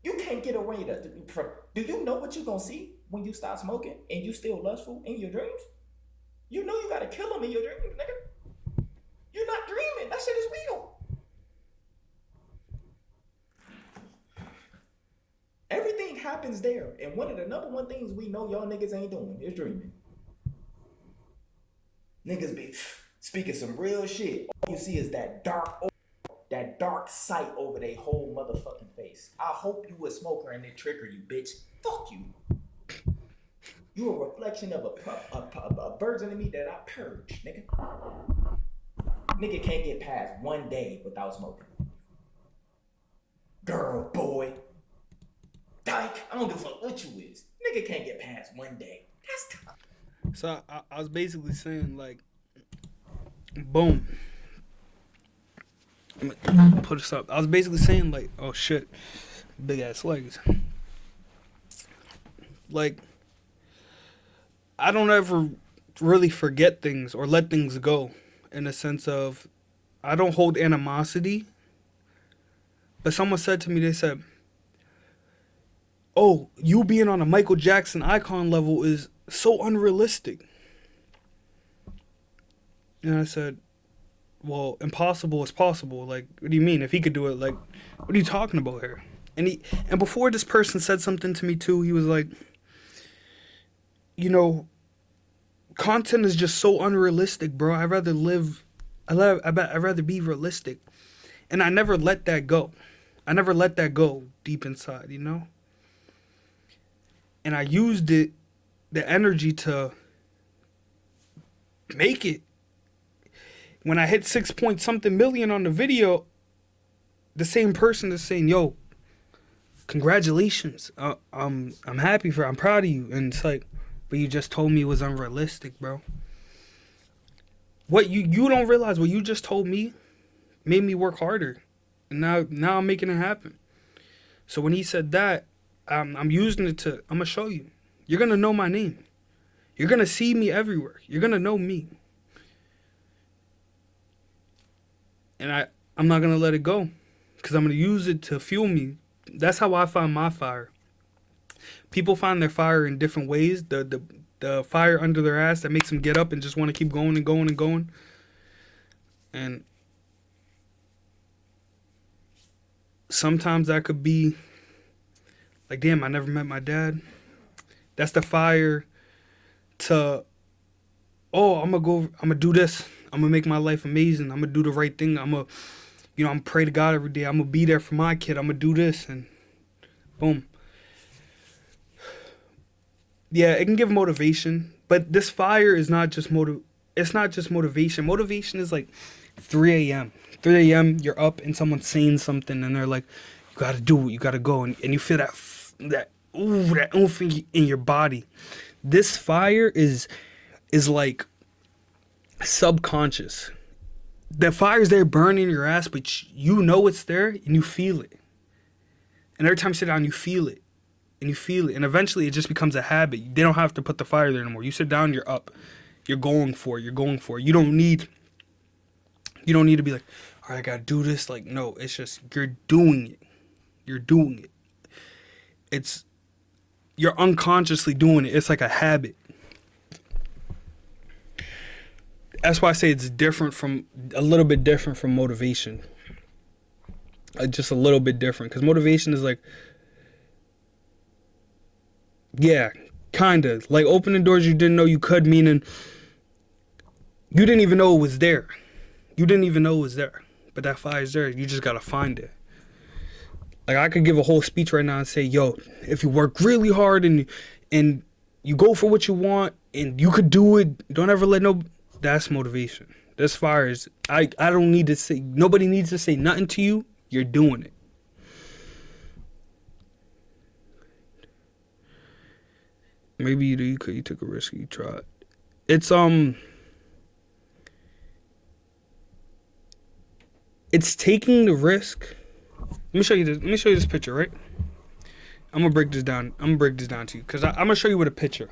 You can't get away from. Do you know what you gonna see when you stop smoking and you still lustful in your dreams? You know you gotta kill them in your dreams, nigga. You're not dreaming. That shit is real. Everything happens there, and one of the number one things we know y'all niggas ain't doing is dreaming. Niggas be speaking some real shit. All you see is that dark sight over their whole motherfucking face. I hope you a smoker and it trigger you, bitch. Fuck you. You a reflection of a version of me that I purged, nigga. Nigga can't get past one day without smoking. Girl, boy, dyke, I don't give a fuck what you is. Nigga can't get past one day. That's tough. So I was basically saying, like, boom. I'm gonna put this up. I was basically saying, like, oh shit, big ass legs. Like, I don't ever really forget things or let things go, in the sense of I don't hold animosity. But someone said to me, they said, oh, you being on a Michael Jackson icon level is so unrealistic. And I said, well, impossible is possible. Like, what do you mean? If he could do it, like, what are you talking about here? And before this person said something to me too, he was like, you know, content is just so unrealistic, bro. I'd rather be realistic. And I never let that go. I never let that go deep inside, you know? And I used the energy to make it. When I hit 6-point-something million on the video, the same person is saying, yo, congratulations. I'm happy I'm proud of you. And it's like, but you just told me it was unrealistic, bro. What you don't realize what you just told me made me work harder. And now I'm making it happen. So when he said that, I'm using it I'm going to show you. You're going to know my name. You're going to see me everywhere. You're going to know me. And I'm not going to let it go. Because I'm going to use it to fuel me. That's how I find my fire. People find their fire in different ways. The fire under their ass that makes them get up and just want to keep going and going and going. And sometimes that could be like, damn, I never met my dad. That's the fire to, oh, I'm gonna do this. I'm gonna make my life amazing. I'm gonna do the right thing. I'm gonna pray to God every day. I'm gonna be there for my kid. I'm gonna do this, and boom. Yeah, it can give motivation, but this fire is not just it's not just motivation. Motivation is like 3 a.m. 3 a.m. You're up and someone's saying something and they're like, you gotta do it, you gotta go, and you feel that oomph in your body. This fire is like subconscious. The fire's there burning your ass, but you know it's there and you feel it. And every time you sit down, you feel it. And you feel it. And eventually it just becomes a habit. They don't have to put the fire there anymore. You sit down, you're up. You're going for it. You're going for it. You don't need to be like, all right, I gotta do this. Like, no, it's just you're doing it. You're doing it. You're unconsciously doing it. It's like a habit. That's why I say it's a little bit different from motivation. Just a little bit different. Because motivation is like, yeah, kind of. Like opening doors you didn't know you could, meaning you didn't even know it was there. You didn't even know it was there. But that fire's there. You just got to find it. Like I could give a whole speech right now and say, yo, if you work really hard and you go for what you want and you could do it, don't ever let that's motivation. This fire is, I don't need to say, nobody needs to say nothing to you. You're doing it. Maybe you took a risk, you tried. It's taking the risk. Let me show you this picture, right? I'm gonna break this down. I'm gonna break this down to you because I'm gonna show you with a picture.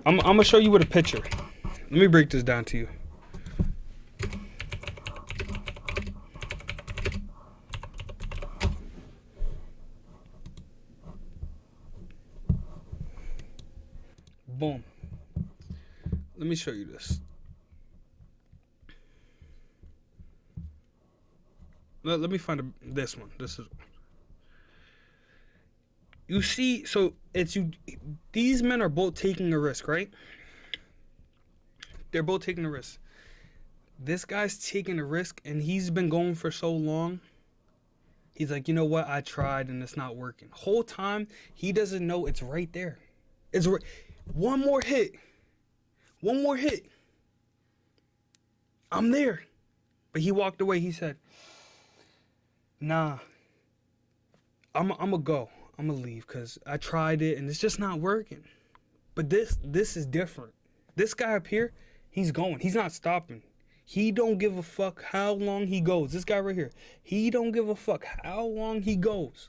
I'm gonna show you with a picture. Let me break this down to you. Boom. Let me show you this. Let me find this one. This is. You see, so it's you. These men are both taking a risk, right? They're both taking a risk. This guy's taking a risk, and he's been going for so long. He's like, you know what? I tried, and it's not working. Whole time, he doesn't know it's right there. It's right. One more hit. I'm there. But he walked away. He said, nah, I'm gonna go. I'm gonna leave because I tried it and it's just not working. But this is different. This guy up here, he's going. He's not stopping. He don't give a fuck how long he goes. This guy right here, he don't give a fuck how long he goes.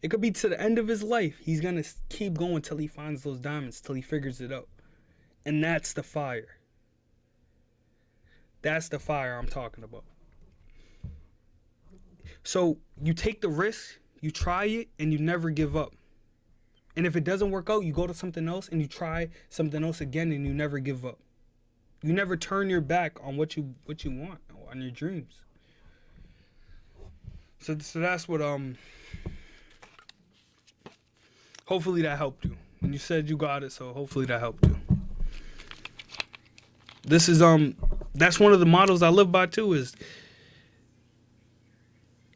It could be to the end of his life. He's gonna keep going till he finds those diamonds, till he figures it out. And that's the fire. That's the fire I'm talking about. So you take the risk, you try it, and you never give up. And if it doesn't work out, you go to something else and you try something else again, and you never give up. You never turn your back on what you want, on your dreams. So that's what hopefully that helped you. And you said you got it, so hopefully that helped you. This is that's one of the models I live by too, is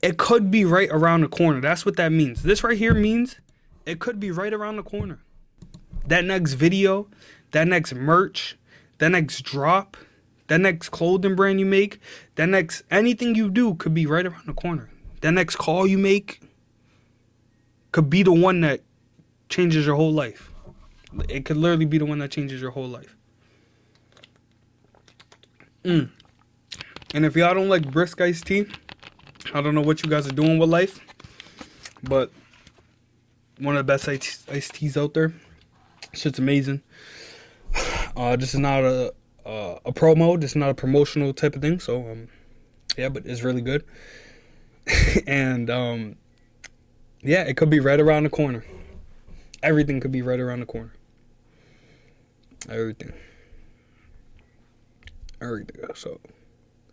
it could be right around the corner. That's what that means. This right here means it could be right around the corner. That next video, that next merch, that next drop, that next clothing brand you make, that next anything you do could be right around the corner. That next call you make could be the one that changes your whole life. It could literally be the one that changes your whole life. And if y'all don't like brisk iced tea, I don't know what you guys are doing with life, but one of the best iced teas out there. Shit's amazing. This is not a promo. This is not a promotional type of thing. So yeah, but it's really good. And Yeah, it could be right around the corner. Everything could be right around the corner. Everything. So